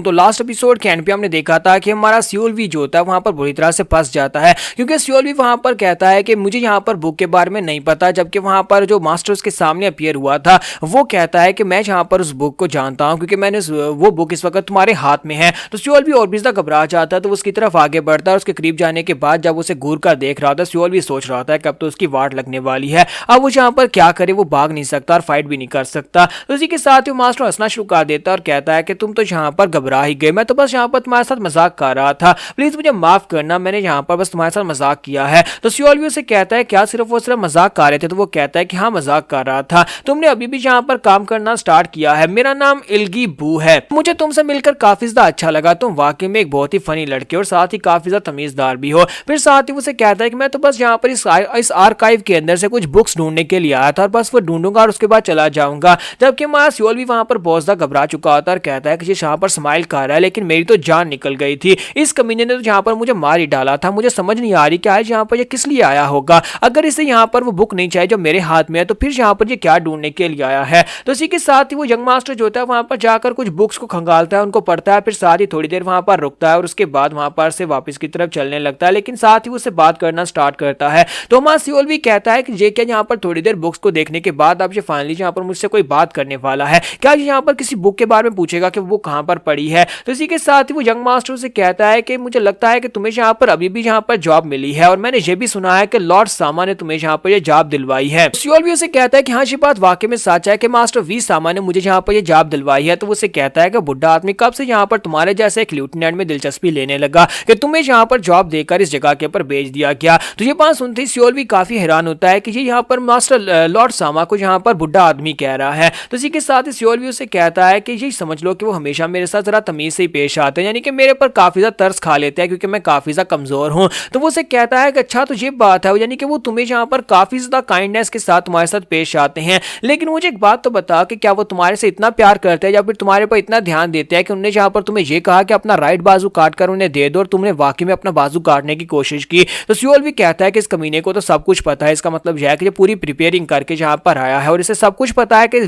तो last episode के and पे हमने देखा था कि हमारा सियोलवी जो होता है वहां पर बुरी तरह से फंस जाता है, क्योंकि सियोलवी वहां पर कहता है कि मुझे यहाँ पर बुक के बारे में नहीं पता, जबकि वहां पर जो मास्टर उसके सामने अपीयर हुआ था वो कहता है कि मैं यहाँ पर उस बुक को जानता हूँ क्योंकि मैंने वो बुक इस वक्त तुम्हारे हाथ में है। तो सियोलवी और भी ज्यादा घबरा जाता है, तो उसकी तरफ आगे बढ़ता है। उसके करीब जाने के बाद जब उसे घूर कर देख रहा था, सियोलवी सोच रहा था कि अब तो उसकी वाट लगने वाली है, अब वो यहाँ पर क्या करे, वो भाग नहीं सकता और फाइट भी नहीं कर सकता। तो इसी के साथ ही मास्टर हंसना शुरू कर देता है और कहता है कि तुम तो यहाँ पर घबरा ही गए, मैं तो बस यहाँ पर तुम्हारे साथ मजाक कर रहा था, प्लीज मुझे माफ करना, मैंने यहाँ पर बस तुम्हारे साथ मजाक किया है। तो सियोलवी उसे कहता है क्या सिर्फ वो सिर्फ मजाक कर रहे थे? तो वो कहता है कि हाँ मजाक कर रहा था, तुमने अभी भी यहाँ पर काम करना स्टार्ट किया है, मेरा नाम इल्गी बू है, मुझे तुमसे मिलकर काफी ज्यादा अच्छा लगा, तुम वाकई में एक बहुत ही फनी लड़के और साथ ही काफी ज्यादा तमीजदार भी हो। फिर साथ ही उसे कहता है कि मैं तो बस यहाँ पर इस आर्काइव के अंदर से कुछ बुक्स ढूंढने के लिए आया था और बस वो ढूंढूंगा और उसके बाद चला जाऊंगा। जबकि हमारा सियोलवी वहां पर बहुत ज्यादा घबरा चुका होता है और कहता है कि यहाँ पर स्माइल कर रहा है, लेकिन मेरी तो जान निकल गई थी, इस कमीने ने तो यहाँ पर मुझे मार ही डाला था, मुझे समझ नहीं आ रही कि आज यहाँ पर ये किस लिए आया होगा, अगर इसे यहाँ पर वो बुक नहीं चाहिए जो मेरे हाथ में है तो फिर यहाँ पर ये क्या ढूंढने के लिए आया है। तो इसी के साथ ही वो यंग मास्टर जो होता है वहां पर जाकर कुछ बुक्स को खंगालता है, उनको पढ़ता है, फिर साथ ही थोड़ी देर वहां पर रुकता है और उसके बाद वहां पर से वापस की तरफ चलने लगता है, लेकिन साथ ही उससे बात करना स्टार्ट करता है। तो हमारा सियोलवी कहता है कि ये क्या यहाँ पर थोड़ी देर बुक्स को देखने के बाद अब ये फाइनली यहाँ पर मुझसे कोई बात करने वाला है, क्या यहाँ पर किसी बुक के बारे में पूछेगा कि वो कहाँ पर पड़ी है। तो इसी के साथ ही वो यंग मास्टर से कहता है कि मुझे लगता है कि तुम्हें यहाँ पर अभी भी यहाँ पर जॉब मिली है और मैंने ये भी सुना है कि लॉर्ड सामा ने तुम्हें यहाँ पर ये जॉब दिलवाई है। सियोलवी उसे कहता है कि हाँ ये बात वाकई में सच है कि मास्टर वी सामा ने मुझे यहाँ पर ये जॉब दिलवाई है। तो उसे कहता है कि बुढ़ा आदमी कब से यहाँ पर तुम्हारे जैसे एक लेफ्टिनेंट में दिलचस्पी लेने लगा कि तुम्हें यहाँ पर जॉब देकर इस जगह के ऊपर भेज दिया गया। तो ये बात सुनते ही सियोलवी काफी हैरान होता है कि ये यहाँ पर मास्टर लॉर्ड सामा को यहाँ पर बुढ़ा आदमी कह रहा है। तो इसी के साथ ही सियोलवी उसे कहता है कि ये समझ लो कि वो हमेशा मेरे साथ जरा तमीज से ही पेश आते हैं, यानी कि मेरे पर काफी ज्यादा तरस खा लेते हैं क्योंकि मैं काफी ज्यादा कमजोर हूँ। तो वो उसे कहता है कि अच्छा तो ये बात है, यानी कि वो तुम्हें यहाँ पर काफी ज्यादा काइंडनेस के साथ तुम्हारे साथ पेश आते हैं, लेकिन मुझे एक बात तो बता कि क्या वो तुम्हारे से इतना प्यार करते हैं या फिर तुम्हारे पर इतना ध्यान देते हैं कि उन्होंने यहाँ पर तुम्हें ये कहा कि अपना राइट बाजू काट कर उन्हें दे दो और तुमने वाकई में अपना बाजू काटने की कोशिश की। तो सियोलवी कहता है कि इस कमीने को तो सब कुछ पता है, इसका मतलब यह है कि ये पूरी प्रिपेयरिंग करके यहाँ पर आया है और इसे सब कुछ पता है कि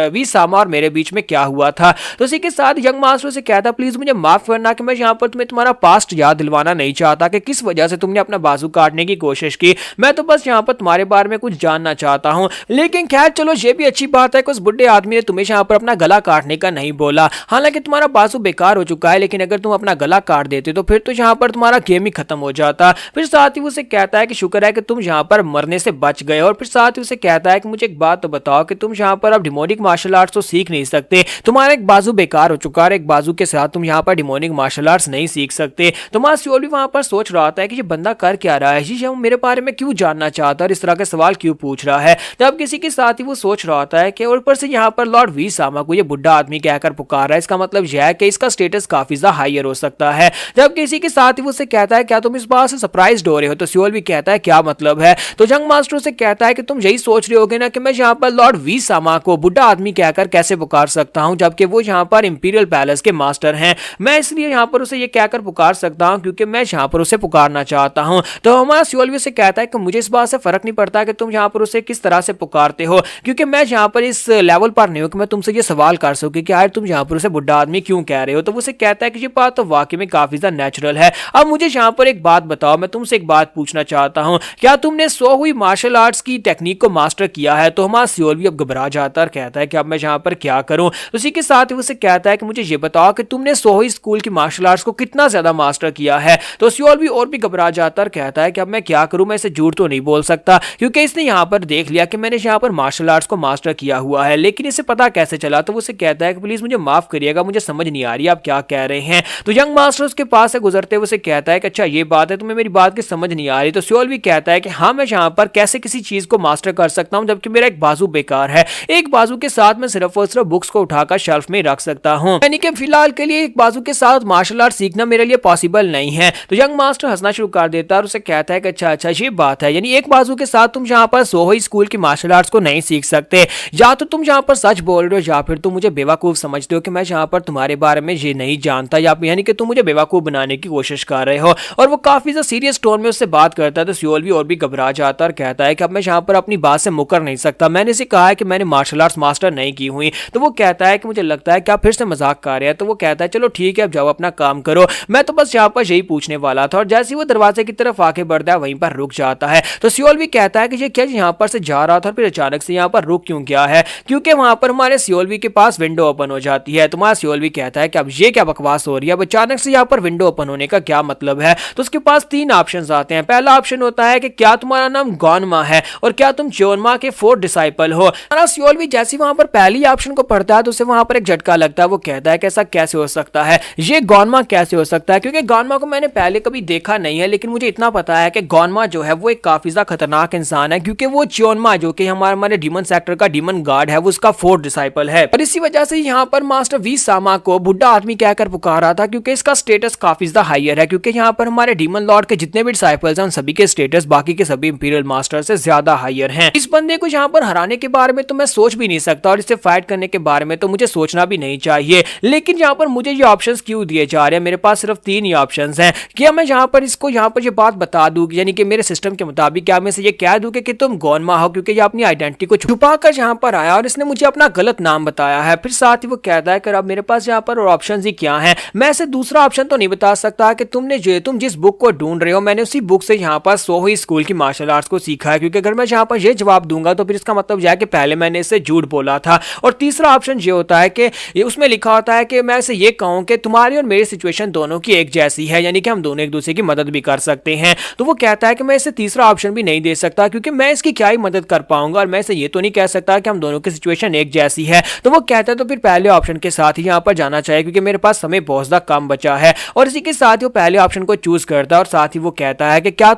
वी सामा और मेरे बीच में क्या हुआ था। तो इसी के साथ यंग मास्टर से कहता प्लीज मुझे माफ करना कि मैं यहाँ पर तुम्हें तुम्हारा पास्ट याद दिलवाना नहीं चाहता कि किस वजह से तुमने अपना बाजू काटने की कोशिश की, मैं तो बस यहाँ पर तुम्हारे बारे में कुछ जानना चाहता हूँ। लेकिन खैर चलो ये भी अच्छी बात है कि उस बुढ़े आदमी ने तुम्हें यहाँ पर अपना गला काटने का नहीं बोला, हालांकि तुम्हारा बाजू बेकार हो चुका है, लेकिन अगर तुम अपना गला काट देते तो फिर तो यहाँ पर तुम्हारा गेम ही खत्म हो जाता। फिर साथ ही उसे कहता है कि शुक्र है कि तुम यहाँ पर मरने से बच गए और फिर साथ ही उसे कहता है कि मुझे एक बात तो बताओ कि तुम यहाँ पर अब डिमोनिक मार्शल आर्ट्स तो सीख नहीं सकते, तुम्हारा एक बाजू बेकार हो चुका है, एक बाजू के साथ तुम यहाँ पर डिमोनिक मार्शल आर्ट्स नहीं सीख सकते। तो मां सियोलवी वहां पर सोच रहा था कि ये बंदा कर क्या रहा है, ये मेरे बारे में क्यों जानना चाहता है और इस तरह के सवाल क्यों पूछ रहा है। जब किसी के साथ ही वो सोच रहा था है कि ऊपर से यहाँ पर लॉर्ड वी सामा को ये बुढ़ा आदमी कहकर पुकार रहा है, इसका मतलब यह है कि इसका स्टेटस काफी ज्यादा हायर हो सकता है। जब किसी के साथ ही वो कहता है क्या तुम इस बात से सरप्राइज्ड हो रहे हो? तो सियोलवी कहता है क्या मतलब है? तो यंग मास्टर से कहता है कि तुम यही सोच रहे होगे ना कि मैं यहाँ पर लॉर्ड वी सामा को बुढ़ा आदमी कहकर कैसे पुकार सकता हूँ, जबकि वो यहाँ पर इंपीरियल पैलेस के मास्टर हैं, मैं इसलिए यहाँ पर उसे ये कहकर पुकार सकता हूँ क्योंकि मैं यहाँ पर उसे पुकारना चाहता हूँ। तो हमारा सियोलवी से कहता है कि मुझे इस बात से फर्क नहीं पड़ता कि तुम यहाँ पर उसे किस तरह से पुकारते हो, क्योंकि मैं यहाँ पर इस लेवल पर नहीं हूँ कि मैं तुमसे ये सवाल कर सकूँ कि यार तुम यहाँ पर उसे बुढ़ा आदमी क्यों कह रहे हो। तो उसे कहता है कि ये बात तो वाकई में काफी ज्यादा नेचुरल है। अब मुझे यहाँ पर एक बात बताओ, मैं तुमसे एक बात पूछना चाहता हूँ, क्या तुमने 100 हुई मार्शल आर्ट्स की टेक्निक को मास्टर किया है? तो हमारा सियोलवी अब घबरा जाता है और कहता है कि अब मैं यहाँ पर क्या करूँ। उसी के साथ ही उसे कहता है कि मुझे ये बताओ कि तुमने 100 हुई स्कूल की मार्शल आर्ट्स को कितना ज्यादा मास्टर किया है। तो सियोलवी और भी घबरा जाता और कहता है कि अब मैं क्या करूं, मैं इसे झूठ तो नहीं बोल सकता क्योंकि इसने यहाँ पर देख लिया कि मैंने यहाँ पर मार्शल आर्ट्स को मास्टर किया हुआ है, लेकिन इसे पता कैसे चला। तो वो उसे कहता है कि प्लीज मुझे माफ करिएगा, मुझे समझ नहीं आ रही आप क्या कह रहे हैं। तो यंग मास्टर उसके पास से गुजरते हुए उसे कहता है कि अच्छा ये बात है, तुम्हें मेरी बात की समझ नहीं आ रही। तो सियोलवी कहता है कि हाँ मैं यहाँ पर कैसे किसी चीज को मास्टर कर सकता हूँ जबकि मेरा एक बाजू बेकार है, एक बाजू के साथ मैं सिर्फ और सिर्फ बुक्स को उठाकर शेल्फ में रख सकता हूँ, यानी कि फिलहाल के लिए एक बाजू के साथ मार्शल आर्ट सीखना मेरे लिए पॉसिबल नहीं है। तो यंग मास्टर हंसना शुरू कर देता है और उसे कहता है कि अच्छा ये बात है, यानी एक बाजू के साथ तुम यहाँ पर 100 हुई स्कूल की मार्शल आर्ट्स को नहीं सीख सकते, या तो तुम यहाँ पर सच बोल रहे हो या फिर तुम मुझे बेवकूफ समझते हो कि मैं यहाँ पर तुम्हारे बारे में ये नहीं जानता, या यानी कि तुम मुझे बेवकूफ बनाने की कोशिश कर रहे हो। और वो काफी ज्यादा सीरियस टोन में उससे बात करता है। तो सियोलवी और भी घबरा जाता है और कहता है कि अब मैं यहाँ पर अपनी बात से मुकर नहीं सकता, मैंने इसे कहा है कि मैंने मार्शल आर्ट्स मास्टर नहीं की हुई। तो वो कहता है कि मुझे लगता है कि आप फिर से मजाक कर रहे हैं। तो वो कहता है चलो ठीक है, अब जाओ अपना काम करो, मैं तो बस यहाँ पर यही पूछने वाला था। और जैसे वो दरवाजे की तरफ आगे बढ़ता है वहीं पर रुक जाता है। तो सियोल भी कहता है कि ये क्या यहाँ पर से जा रहा था और फिर अचानक से यहाँ पर रुक क्यों गया है, क्योंकि वहां पर हमारे सियोलवी के पास विंडो ओपन हो जाती है। तुम्हारा सियोलवी कहता है कि अब ये क्या बकवास हो रही है, अब अचानक से यहाँ पर विंडो ओपन होने का क्या मतलब है। तो उसके पास तीन ऑप्शन आते हैं। पहला ऑप्शन होता है कि क्या तुम्हारा नाम गॉनमा है और क्या तुम चोनमा के 4 डिसाइपल हो। हमारा सियोलवी जैसे वहां पर पहली ऑप्शन को पढ़ता है तो उसे वहां पर एक झटका लगता है। वो कहता है कि ऐसा कैसे हो सकता है, ये गॉनमा कैसे हो सकता है, क्योंकि गॉनमा को मैंने पहले कभी देखा नहीं है, लेकिन मुझे इतना पता है कि गॉनमा जो है वो एक काफी ज्यादा खतरनाक इंसान है, क्योंकि वो चोनमा जो कि हमारे डीमन सेक्टर का डीमन गार्ड है वो उसका 4 डिसाइपल है। और इसी वजह से यहाँ पर मास्टर वी सामा को बुढ़ा आदमी कहकर पुकारा था, क्योंकि इसका स्टेटस काफी ज्यादा हायर है, क्योंकि यहाँ पर हमारे डीमन लॉर्ड के जितने भी डिसाइपल्स हैं उन सभी के स्टेटस बाकी के सभी इंपीरियल मास्टर से ज्यादा हायर हैं। इस बंदे को यहाँ पर हराने के बारे में तो मैं सोच भी नहीं सकता और इससे फाइट करने के बारे में तो मुझे सोचना भी नहीं चाहिए, लेकिन यहाँ पर मुझे ये ऑप्शंस क्यों दिए जा रहे हैं। मेरे पास सिर्फ 3 ही ऑप्शंस हैं। क्या मैं यहाँ पर इसको यहाँ पर ये बात बता दूं, यानी कि मेरे सिस्टम के मुताबिक क्या मैं इसे ये कह दूं कि तुम गॉनमा हो, क्योंकि ये अपनी आइडेंटिटी को छुपा कर यहाँ पर आया और इसने मुझे अपना गलत नाम बताया है। फिर साथ ही वो कहता है कि अब मेरे पास यहाँ पर और ऑप्शंस ही क्या हैं। मैं ऐसे दूसरा ऑप्शन तो नहीं बता सकता कि तुम जिस बुक को ढूंढ रहे हो मैंने उसी बुक से यहाँ पर सोही स्कूल की मार्शल आर्ट्स को सीखा है, क्योंकि अगर मैं यहाँ पर ये जवाब दूंगा तो फिर इसका मतलब यह है कि पहले मैंने इससे झूठ बोला था। और तीसरा ऑप्शन ये होता है कि उसमें लिखा होता है कि मैं इसे ये कहूँ कि तुम्हारी और मेरी सिचुएशन दोनों की एक जैसी है, यानी कि हम दोनों एक दूसरे की मदद भी कर सकते हैं। तो वो कहता है कि मैं इसे तीसरा ऑप्शन भी नहीं दे सकता, क्योंकि मैं इसकी क्या ही मदद कर पाऊंगा और मैं इसे ये तो नहीं कह सकता कि हम दोनों की सिचुएशन एक जैसी है। तो वो कहता है तो फिर पहले ऑप्शन के साथ ही यहाँ पर जाना चाहिए, क्योंकि मेरे पास समय बहुत ज्यादा कम बचा है। और इसी के साथ ही वो पहले ऑप्शन को चूज करता है और साथ ही वो कहता है कि क्या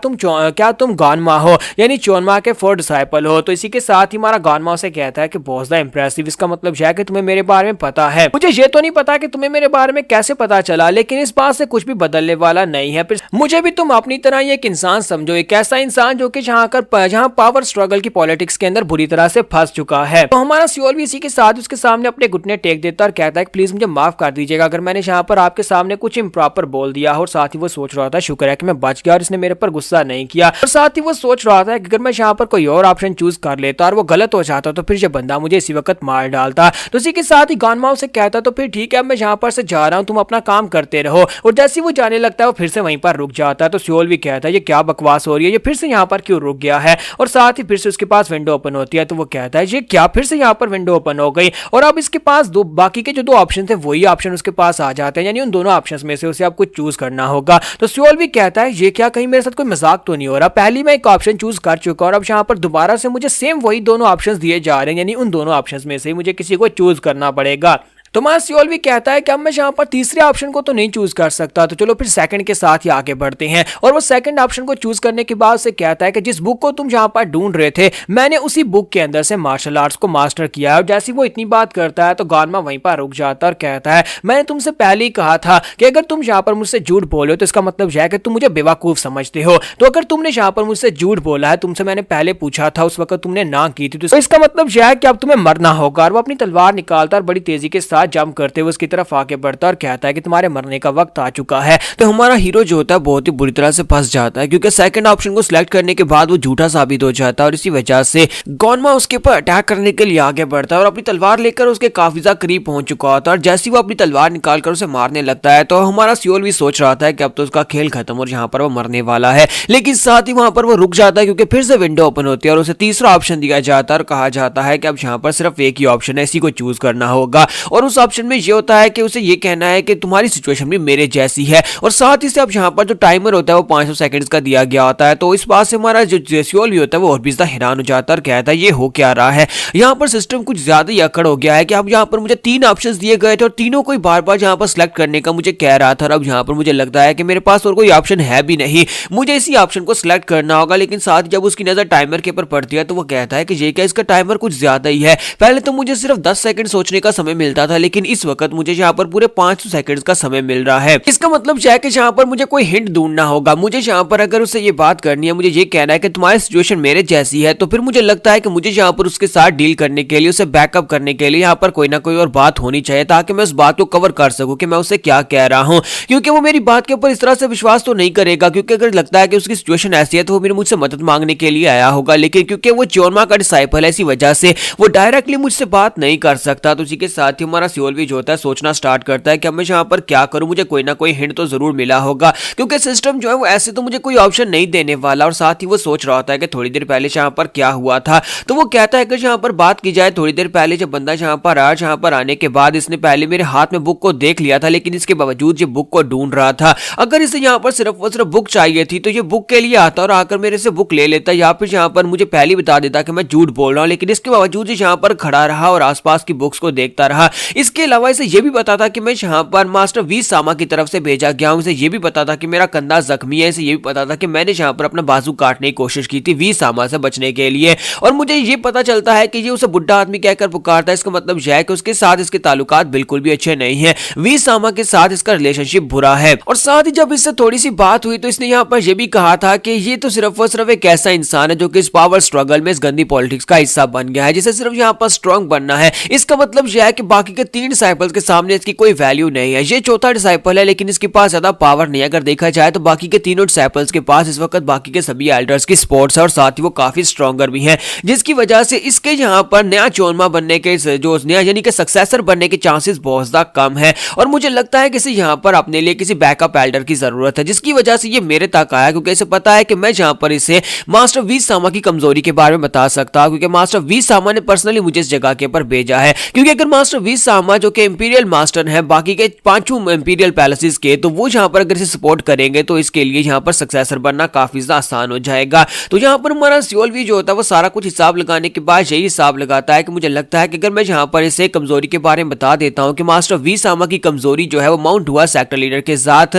तुम गॉनमा हो, यानी चोनमा के 4 डिसाइपल हो। तो इसी के साथ ही हमारा गॉनमा उसे कहता है कि बहुत ज्यादा इंप्रेसिव, इसका मतलब यह है कि तुम्हें मेरे बारे में पता है। मुझे ये तो नहीं पता कि तुम्हें मेरे बारे में कैसे पता चला, लेकिन इस बात से कुछ भी बदलने वाला नहीं है। मुझे भी तुम अपनी तरह ही एक इंसान समझो, एक ऐसा इंसान जो कि जहां पावर स्ट्रगल की पॉलिटिक्स के अंदर बुरी तरह से फंस चुका है। तो हमारा सियोल भी इसी के साथ उसके सामने अपने घुटने टेक देता और कहता है कि प्लीज मुझे माफ कर दीजिएगा अगर मैंने यहाँ पर आपके सामने कुछ इम्प्रॉपर बोल दिया। और साथ ही वो सोच रहा था शुक्र है कि मैं बच गया और इसने मेरे पर गुस्सा नहीं किया। और साथ ही वो सोच रहा था कि अगर मैं यहाँ पर कोई और ऑप्शन चूज कर लेता और वो गलत हो जाता तो फिर ये बंदा मुझे इसी वक्त मार डालता। तो इसी के साथ ही गॉनमा उसे कहता तो फिर ठीक है मैं यहाँ पर से जा रहा हूँ, तुम अपना काम करते रहो। और जैसे वो जाने लगता है वो फिर से वहीं पर रुक जाता है। तो सियोल भी कहता है ये क्या बकवास हो रही है, ये फिर से यहाँ पर क्यों रुक गया है। और साथ ही फिर से उसके पास विंडो ओपन होती है। तो वो कहता है ये क्या फिर से यहाँ पर विंडो ओपन हो गई और अब इसके पास बाकी के जो 2 ऑप्शन थे वही ऑप्शन उसके पास आ जाते हैं, यानी उन दोनों ऑप्शंस में से उसे आपको चूज करना होगा। तो सियोल भी कहता है ये क्या कहीं मेरे साथ कोई मजाक तो नहीं हो रहा, पहले मैं एक ऑप्शन चूज कर चुका और अब यहाँ पर दोबारा से मुझे सेम वही दोनों ऑप्शंस दिए जा रहे हैं, यानी उन दोनों ऑप्शंस में से मुझे किसी को चूज करना पड़ेगा। तो हमारा सियोल भी कहता है कि अब मैं यहाँ पर तीसरे ऑप्शन को तो नहीं चूज कर सकता, तो चलो फिर सेकंड के साथ ही आगे बढ़ते हैं। और वो सेकंड ऑप्शन को चूज करने के बाद से कहता है कि जिस बुक को तुम यहाँ पर ढूंढ रहे थे मैंने उसी बुक के अंदर से मार्शल आर्ट्स को मास्टर किया है। और जैसे वो इतनी बात करता है तो गॉनमा वहीं पर रुक जाता है और कहता है मैंने तुमसे पहले ही कहा था कि अगर तुम यहाँ पर मुझसे झूठ बोलो तो इसका मतलब यह है कि तुम मुझे बेवकूफ समझते हो। तो अगर तुमने यहाँ पर मुझसे झूठ बोला है, तुमसे मैंने पहले पूछा था उस वक्त तुमने ना की थी, तो इसका मतलब यह है कि अब तुम्हें मरना होगा। और वो अपनी तलवार निकालता और बड़ी तेजी के साथ जंप करते हुए की तरफ आगे बढ़ता और कहता है कि तुम्हारे मरने का वक्त आ चुका है। तो हमारा हीरो जो होता है बहुत ही बुरी तरह से फंस जाता है, क्योंकि सेकंड ऑप्शन को सिलेक्ट करने के बाद वो झूठा साबित हो जाता है और इसी वजह से गॉनमा उसके ऊपर अटैक करने के लिए आगे बढ़ता है और अपनी तलवार लेकर उसके काफी ज्यादा करीब पहुंच चुका होता है। और जैसे ही वो अपनी तलवार निकालकर उसे मारने लगता है तो हमारा सियोल भी सोच रहा था कि अब तो उसका खेल खत्म और यहाँ पर वो मरने वाला है, लेकिन साथ ही वहां पर वो रुक जाता है क्योंकि फिर से विंडो ओपन होती है और उसे तीसरा ऑप्शन दिया जाता है और कहा जाता है कि अब यहाँ पर सिर्फ एक ही ऑप्शन है, इसी को चूज करना होगा। और उस ऑप्शन में ये होता है कि उसे ये कहना है कि तुम्हारी सिचुएशन भी मेरे जैसी है। और साथ ही से अब यहाँ पर जो टाइमर होता है वो 500 सेकंड्स का दिया गया होता है। तो इस बात से हमारा जो सियोल भी होता है वो और भी ज्यादा हैरान हो जाता है और कहता है ये हो क्या रहा है, यहाँ पर सिस्टम कुछ ज्यादा ही अकड़ हो गया है कि अब यहाँ पर मुझे 3 ऑप्शंस दिए गए थे और तीनों को बार बार यहाँ पर सिलेक्ट करने का मुझे कह रहा था। और अब यहाँ पर मुझे लगता है कि मेरे पास और कोई ऑप्शन है भी नहीं, मुझे इसी ऑप्शन को सिलेक्ट करना होगा। लेकिन साथ जब उसकी नजर टाइमर के ऊपर पड़ती है तो वो कहता है कि ये क्या इसका टाइमर कुछ ज्यादा ही है, पहले तो मुझे सिर्फ 10 सेकंड सोचने का समय मिलता था लेकिन इस वक्त मुझे यहाँ पर पूरे 500 सेकंड्स का समय मिल रहा है। इसका मतलब यह है कि यहाँ पर मुझे कोई हिंट ढूंढना होगा। मुझे यहाँ पर अगर उससे ये बात करनी है, मुझे ये कहना है कि तुम्हारी सिचुएशन मेरे जैसी है, तो फिर मुझे लगता है कि मुझे यहाँ पर उसके साथ डील करने के लिए, उसे बैकअप करने के लिए यहाँ पर कोई ना कोई और बात होनी चाहिए ताकि मैं उस बात को कवर कर सकूं कि मैं उसे क्या कह रहा हूँ, क्योंकि वो मेरी बात के ऊपर इस तरह से विश्वास तो नहीं करेगा। क्योंकि अगर लगता है कि उसकी सिचुएशन ऐसी है तो वो मेरे मुझसे मदद मांगने के लिए आया होगा, लेकिन क्योंकि वो चोरमा का डिसाइपल है इसी वजह से वो डायरेक्टली मुझसे बात नहीं कर सकता। तो उसी के साथ ही हमारा सियोल जो होता है सोचना स्टार्ट करता है कि अब मैं यहाँ पर क्या करूं, मुझे कोई ना कोई हिंट तो जरूर मिला होगा क्योंकि सिस्टम जो है वो ऐसे तो मुझे कोई ऑप्शन नहीं देने वाला। और साथ ही वो सोच रहा होता है कि थोड़ी देर पहले यहाँ पर क्या हुआ था। तो वो कहता है कि यहाँ पर बात की जाए थोड़ी देर पहले जब बंदा यहाँ पर आया, यहाँ पर आने के बाद इसने पहले मेरे हाथ में बुक को देख लिया था, लेकिन इसके बावजूद ये बुक को ढूंढ रहा था। अगर इसे यहाँ पर सिर्फ और सिर्फ बुक चाहिए थी तो ये बुक के लिए आता और आकर मेरे से बुक ले लेता, या फिर यहाँ पर मुझे पहले बता देता कि मैं झूठ बोल रहा हूँ। लेकिन इसके बावजूद यहाँ पर खड़ा रहा और आसपास की बुक्स को देखता रहा। इसके अलावा इसे ये भी पता था कि मैं यहाँ पर मास्टर वी सामा की तरफ से भेजा गया हूँ। इसे ये भी पता था कि मेरा कंधा जख्मी है। इसे ये भी पता था कि मैंने यहाँ पर अपना बाजू काटने की कोशिश की थी वी सामा से बचने के लिए। और मुझे ये पता चलता है कि ये उसे बुढ़ा आदमी कहकर पुकारता है। इसका मतलब यह है कि उसके साथ इसके ताल्लुकात बिल्कुल भी अच्छे नहीं है। वी सामा के साथ इसका रिलेशनशिप बुरा है। और साथ ही जब इससे थोड़ी सी बात हुई तो इसने यहाँ पर यह भी कहा था कि ये तो सिर्फ और सिर्फ एक ऐसा इंसान है जो कि इस पावर स्ट्रगल में इस गंदी पॉलिटिक्स का हिस्सा बन गया है, जिसे सिर्फ यहाँ पर स्ट्रांग बनना है। इसका मतलब यह है कि बाकी के 3 डिसाइपल्स के सामने इसकी कोई वैल्यू नहीं है। ये चौथा डिसाइपल है लेकिन इसके पास ज्यादा पावर नहीं है। अगर देखा जाए तो बाकी के तीनों डिसाइपल्स के पास इस वक्त बाकी के सभी एल्डर्स की सपोर्ट है और साथ ही वो काफी स्ट्रॉन्गर भी है, जिसकी वजह से इसके यहाँ पर नया चोनमा बनने के जो नया यानी कि सक्सेसर बनने के चांसेस बहुत ज्यादा कम है। और मुझे लगता है कि इसे यहाँ पर अपने लिए किसी बैकअप एल्डर की जरूरत है, जिसकी वजह से ये मेरे तक आया क्योंकि इसे पता है कि मैं यहाँ पर इसे मास्टर वी सामा की कमजोरी के बारे में बता सकता हूँ, क्योंकि मास्टर वी सामा ने पर्सनली मुझे इस जगह के ऊपर भेजा है। क्योंकि अगर मास्टर वी सामा जो कि इंपीरियल मास्टर है बाकी के 5 इंपीरियल पैलेसेस के, तो वो यहाँ पर अगर इसे सपोर्ट करेंगे तो इसके लिए यहाँ पर सक्सेसर बनना काफी ज्यादा आसान हो जाएगा। तो यहाँ पर हमारा सियोल वी जो होता है वो सारा कुछ हिसाब लगाने के बाद यही हिसाब लगाता है कि मुझे लगता है कि अगर मैं यहाँ पर इसे कमजोरी के बारे में बता देता हूँ कि मास्टर वी सामा की कमजोरी जो है वो माउंट हुआ सेक्टर लीडर के साथ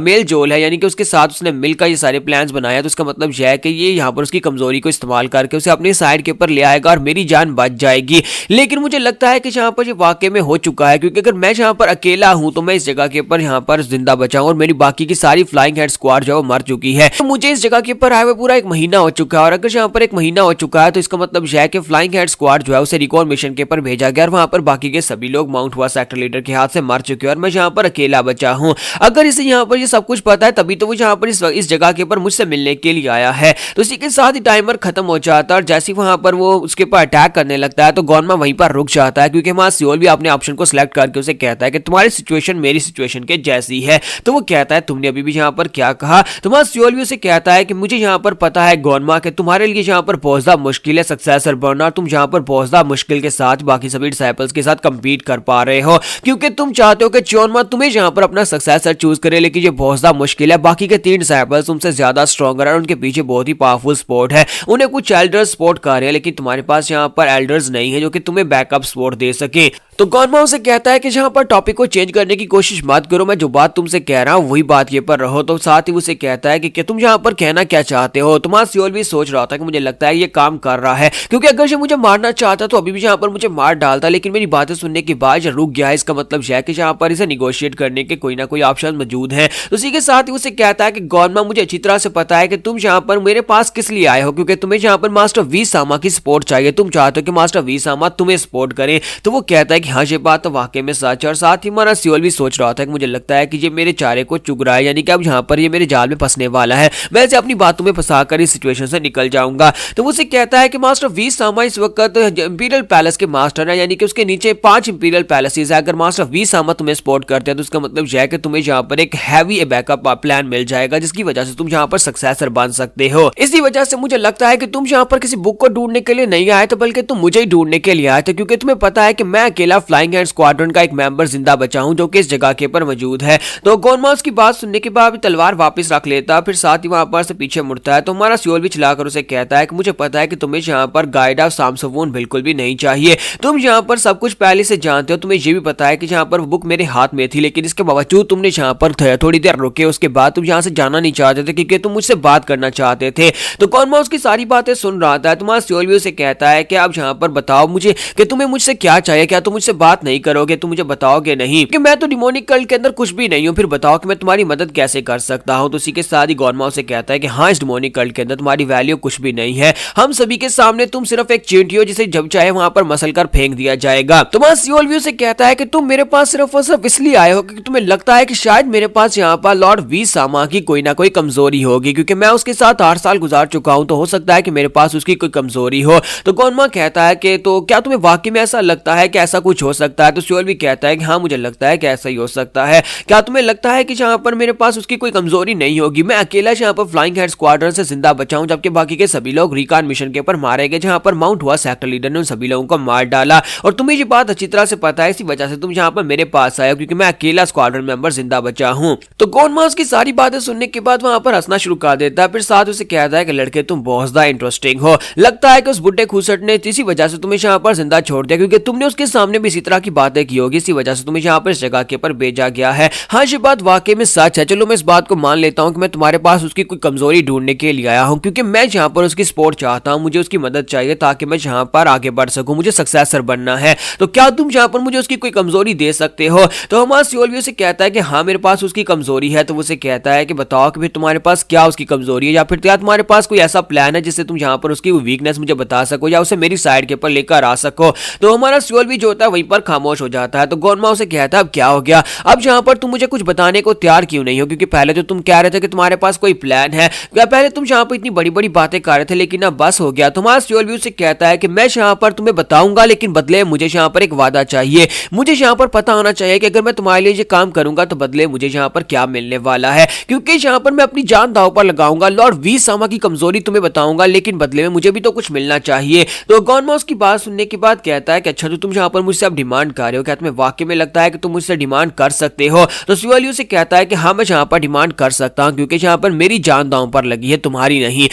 मेल जोल है, यानी कि उसके साथ उसने मिलकर ये सारे प्लान्स बनाया, तो इसका मतलब यह है कि ये यहाँ पर उसकी कमजोरी को इस्तेमाल करके उसे अपनी साइड के ऊपर ले आएगा और मेरी जान बच जाएगी। लेकिन मुझे लगता है कि यहाँ पर ये वाकई में हो चुका है, क्योंकि अगर मैं यहाँ पर अकेला हूँ तो मैं इस जगह के ऊपर यहाँ पर जिंदा बचा हूँ और मेरी बाकी की सारी फ्लाइंग हेड स्क्वाड जो है मर चुकी है। तो मुझे इस जगह के ऊपर आए हुए पूरा 1 महीना हो चुका है और अगर यहाँ पर 1 महीना हो चुका है तो इसका मतलब यह है कि फ्लाइंग हेड स्क्वाड जो है उसे रिकॉल मिशन के ऊपर भेजा गया और वहां पर बाकी के सभी लोग माउंट हुआ सेक्टर लीडर के हाथ से मर चुके हैं और मैं यहाँ पर अकेला बचा हूँ। अगर इसे यहाँ पर ये सब कुछ पता है तभी तो वो यहाँ पर इस जगह के ऊपर मुझसे मिलने के लिए आया है। तो इसी के साथ ही टाइमर खत्म हो जाता है और जैसे वहां पर वो उसके ऊपर अटैक करने लगता है तो गॉनमा वहीं पर रुक जाता है, क्योंकि वहां सियोल भी अपने ऑप्शन को सिलेक्ट करके उसे कहता है कि तुम्हारी सिचुएशन मेरी सिचुएशन के जैसी है। तो वो कहता है तुमने अभी भी यहाँ पर क्या कहा। तो वहां सियोल भी उसे कहता है कि मुझे यहाँ पर पता है गॉनमा कि तुम्हारे लिए यहाँ पर बहुत ज्यादा मुश्किल है सक्सेसर बनना, तुम यहाँ पर बहुत ज्यादा मुश्किल के साथ बाकी सभी डिसाइपल्स के साथ कंपीट कर पा रहे हो, क्योंकि तुम चाहते हो कि चोनमा तुम्हें यहाँ पर अपना सक्सेसर चूज करे, लेकिन ये बहुत ज्यादा मुश्किल है। बाकी के 3 डिसाइपल्स तुमसे ज्यादा स्ट्रॉन्गर है, उनके पीछे बहुत ही पावरफुल सपोर्ट है, उन्हें कुछ एल्डर्स सपोर्ट कर रहे हैं, लेकिन तुम्हारे पास यहाँ पर एल्डर्स नहीं है जो कि तुम्हें बैकअप सपोर्ट दे सके। तो गॉनमा उसे कहता है कि यहाँ पर टॉपिक को चेंज करने की कोशिश मत करो, मैं जो बात तुमसे कह रहा हूँ वही बात ये पर रहो। तो साथ ही उसे कहता है कि तुम यहाँ पर कहना क्या चाहते हो। तुम्हारा सियोल भी सोच रहा था कि मुझे लगता है ये काम कर रहा है, क्योंकि अगर ये मुझे मारना चाहता तो अभी भी यहाँ पर मुझे मार डालता, लेकिन मेरी बातें सुनने के बाद रुक गया है। इसका मतलब यह है कि यहाँ पर इसे निगोशिएट करने के कोई ना कोई ऑप्शन मौजूद है। तो उसी के साथ ही उसे कहता है कि गॉनमा मुझे अच्छी तरह से पता है कि तुम यहाँ पर मेरे पास किस लिए आए हो, क्योंकि तुम्हें यहाँ पर मास्टर वी सामा की सपोर्ट चाहिए, तुम चाहते हो कि मास्टर वी सामा तुम्हें सपोर्ट करे। तो वो कहता है कि हाँ ये बात तो वाकई में सच है। और साथ ही हमारा सियोल भी सोच रहा था कि मुझे लगता है कि ये मेरे चारे को चुग रहा है, यानी कि अब यहाँ पर ये मेरे जाल में फंसने वाला है, मैं इसे अपनी बातों में फंसाकर इस सिचुएशन से निकल जाऊंगा। तो वो उसे कहता है कि मास्टर वी सामा इस वक्त इंपीरियल पैलेस के मास्टर है, यानी कि उसके नीचे 5 इंपीरियल पैलेसेस है। अगर मास्टर वी सामा तुम्हें सपोर्ट करते हैं तो इसका मतलब यह है कि तुम्हें यहाँ पर एक हैवी बैकअप प्लान मिल जाएगा, जिसकी वजह से तुम यहाँ पर सक्सेसर बन सकते हो। इसी वजह से मुझे लगता है कि तुम यहाँ पर किसी बुक को ढूंढने के लिए नहीं आए थे, बल्कि तुम मुझे ही ढूंढने के लिए आए थे, क्योंकि तुम्हें पता है कि मैं अकेला फ्लाइंग हेड स्क्वाड्रन का एक मेंबर जिंदा बचा हूं जो कि इस जगह के ऊपर मौजूद है। तो गॉनमा उसकी बात सुनने के बाद तलवार वापस रख लेता, फिर साथ ही वहां पर से पीछे मुड़ता है। तो हमारा सियोल भी चलाकर उसे कहता है कि मुझे पता है कि तुम्हें यहाँ पर गाइड ऑफ सामसवून बिल्कुल भी नहीं चाहिए, तुम यहाँ पर सब कुछ पहले से जानते हो। तुम्हें यह भी पता है कि यहाँ पर बुक मेरे हाथ में थी, लेकिन इसके बावजूद तुमने यहाँ पर थोड़ी देर रुके, उसके बाद तुम यहाँ से जाना नहीं चाहते थे क्योंकि तुम मुझसे बात करना चाहते थे। तो गॉनमा उसकी सारी बातें सुन रहा था। तुम्हारा सियोल भी उसे कहता है कि अब यहाँ पर बताओ मुझे कि तुम्हें मुझसे क्या चाहिए, क्या तुम मुझसे बात नहीं करोगे, तुम मुझे बताओगे नहीं कि मैं तो डिमोनिक कल्ट के अंदर कुछ भी नहीं हूँ, फिर बताओ कि मैं तुम्हारी मदद कैसे कर सकता हूँ। तो उसी के साथ ही गॉनमा उसे कहता है कि हाँ इस डिमोनिक कल्ट के अंदर तुम्हारी वैल्यू कुछ भी नहीं है, हम सभी के सामने तुम सिर्फ एक चींटी हो जिसे जब चाहे वहां पर मसल कर फेंक दिया जाएगा। तुम्हारा सियोल भी उसे कहता है कि तुम मेरे पास सिर्फ और सिर्फ इसलिए आए हो क्योंकि तुम्हें लगता है कि शायद मेरे पास यहाँ पर लॉर्ड वी सामा की कोई ना कोई कमजोरी होगी, क्योंकि मैं उसके साथ 8 साल गुजार चुका हूँ, तो हो सकता है कि मेरे पास उसकी कोई कमजोरी हो। तो गॉनमा कहता है कि तो क्या तुम्हें वाकई में ऐसा लगता है कि ऐसा कुछ कुछ हो सकता है। तो सियोल भी कहता है कि हाँ मुझे लगता है कि ऐसा ही हो सकता है। क्या तुम्हें लगता है कि जहाँ पर मेरे पास उसकी कोई कमजोरी नहीं होगी? मैं अकेला यहाँ पर फ्लाइंग हेड स्क्वाड्रन से जिंदा बचा हूं, जबकि बाकी के सभी लोग रिकॉन मिशन के ऊपर मारे गए, जहाँ पर माउंट हुआ सेक्टर लीडर ने उन सभी लोगों को मार डाला। और तुम्हें ये बात अच्छी तरह से पता है, इसी वजह से तुम यहाँ पर मेरे पास आए हो, क्योंकि मैं अकेला स्क्वाड्रन मेंबर जिंदा बचा हूँ। तो गोनमास की सारी बातें सुनने के बाद वहां पर हंसना शुरू कर देता है, फिर साथ उसे कहता है कि लड़के तुम बहुत ज्यादा इंटरेस्टिंग हो। लगता है कि उस बुड्ढे खूसट ने इसी वजह से तुम्हें यहाँ पर जिंदा छोड़ दिया, क्योंकि तुमने उसके सामने भी इसी तरह की बातें की होगी, इसी वजह से तुम्हें यहाँ पर इस जगह के ऊपर भेजा गया है। हाँ ये बात वाकई में सच है। चलो मैं इस बात को मान लेता हूँ कि मैं तुम्हारे पास उसकी कोई कमजोरी ढूंढने के लिए आया हूँ, क्योंकि मैं यहाँ पर उसकी सपोर्ट चाहता हूँ, मुझे उसकी मदद चाहिए ताकि मैं यहाँ पर आगे बढ़ सकूं, मुझे सक्सेसर बनना है। तो क्या तुम यहाँ पर मुझे उसकी कोई कमजोरी दे सकते हो? तो हमारा सियोल भी उसे कहता है कि हाँ मेरे पास उसकी कमजोरी है। तो वो उसे कहता है कि बताओ कि फिर तुम्हारे पास क्या उसकी कमजोरी है, या फिर क्या तुम्हारे पास कोई ऐसा प्लान है जिससे तुम यहाँ पर उसकी वीकनेस मुझे बता सको या उसे मेरी साइड के ऊपर लेकर आ सको। तो हमारा सियोल भी जो होता है वहीं पर खामोश हो जाता है। तो गोनमा उसे कहता है अब क्या हो गया, अब यहाँ पर तुम मुझे कुछ बताने को तैयार क्यों नहीं हो? क्योंकि पहले तो तुम कह रहे थे कि तुम्हारे पास कोई प्लान है, पहले तुम यहाँ पर इतनी बड़ी बड़ी बातें कर रहे थे, लेकिन अब बस हो गया। तुम्हारा सियोल भी उसे कहता है कि मैं यहाँ पर तुम्हें बताऊंगा, लेकिन बदले मुझे यहाँ पर एक वादा चाहिए। मुझे यहाँ पर पता होना चाहिए कि अगर मैं तुम्हारे लिए ये काम करूंगा तो बदले मुझे यहाँ पर क्या मिलने वाला है, क्योंकि यहाँ पर मैं अपनी जान दांव पर लगाऊंगा। लॉर्ड वी सामा की कमजोरी तुम्हें बताऊंगा, लेकिन बदले में मुझे भी तो कुछ मिलना चाहिए। तो गोनमा उसकी बात सुनने के बाद कहता है कि अच्छा तो तुम यहाँ पर मुझसे अब डिमांड कर रहे हो, क्या तुम्हें वाकई में लगता है कि तुम मुझसे डिमांड कर सकते हो? तो सियोल उसे कहता है कि हाँ मैं यहाँ पर डिमांड कर सकता हूँ, क्योंकि यहाँ पर मेरी जान दांव पर लगी है, तुम्हारी नहीं।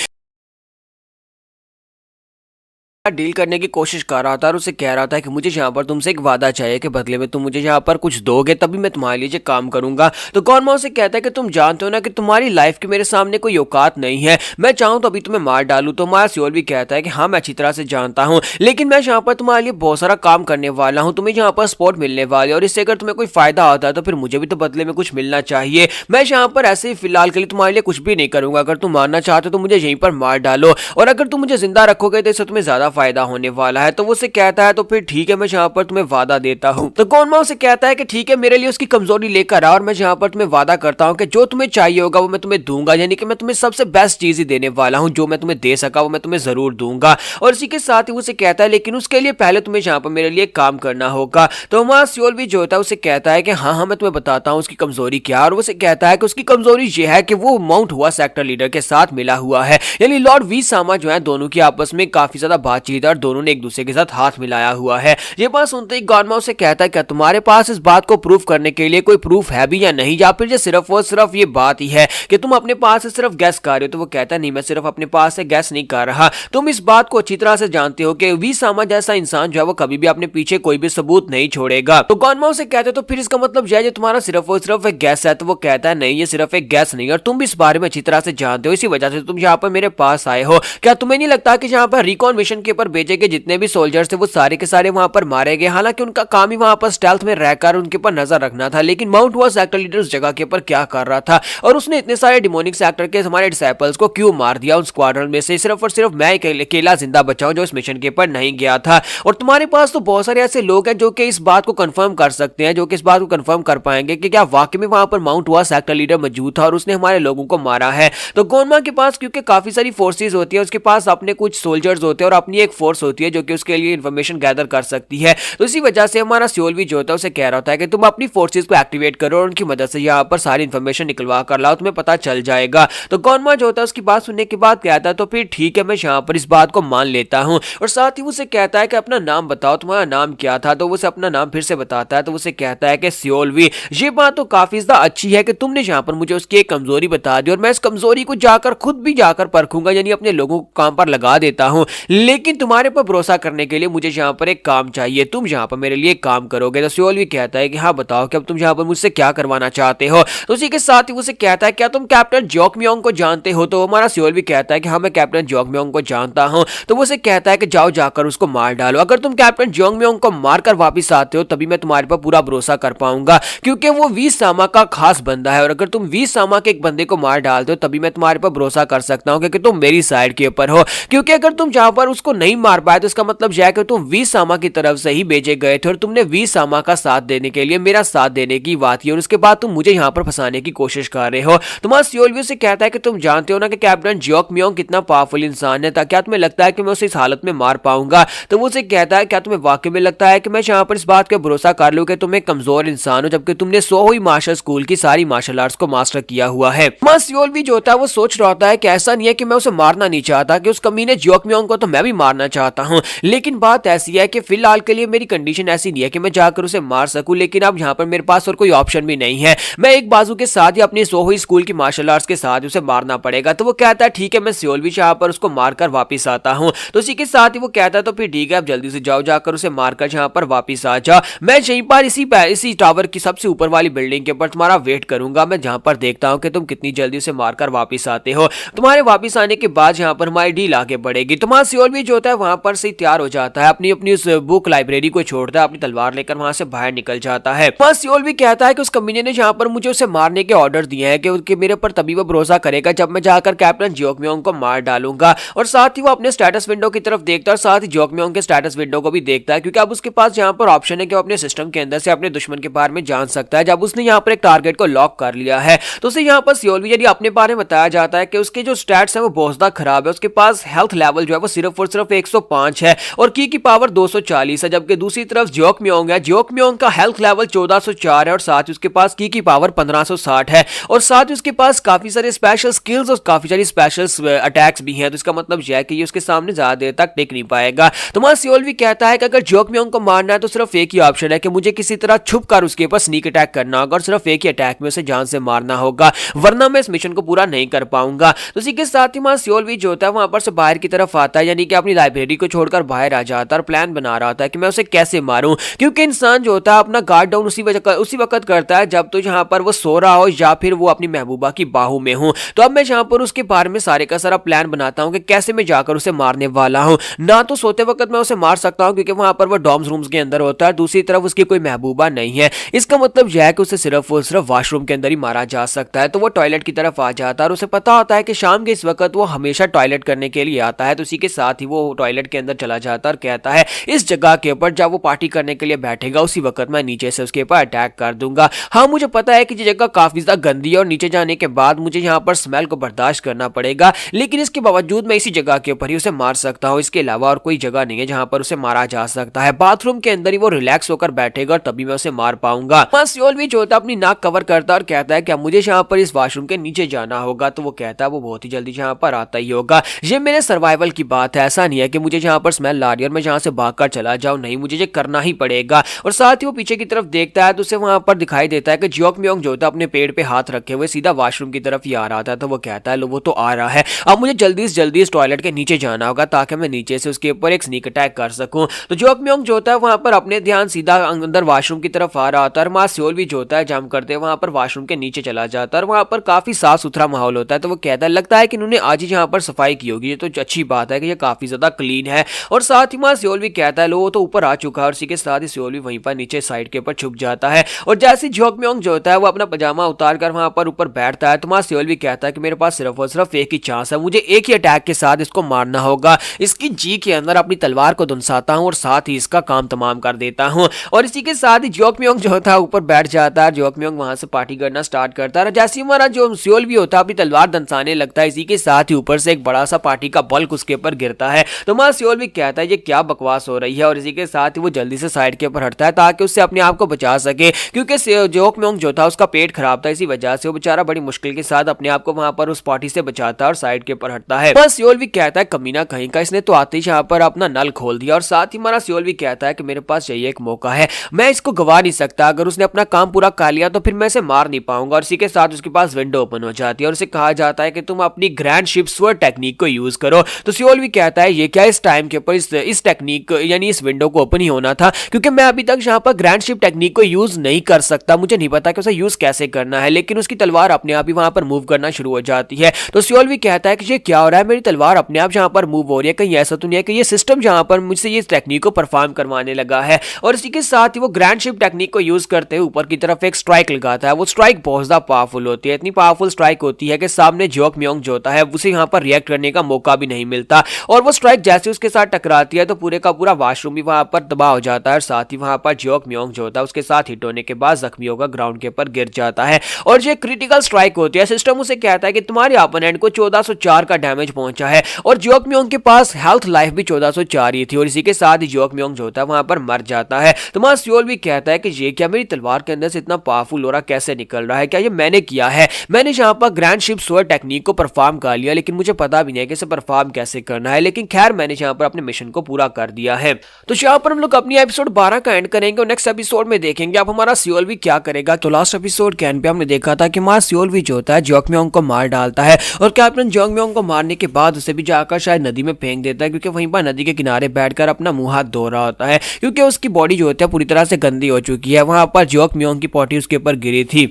डील करने की कोशिश कर रहा था और उसे कह रहा था कि मुझे यहाँ पर तुमसे एक वादा चाहिए कि बदले में तुम मुझे यहाँ पर कुछ दोगे, तभी मैं तुम्हारे लिए काम करूंगा। तो गोनमा उसे कहता है कि तुम जानते हो ना कि तुम्हारी लाइफ की मेरे सामने कोई औकात नहीं है, मैं चाहूँ तो अभी तुम्हें मार डालूं। तो हमारा सियोल भी कहता है कि हाँ मैं अच्छी तरह से जानता हूँ, लेकिन मैं यहाँ पर तुम्हारे लिए बहुत सारा काम करने वाला हूँ, तुम्हें यहाँ पर सपोर्ट मिलने वाली है, और इससे अगर तुम्हें कोई फायदा आता है तो फिर मुझे भी तो बदले में कुछ मिलना चाहिए। मैं यहाँ पर ऐसे ही फिलहाल के लिए तुम्हारे लिए कुछ भी नहीं करूंगा। अगर तुम मारना चाहते हो तो मुझे यहीं पर मार डालो, और अगर तुम मुझे जिंदा रखोगे तो इससे तुम्हें ज्यादा फायदा होने वाला है। तो वो उसे कहता है तो फिर ठीक है मैं यहाँ पर तुम्हें वादा देता हूँ। तो गोनमा उसे कहता है कि ठीक है मेरे लिए उसकी कमजोरी लेकर आ, और मैं यहाँ पर तुम्हें वादा करता हूँ कि जो तुम्हें चाहिए होगा वो मैं तुम्हें दूंगा, यानी कि मैं तुम्हें सबसे बेस्ट चीज ही देने वाला हूँ, जो मैं तुम्हें दे सका वो मैं तुम्हें जरूर दूंगा। और इसी के साथ ही उसे कहता है लेकिन उसके लिए पहले तुम्हें यहाँ पर मेरे लिए काम करना होगा। तो हमारा सियोल भी जो होता है उसे कहता है कि हाँ हाँ मैं तुम्हें बताता हूँ उसकी कमजोरी क्या। और उसे कहता है कि उसकी कमजोरी ये है कि वो माउंट हुआ सेक्टर लीडर के साथ मिला हुआ है, यानी लॉर्ड वी सामा जो है दोनों की आपस में काफी ज्यादा बातचीत है और दोनों ने एक दूसरे के साथ हाथ मिलाया हुआ है। ये बात सुनते ही गोनमा उसे कहता है क्या तुम्हारे पास इस बात को प्रूफ करने के लिए कोई प्रूफ है भी या नहीं, या फिर ये सिर्फ और सिर्फ ये बात ही है कि तुम अपने पास से सिर्फ गैस कर रहे हो? तो वो कहता है नहीं मैं सिर्फ अपने पास से गैस नहीं कर रहा, तुम इस बात को अच्छी तरह से जानते हो कि वी सामा जैसा इंसान जो है वो कभी भी अपने पीछे कोई भी सबूत नहीं छोड़ेगा। तो गोनमा उसे कहते हैं तो फिर इसका मतलब यह है तुम्हारा सिर्फ और सिर्फ एक गैस है? तो वो कहता है नहीं ये सिर्फ एक गैस नहीं, और तुम भी इस बारे में अच्छी तरह से जानते हो, इसी वजह से तुम यहाँ पर मेरे पास आए हो। क्या तुम्हें नहीं लगता कि यहाँ पर रिकॉन मिशन के ऊपर भेजे गए जितने भी सोल्जर्स थे वो सारे के सारे वहां पर मारे गए? हालांकि उनका काम ही वहां पर स्टेल्थ में रहकर उनके ऊपर नजर रखना था, लेकिन माउंट हुआ सेक्टर लीडर उस जगह के ऊपर क्या कर रहा था, और उसने इतने सारे डिमोनिक सेक्टर के हमारे डिसाइपल्स को क्यों मार दिया? उन स्क्वाड्रन में से सिर्फ और सिर्फ मैं अकेला जिंदा बचा हूं जो इस मिशन के ऊपर नहीं गया था। और तुम्हारे पास तो बहुत सारे ऐसे लोग हैं जो कि इस बात को कंफर्म कर सकते हैं, जो कि इस बात को कंफर्म कर पाएंगे कि क्या वाकई में वहां पर माउंट हुआ सेक्टर लीडर मौजूद था और उसने हमारे लोगों को मारा है। तो गोनमा के पास क्योंकि काफी सारी फोर्सेज होती है, उसके पास अपने कुछ सोल्जर्स होते हैं और अपनी एक फोर्स होती है जो कि उसके लिए इन्फॉर्मेशन गैदर कर सकती है। तो इसी वजह से हमारा सियोल भी जो होता है उसे कह रहा होता है कि तुम अपनी फोर्सेज को एक्टिवेट करो और उनकी मदद से यहाँ पर सारी इन्फॉर्मेशन निकलवा कर लाओ, तुम्हें पता चल जाएगा। तो गोनमा जो होता है उसकी बात सुनने के बाद कहता है तो फिर ठीक है मैं यहाँ पर इस बात को मान लेता हूँ। और साथ ही उसे कहता है कि अपना नाम बताओ, तुम्हारा नाम क्या था? तो उसे अपना नाम फिर से बताता है। तो उसे कहता है कि सियोल वी। ये बात तो काफी ज्यादा अच्छी है कि तुमने यहाँ पर मुझे उसकी एक कमजोरी बता दी, और मैं इस कमजोरी को जाकर खुद भी जाकर परखूंगा, यानी अपने लोगों को काम पर लगा देता हूँ। लेकिन तुम्हारे पर भरोसा करने के लिए मुझे यहाँ पर एक काम चाहिए, तुम यहाँ पर मेरे लिए काम करोगे? तो सियोल भी कहता है कि हाँ बताओ कि अब तुम यहाँ पर मुझसे क्या करवाना चाहते हो? तो उसी के साथ ही उसे कहता है क्या तुम कैप्टन जोकम्योंग को जानते हो? तो हमारा सियोल भी कहता है कि हाँ मैं कैप्टन जोकम्योंग को जानता हूँ। तो वो उसे कहता है कि जाओ जाकर उसको मार डालो, अगर तुम कैप्टन जोकम्योंग को मारकर वापस आते हो तभी मैं तुम्हारे पर पूरा भरोसा कर पाऊंगा, क्योंकि वो वी सामा का खास बंदा है, और अगर तुम वी सामा के एक बंदे को मार डालते हो तभी मैं तुम्हारे पर भरोसा कर सकता हूँ क्योंकि तुम मेरी साइड के ऊपर हो। क्योंकि अगर तुम जहाँ पर उसको नहीं मार पाए तो इसका मतलब यह है कि तुम वी सामा की तरफ से ही भेजे गए थे और तुमने वी सामा का साथ देने के लिए मेरा साथ देने की बात की और उसके बाद तुम मुझे यहाँ पर फंसाने की कोशिश कर रहे हो। तुम्हारा सियोलवी से कहता है कि तुम जानते हो ना कि कैप्टन जियोक मियोंग कितना पावरफुल इंसान है, क्या तुम्हें लगता है कि मैं उसे इस हालत में मार पाऊंगा? तो वो उसे कहता है क्या तुम्हें वाकई में लगता है कि मैं यहाँ पर इस बात का भरोसा कर लूं कि तुम एक कमजोर इंसान हो जबकि तुमने सोहोई मार्शल स्कूल की सारी मार्शल आर्ट्स को मास्टर किया हुआ है। तुम्हारा सियोलवी जो होता है वो सोच रहा होता है कि ऐसा नहीं है कि मैं उसे मारना नहीं चाहता, कि उस कमीने जियोक मियोंग को तो मैं भी मारना चाहता हूँ, लेकिन बात ऐसी है कि फिलहाल के लिए मेरी कंडीशन ऐसी नहीं है कि मैं जाकर उसे मार सकूं, लेकिन अब यहाँ पर मेरे पास और कोई ऑप्शन भी नहीं है, मैं एक बाजू के साथ ही अपनी सोहोई स्कूल की मार्शल आर्ट्स के साथ उसे मारना पड़ेगा। तो वो कहता है ठीक है मैं सियोलवी यहाँ पर उसको मारकर वापिस आता हूँ। तो इसी के साथ ही वो कहता है तो फिर ठीक है आप जल्दी से जाओ, जाकर उसे मारकर यहाँ पर वापिस आ जाओ, मैं यहीं पर इसी टावर की सबसे ऊपर वाली बिल्डिंग के ऊपर तुम्हारा वेट करूंगा, मैं जहाँ पर देखता हूँ कि तुम कितनी जल्दी उसे मारकर वापिस आते हो। तुम्हारे वापिस आने के बाद यहाँ पर हमारी डील आगे बढ़ेगी। तुम्हारा सियोलवी जो होता है वहां पर से तैयार हो जाता है, अपनी अपनी उस बुक लाइब्रेरी को छोड़ता है, अपनी तलवार लेकर वहां से बाहर निकल जाता है। सियोलवी कहता है कि उस कमीने ने यहाँ पर मुझे उसे मारने के ऑर्डर दिए हैं कि मेरे पर तभी वो भरोसा करेगा जब मैं जाकर कैप्टन जियोक मियोंग को मार डालूंगा। और साथ ही वो अपने स्टेटस विंडो की तरफ देखता है और साथ ही जियोक मियोंग के स्टेटस विंडो को भी देखता है, क्योंकि अब उसके पास यहाँ पर ऑप्शन है कि वो अपने सिस्टम के अंदर से अपने दुश्मन के बारे में जान सकता है। जब उसने यहाँ पर एक टारगेट को लॉक कर लिया है तो उसे यहाँ पर सियोलवी यदि अपने बारे में बताया जाता है कि उसके जो स्टैट्स है वो बहुत ज्यादा खराब है, उसके पास हेल्थ लेवल जो है वो सिर्फ और सिर्फ 105 है और की पावर 240 है, जबकि दूसरी तरफ जियोक मियोंग है, जियोक मियोंग का हेल्थ लेवल 1404 है और साथ ही उसके पास की पावर 1560 है और साथ ही उसके पास काफी सारे स्पेशल स्किल्स और काफी सारी स्पेशल अटैक्स भी हैं। तो इसका मतलब यह है कि ये उसके सामने ज्यादा देर तक टिक नहीं पाएगा। तुम्हारा सियोलवी कहता है कि अगर जियोक मियोंग को मारना है तो सिर्फ एक ही ऑप्शन है कि मुझे किसी तरह छुप कर उसके ऊपर स्नीक अटैक करना होगा और सिर्फ एक ही अटैक में उसे जान से मारना होगा, वरना मैं इस मिशन को पूरा नहीं कर पाऊंगा। तो इसी के साथ ही हमारा सियोलवी जो होता है वहां पर से बाहर की तरफ आता है, यानी कि अपनी लाइब्रेरी को छोड़कर बाहर आ जाता है और प्लान बना रहा होता है कि मैं उसे कैसे मारूं, क्योंकि इंसान जो होता है अपना गार्ड डाउन उसी वक्त करता है जब तो यहाँ पर वो सो रहा हो या फिर वो अपनी महबूबा की बाहों में हो। तो अब मैं यहाँ पर उसके बारे में सारे का सारा प्लान बनाता हूँ कि कैसे मैं जाकर उसे मारने वाला हूँ। ना तो सोते वक्त मैं उसे मार सकता हूँ क्योंकि वहां पर वो डॉर्म्स रूम्स के अंदर होता है, दूसरी तरफ उसकी कोई महबूबा नहीं है, इसका मतलब यह है कि उसे सिर्फ और सिर्फ वॉशरूम के अंदर ही मारा जा सकता है। तो वो टॉयलेट की तरफ आ जाता है और उसे पता होता है कि शाम के इस वक्त वो हमेशा टॉयलेट करने के लिए आता है, तो उसी के साथ ही वो टॉयलेट के अंदर चला जाता है और कहता है इस जगह के ऊपर जब वो पार्टी करने के लिए बैठेगा उसी वक्त मैं नीचे से उसके ऊपर अटैक कर दूंगा। हाँ मुझे पता है कि ये जगह काफी ज्यादा गंदी है और नीचे जाने के बाद मुझे यहाँ पर स्मेल को बर्दाश्त करना पड़ेगा, लेकिन इसके बावजूद मैं इसी जगह के ऊपर ही उसे मार सकता हूँ, इसके अलावा और कोई जगह नहीं है जहाँ पर उसे मारा जा सकता है। बाथरूम के अंदर ही वो रिलैक्स होकर बैठेगा और तभी मैं उसे मार पाऊंगा। सियोलवी जो होता है अपनी नाक कवर करता है और कहता है कि मुझे यहाँ पर इस वॉशरूम के नीचे जाना होगा। तो वो कहता है वो बहुत ही जल्दी यहाँ पर आता ही होगा, ये मेरे सर्वाइवल की बात है, ऐसा नहीं है कि मुझे यहाँ पर स्मेल आ रही है और मैं यहाँ से भागकर चला जाऊं, नहीं मुझे ये करना ही पड़ेगा। और साथ ही वो पीछे की तरफ देखता है तो उसे वहां पर दिखाई देता है कि जियोक मियोंग जो होता है अपने पेड़ पे हाथ रखे हुए सीधा वॉशरूम की तरफ ही आ रहा था। तो वो कहता है लो वो तो आ रहा है, अब मुझे जल्दी से जल्दी इस टॉयलेट के नीचे जाना होगा ताकि मैं नीचे से उसके ऊपर एक स्नीक अटैक कर सकूं। तो जियोक मियोंग जो होता है वहां पर अपने ध्यान सीधा अंदर वॉशरूम की तरफ आ रहा होता है और मां सियोलवी जो होता है जम करते वहां पर वॉशरूम के नीचे चला जाता है और वहां पर काफी साफ सुथरा माहौल होता है। तो वो कहता है लगता है कि इन्होंने आज ही यहाँ पर सफाई की होगी, ये तो अच्छी बात है कि ये काफी ज्यादा क्लीन है। और साथ ही मां सियोलवी कहता है लो वो तो ऊपर आ चुका है और इसी के साथ ही सियोलवी वहीं पर नीचे साइड के ऊपर छुप जाता है। और जैसे जियोक मियोंग जो होता है वो अपना पजामा उतार कर वहां पर ऊपर बैठता है तो मां सियोलवी कहता है कि मेरे पास सिर्फ और सिर्फ एक ही चांस है, मुझे एक ही अटैक के साथ इसको मारना होगा, इसकी जी के अंदर अपनी तलवार को धुनसाता हूं और साथ ही इसका काम तमाम कर देता हूं। और इसी के साथ ही जियोक मियोंग जो होता है ऊपर बैठ जाता है, जियोक मियोंग वहां से पार्टी करना स्टार्ट करता है। जैसे हमारा जो सियोलवी होता है अपनी तलवार धनसाने लगता है, इसी के साथ ही ऊपर से एक बड़ा सा पार्टी का बल्क उसके ऊपर गिरता है। तो मां सियोलवी कहता है ये क्या बकवास हो रही है और इसी के साथ ही वो जल्दी से साइड के ऊपर हटता है ताकि उससे अपने आप को बचा सके, क्योंकि जियोक मियोंग जो था उसका पेट खराब था, इसी वजह से वो बेचारा बड़ी मुश्किल के साथ अपने आप को वहां पर उस पार्टी से बचाता है और साइड के ऊपर हटता है। बस सियोलवी कहता है कमीना कहीं का, इसने तो आते ही यहाँ पर अपना नल खोल दिया। और साथ ही हमारा सियोलवी कहता है कि मेरे पास यही एक मौका है, मैं इसको गवा नहीं सकता, अगर उसने अपना काम पूरा कर लिया तो फिर मैं इसे मार नहीं पाऊंगा। और इसी के साथ उसके पास विंडो ओपन हो जाती है और उसे कहा जाता है कि तुम अपनी ग्रैंड शिप स्वर्ड टेक्निक को यूज करो। तो सियोलवी कहता है ये क्या, इस टाइम के ऊपर इस टेक्निक यानी इस विंडो को ओपन ही होना था, क्योंकि मैं अभी तक यहाँ पर ग्रैंड शिप टेक्निक को यूज नहीं कर सकता, मुझे नहीं पता कि उसे यूज कैसे करना है। लेकिन उसकी तलवार अपने आप ही वहां पर मूव करना शुरू हो जाती है। तो सियोलवी कहता है कि ये क्या हो रहा है, मेरी तलवार अपने आप यहाँ पर मूव हो रही है, कहीं ऐसा तो नहीं है कि ये सिस्टम यहाँ पर मुझसे ये टेक्निक को परफॉर्म करवाने लगा है। और इसी के साथ ही वो ग्रैंड शिप टेक्निक को यूज करते हुए ऊपर की तरफ एक स्ट्राइक लगाता है। वो स्ट्राइक बहुत ज्यादा पावरफुल होती है, इतनी पावरफुल स्ट्राइक होती है कि सामने जियोक मियोंग जो होता है उसे यहाँ पर रिएक्ट करने का मौका भी नहीं मिलता और वो स्ट्राइक स्ट्राइक जैसे उसके साथ टकराती है तो पूरे का पूरा वॉशरूम भी वहां पर तबाह हो जाता है और साथ ही वहां पर जियोक म्योंग जो होता है उसके साथ हिट होने के बाद जख्मी होकर ग्राउंड के ऊपर गिर जाता है। और जो क्रिटिकल स्ट्राइक होती है सिस्टम उसे कहता है कि तुम्हारे ओपोनेंट को 1404 का डैमेज पहुंचा है और जियोक म्योंग के पास हेल्थ लाइफ भी 1404 ही थी और इसी के साथ ही जियोक म्योंग जो होता है वहां पर मर जाता है। तो वहां सियोल भी कहता है कि ये क्या मेरी तलवार के अंदर से इतना पावरफुल ऑरा कैसे निकल रहा है, क्या ये मैंने किया है? मैंने यहाँ पर ग्रैंड शिप स्वॉर्ड टेक्निक को परफॉर्म कर लिया लेकिन मुझे पता भी नहीं है कि इसे परफॉर्म कैसे करना है, लेकिन खैर मैंने यहाँ पर अपने मिशन को पूरा कर दिया है। तो यहाँ पर हम लोग अपनी एपिसोड 12 का एंड करेंगे और नेक्स्ट एपिसोड में देखेंगे अब हमारा सियोल भी क्या करेगा। तो लास्ट एपिसोड के एंड पे हमने देखा था कि हमारा सियोल भी जो होता है जियोक म्योंग को मार डालता है और कैप्टन जियोक म्योंग को मारने के बाद उसे भी जाकर शायद नदी में फेंक देता है क्योंकि वहीं पर नदी के किनारे बैठकर अपना मुंह हाथ धो रहा होता है क्योंकि उसकी बॉडी जो होती है पूरी तरह से गंदी हो चुकी है। वहां पर जियोक म्योंग की पॉटी उसके ऊपर गिरी थी।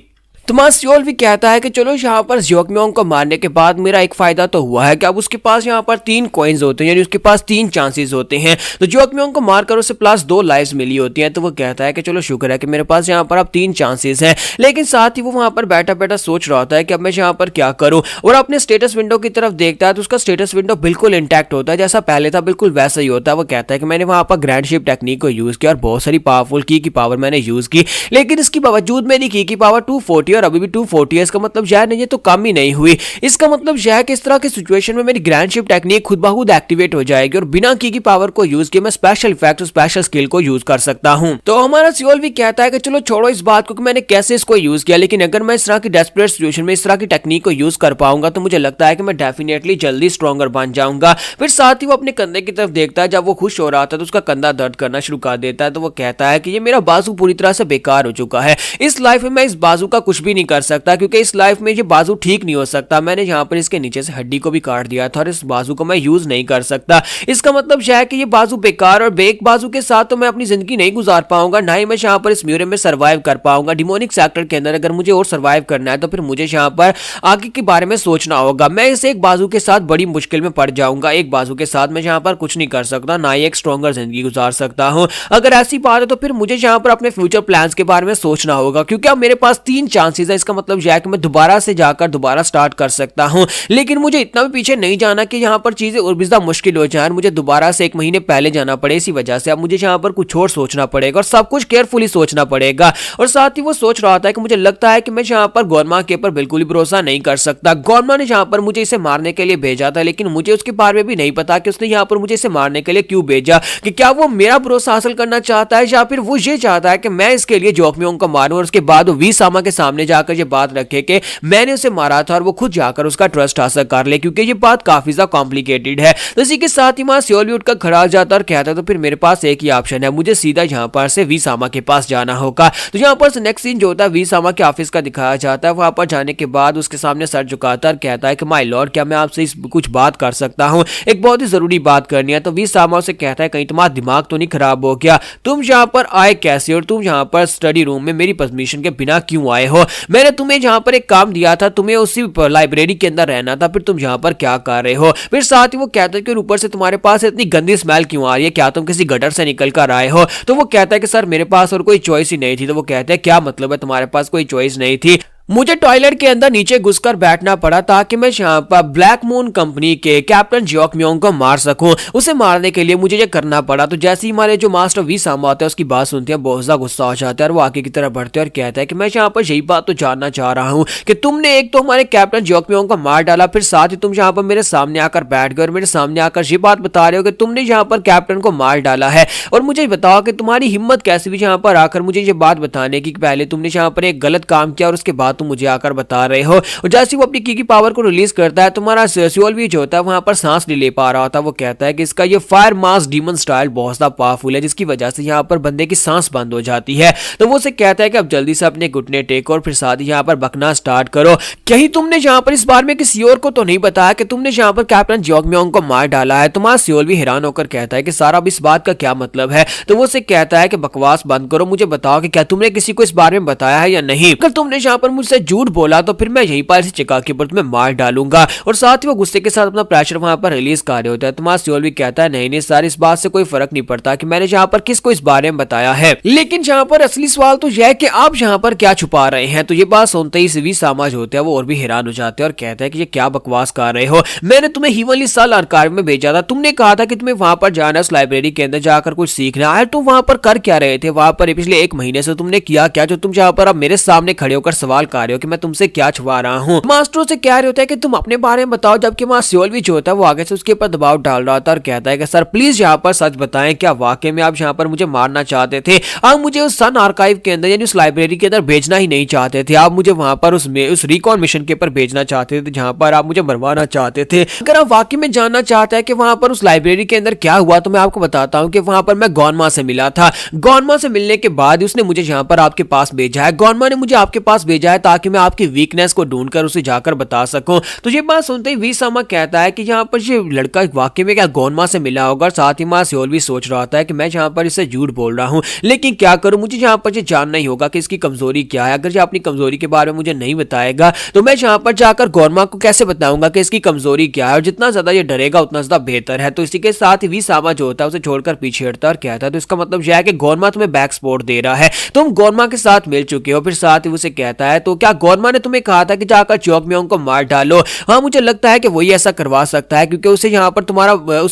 तो मां सियोल भी कहता है कि चलो यहाँ पर जियोक म्योंग को मारने के बाद मेरा एक फायदा तो हुआ है कि अब उसके पास यहाँ पर 3 कॉइन्स होते हैं यानी उसके पास 3 चांसेस होते हैं। तो जियोक म्योंग को मारकर उसे प्लस 2 लाइव्स मिली होती हैं। तो वो कहता है कि चलो शुक्र है कि मेरे पास यहाँ पर अब 3 चांसेस हैं, लेकिन साथ ही वो वहां पर बैठा बैठा सोच रहा होता है कि अब मैं यहाँ पर क्या करूँ और अपने स्टेटस विंडो की तरफ देखता है तो उसका स्टेटस विंडो बिल्कुल इंटैक्ट होता है, जैसा पहले था बिल्कुल वैसा ही होता है। वो कहता है कि मैंने वहां पर ग्रैंड शिप टेक्निक को यूज किया और बहुत सारी पावरफुल की पावर मैंने यूज की, लेकिन इसके बावजूद मेरी की पावर 240 और अभी भी 240 है। इसका मतलब यह नहीं है तो कम ही नहीं हुई। इसका मतलब यह है कि इस तरह की सिचुएशन में मेरी ग्रैंड शिप टेक्निक खुद ब खुद एक्टिवेट हो जाएगी और बिना की पावर को यूज किए मैं स्पेशल इफेक्ट स्पेशल स्किल को यूज कर सकता हूं। तो हमारा सियोल भी कहता है कि चलो छोड़ो इस बात को कि मैंने कैसे इसको यूज किया, लेकिन अगर मैं इस तरह की डेस्परेट सिचुएशन में इस तरह की टेक्निक को यूज कर पाऊंगा तो मुझे लगता है कि मैं डेफिनेटली जल्दी स्ट्रॉन्गर बन जाऊंगा। फिर साथ ही वो अपने कंधे की तरफ देखता है, जब वो खुश हो रहा था तो उसका कंधा दर्द करना शुरू कर देता है। तो वो कहता है कि ये मेरा बाजू पूरी तरह से बेकार हो चुका है, इस लाइफ में मैं इस बाजू का कुछ भी नहीं कर सकता क्योंकि इस लाइफ में ये बाजू ठीक नहीं हो सकता। मैंने यहाँ पर इसके नीचे से हड्डी को भी काट दिया था और इस बाजू को मैं यूज नहीं कर सकता। इसका मतलब यह है कि ये बाजू बेकार और बेक बाजू के साथ तो मैं अपनी जिंदगी नहीं गुजार पाऊंगा, ना ही मैं यहाँ पर इस म्यूरियम में सर्वाइव कर पाऊंगा। डिमोनिक सेक्टर के अंदर अगर मुझे और सर्वाइव करना है तो फिर मुझे यहाँ पर आगे के बारे में सोचना होगा। मैं इस एक बाजू के साथ बड़ी मुश्किल में पड़ जाऊंगा, एक बाजू के साथ मैं यहाँ पर कुछ नहीं कर सकता, ना ही एक स्ट्रॉन्गर जिंदगी गुजार सकता हूँ। अगर ऐसी बात है तो फिर मुझे यहाँ पर अपने फ्यूचर प्लान्स के बारे में सोचना होगा क्योंकि अब मेरे पास 3 चांसेस है। इसका मतलब यह है कि मैं दोबारा से जाकर दोबारा स्टार्ट कर सकता हूं, लेकिन मुझे इतना भी पीछे नहीं जाना कि यहां पर चीजें और भी ज्यादा मुश्किल हो जाए, मुझे दोबारा से 1 महीने पहले जाना पड़े। इसी वजह से अब मुझे यहां पर कुछ और सोचना पड़ेगा और सब कुछ केयरफुली सोचना पड़ेगा। और साथ ही वो सोच रहा था कि मुझे लगता है कि मैं यहां पर गोरमा के ऊपर बिल्कुल ही भरोसा नहीं कर सकता। गोरमा ने यहां पर मुझे इसे मारने के लिए भेजा था, लेकिन मुझे उसके बारे में भी नहीं पता कि उसने यहां पर मुझे इसे मारने के लिए क्यों भेजा, कि क्या वो मेरा भरोसा हासिल करना चाहता है या फिर वो ये चाहता है कि मैं इसके लिए जियोक म्योंग को मारूं और उसके बाद वो वी सामा के सामने जाकर ये बात रखे कि मैंने उसे मारा था और वो खुद जाकर उसका ट्रस्ट हासिल कर ले, क्योंकि ये बात काफी ज्यादा कॉम्प्लिकेटेड है। तो इसी के साथ ही वहां सियोल भी उठकर खड़ा हो जाता और कहता तो फिर मेरे पास एक ही ऑप्शन है, मुझे सीधा यहाँ पर से वी सामा के पास जाना होगा। तो यहाँ पर नेक्स्ट सीन जो होता है वी सामा के ऑफिस का दिखाया जाता है। वहां पर जाने के बाद उसके सामने सर झुकाता और कहता है कि माय लॉर्ड क्या मैं आपसे कुछ बात कर सकता हूँ, एक बहुत ही जरूरी बात करनी है। तो वी सामा उसे कहता है कहीं तुम्हारा दिमाग तो नहीं खराब हो गया, तुम यहाँ पर आए कैसे और तुम यहाँ पर स्टडी रूम में मेरी परमिशन के बिना क्यों आए हो? मैंने तुम्हें यहाँ पर एक काम दिया था, तुम्हें उसी लाइब्रेरी के अंदर रहना था, फिर तुम यहाँ पर क्या कर रहे हो? फिर साथ ही वो कहता है कि ऊपर से तुम्हारे पास इतनी गंदी स्मेल क्यों आ रही है, क्या तुम किसी गटर से निकल कर आए हो? तो वो कहता है कि सर मेरे पास और कोई चॉइस ही नहीं थी। तो वो कहता है क्या मतलब है तुम्हारे पास कोई चॉइस नहीं थी? मुझे टॉयलेट के अंदर नीचे घुसकर बैठना पड़ा ताकि मैं यहाँ पर ब्लैक मून कंपनी के कैप्टन जियोक म्योंग को मार सकूं। उसे मारने के लिए मुझे ये करना पड़ा। तो जैसे ही हमारे जो मास्टर वी सामा होता है उसकी बात सुनते हैं बहुत ज्यादा गुस्सा हो जाता है और वो आगे की तरफ बढ़ते हैं और कहता है कि मैं यहाँ पर यही बात तो जानना चाह रहा हूँ कि तुमने एक तो हमारे कैप्टन जियोक म्योंग को मार डाला, फिर साथ ही तुम यहाँ पर मेरे सामने आकर बैठ गए और मेरे सामने आकर ये बात बता रहे हो कि तुमने यहाँ पर कैप्टन को मार डाला है। और मुझे बताओ कि तुम्हारी हिम्मत कैसे भी यहाँ पर आकर मुझे ये बात बताने की पहले तुमने यहाँ पर एक गलत काम किया और उसके बाद तुम मुझे आकर बता रहे हो। और जैसे वो अपनी की पावर को रिलीज करता है तुम्हारा सियोल भी जो होता है वहां पर सांस नहीं ले पा रहा होता। वो कहता है कि इसका ये फायर मास डीमन स्टाइल बहुत ज्यादा पावरफुल है जिसकी वजह से यहाँ पर बंदे की सांस बंद हो जाती है। तो वो उसे कहता है कि अब जल्दी से अपने घुटने टेको और फिर साथ ही यहाँ पर बकना स्टार्ट करो। कहीं तुमने यहाँ पर इस बार में किसी और को तो नहीं बताया कि तुमने यहाँ पर कैप्टन जियोक म्योंग को मार डाला है? तुम्हारा सियोल भी हैरान होकर कहता है कि सारा अब इस बात का क्या मतलब है? तो वो उसे कहता है कि बकवास बंद करो, मुझे बताओ कि क्या तुमने किसी को इस बारे में बताया है या नहीं? अगर तुमने यहाँ पर मुझसे मुझसे झूठ बोला तो फिर मैं यहीं पर इसी जगह के ऊपर तुम्हें मार डालूंगा। और साथ ही वो गुस्से के साथ अपना प्रेशर वहां पर रिलीज कर रहे होता है। तुम्हारा सियोल भी कहता है नहीं सर, इस बात से कोई फर्क नहीं पड़ता कि मैंने यहाँ पर किसको इस बारे में बताया है, लेकिन यहाँ पर असली सवाल तो यह है कि आप यहाँ पर क्या छुपा रहे हैं। तो ये बात सुनते ही वी सामाज होते हैं वो और भी हैरान हो जाते हैं और कहते हैं कि ये क्या बकवास कर रहे हो, मैंने तुम्हें हीवनली साल आर्काइव में भेजा था, तुमने कहा था कि तुम्हें वहां पर जाना, उस लाइब्रेरी के अंदर जाकर कुछ सीखना है। तुम वहां पर कर क्या रहे थे वहां पर पिछले 1 महीने से, तुमने किया क्या जो तुम यहाँ पर अब मेरे सामने खड़े होकर सवाल कर रहे हो कि मैं तुमसे क्या छुपा रहा हूँ। मास्टरों से कह रहे होते हैं कि तुम अपने बारे में बताओ, जबकि वहां सियोल भी जो होता है वो आगे से उसके ऊपर दबाव डाल रहा था और कहता है कि सर प्लीज यहाँ पर सच बताएं, क्या वाकई में आप यहाँ पर मुझे मारना चाहते थे? आप मुझे उस सन आर्काइव के अंदर यानी उस लाइब्रेरी के अंदर भेजना ही नहीं चाहते थे, आप मुझे वहां पर उस रिकॉन मिशन के ऊपर भेजना चाहते थे जहां पर आप मुझे मरवाना चाहते थे। अगर आप वाकई में जानना चाहते हैं कि वहां पर उस लाइब्रेरी के अंदर क्या हुआ तो मैं आपको बताता हूं कि वहां पर मैं गॉनमा से मिला था। गॉनमा से मिलने के बाद उसने मुझे यहाँ पर आपके पास भेजा है, गॉनमा ने मुझे आपके पास भेजा है ताकि मैं आपकी वीकनेस को ढूंढकर उसे जाकर बता सकूं। तो ये बात सुनते ही वी सामा कहता है कि यहाँ पर ये लड़का वाकई में क्या गॉनमा से मिला होगा। और साथ ही मां सियोल भी सोच रहा था कि मैं यहाँ पर इसे झूठ बोल रहा हूँ, लेकिन क्या करूं, मुझे यहाँ पर ये जानना ही होगा कि इसकी कमजोरी क्या है। अगर ये अपनी कमजोरी के बारे में मुझे नहीं बताएगा तो मैं यहाँ पर जाकर गॉनमा को कैसे बताऊंगा कि इसकी कमजोरी क्या है, और जितना ज्यादा ये डरेगा उतना ज्यादा बेहतर है। तो इसी के साथ ही वी सामा जो होता है उसे छोड़कर पीछे हटता है और कहता है तो इसका मतलब यह है कि गॉनमा तुम्हें बैक सपोर्ट दे रहा है, तुम गॉनमा के साथ मिल चुके हो। फिर साथ ही उसे कहता है तो क्या गॉनमा ने तुम्हें कहा था कि जाकर चौक में उनको मार डालो? हाँ, मुझे लगता है कि वही ऐसा करवा सकता है, क्योंकि उसे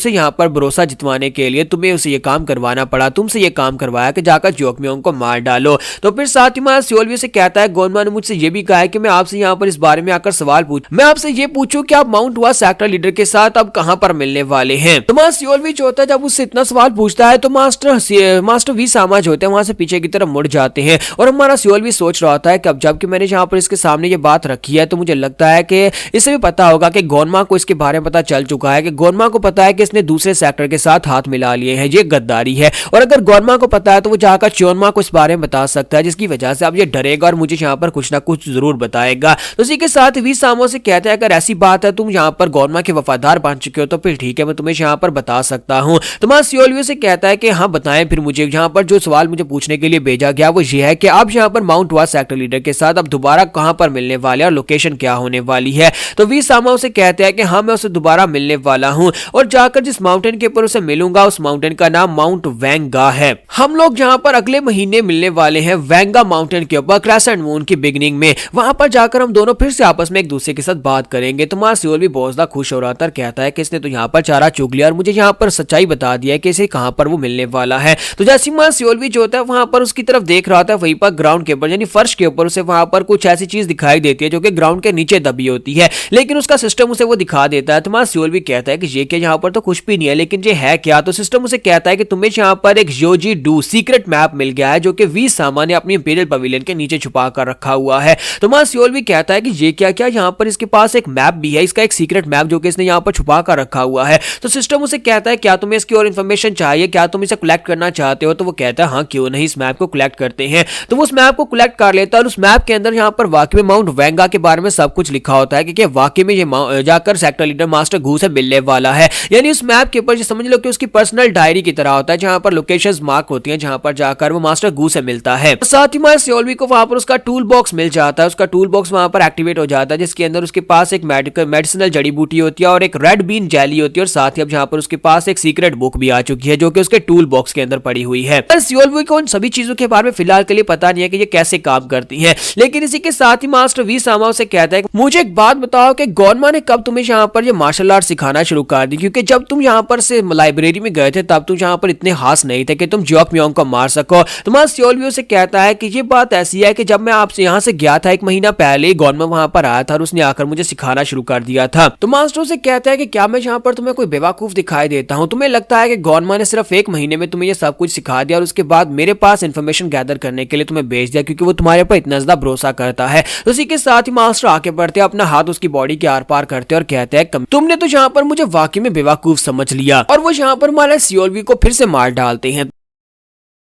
यहाँ पर भरोसा जितवाने के लिए तुम्हें उसे ये काम करवाना पड़ा, तुमसे ये काम करवाया कि जाकर चौक में उनको मार डालो। तो फिर साथ ही मां सियोल भी से कहता है गॉनमा ने मुझसे ये भी कहा है कि मैं आपसे यहाँ पर इस बारे में आकर सवाल मैं आपसे ये पूछूं कि आप माउंट हुआ सेक्टर लीडर के साथ अब कहां पर मिलने वाले हैं। तो मां सियोल भी होता है जब उससे इतना सवाल पूछता है तो मास्टर वी सामा जो होते हैं वहां से पीछे की तरफ मुड़ जाते हैं। और हमारा सियोल भी सोच रहा होता है कि अब जबकि मैंने यहाँ पर इसके सामने ये बात रखी है तो मुझे लगता है कि इसे भी पता होगा कि गॉनमा को इसके बारे में पता चल चुका है, कि गॉनमा को पता है कि इसने दूसरे सेक्टर के साथ हाथ मिला लिए हैं, ये गद्दारी है। और अगर गॉनमा को पता है तो वो जाकर च्योनमा को इस बारे में बता सकता है, जिसकी वजह से अब ये डरेगा और मुझे यहाँ पर कुछ ना कुछ जरूर बताएगा। तो इसी के साथ वी सामो से कहता है अगर ऐसी बात है तुम यहाँ पर गॉनमा के वफादार बन चुके हो तो फिर ठीक है, मैं तुम्हें यहाँ पर बता सकता हूँ। तो मां सियोल से कहता है कि हाँ बताएं फिर मुझे, यहाँ पर जो सवाल मुझे पूछने के लिए भेजा गया वो ये है कि आप यहाँ पर माउंट हुआ सेक्टर लीडर के साथ अब दोबारा कहां पर मिलने वाले और लोकेशन क्या होने वाली है। तो वी सामा उसे कहते हैं कि हाँ मैं उसे दोबारा मिलने वाला हूं और जाकर जिस माउंटेन के ऊपर उसे मिलूंगा उस माउंटेन का नाम माउंट वेंगा है। हम लोग यहाँ पर अगले महीने मिलने वाले हैं वेंगा माउंटेन के ऊपर क्रेसेंट मून की बिगिनिंग में। वहां पर जाकर हम दोनों फिर से आपस में एक दूसरे के साथ बात करेंगे। तो मां सियोल भी बहुत ज्यादा खुश हो रहा था, कहता है कि इसने तो यहाँ पर चारा चुग लिया और मुझे यहाँ पर सच्चाई बता दिया है कि इसे कहां पर वो मिलने वाला है। तो जैसे मां सियोल भी जो होता है वहां पर उसकी तरफ देख रहा था, वहीं पर ग्राउंड के ऊपर यानी फर्श के ऊपर उसे वहां पर कुछ ऐसी चीज दिखाई देती है जो कि ग्राउंड के नीचे दबी होती है, लेकिन उसका सिस्टम उसे वो दिखा देता है। तो मां सियोल भी कहता है कि ये क्या, यहाँ पर तो कुछ भी नहीं है, लेकिन ये है क्या? तो सिस्टम उसे कहता है कि तुम्हें यहाँ पर एक योजी डू सीक्रेट मैप मिल गया है जो कि वी सामा ने अपनी इंपीरियल पवेलियन के नीचे छुपा कर रखा हुआ है। तो मां सियोल भी कहता है कि ये क्या क्या, यहाँ पर इसके पास एक मैप भी है, इसका एक सीक्रेट मैप जो कि इसने यहाँ पर छुपा कर रखा हुआ है। तो सिस्टम उसे कहता है क्या तुम्हें इसकी और इन्फॉर्मेशन चाहिए, क्या तुम इसे कलेक्ट करना चाहते हो? तो वो कहता है हाँ क्यों नहीं, इस मैप को कलेक्ट करते हैं। तो वो उस मैप को कलेक्ट कर लेता है और उस मैप के अंदर यहाँ पर वाकई में माउंट वेंगा के बारे में सब कुछ लिखा होता है कि वाकई में ये जाकर सेक्टर लीडर मास्टर गू से मिलने वाला है। यानी उस मैप के ऊपर समझ लो कि उसकी पर्सनल डायरी की तरह होता है जहां पर लोकेशंस मार्क होती हैं जहां पर जाकर वो मास्टर गू से मिलता है। साथ ही मां सियोल को वहां पर उसका टूल बॉक्स मिल जाता है, उसका टूल बॉक्स वहां पर एक्टिवेट हो जाता है जिसके अंदर उसके पास एक मेडिसिनल जड़ी बूटी होती है और एक रेड बीन जेली होती है और साथ ही अब जहां पर उसके पास एक सीक्रेट बुक भी आ चुकी है जो कि उसके टूल बॉक्स के अंदर पड़ी हुई है। सियोल को उन सभी चीजों के बारे में फिलहाल के लिए पता नहीं है कि ये कैसे काम करती हैं, लेकिन इसी के साथ ही मास्टर वी सामा से कहता है मुझे एक बात बताओ कि गॉनमा ने कब तुम्हें यहाँ पर ये मार्शल आर्ट सिखाना शुरू कर दी, क्योंकि जब तुम यहाँ पर से लाइब्रेरी में गए थे तब तुम यहाँ पर इतने खास नहीं थे कि तुम जियोक मियोंग को मार सको। तो मां सियोल भी उसे कहता है कि ये बात ऐसी है कि जब मैं आपसे यहाँ से गया था 1 महीना पहले गॉनमा वहां पर आया था और उसने आकर मुझे सिखाना शुरू कर दिया था। तो मास्टर से कहता है कि क्या मैं यहाँ पर तुम्हें कोई बेवकूफ दिखाई देता हूँ? तुम्हें लगता है कि गॉनमा ने सिर्फ 1 महीने में तुम्हें ये सब कुछ सिखा दिया और उसके बाद मेरे पास इन्फॉर्मेशन गैदर करने के लिए तुम्हें भेज दिया क्योंकि वो तुम्हारे पर इतना ज्यादा भरोसा करता है। तो इसी के साथ ही मास्टर आके बढ़ते अपना हाथ उसकी बॉडी के आर पार करते और कहते हैं तुमने तो यहाँ पर मुझे वाकई में बेवकूफ समझ लिया, और वो यहाँ पर हमारे सियोल को फिर से मार डालते हैं।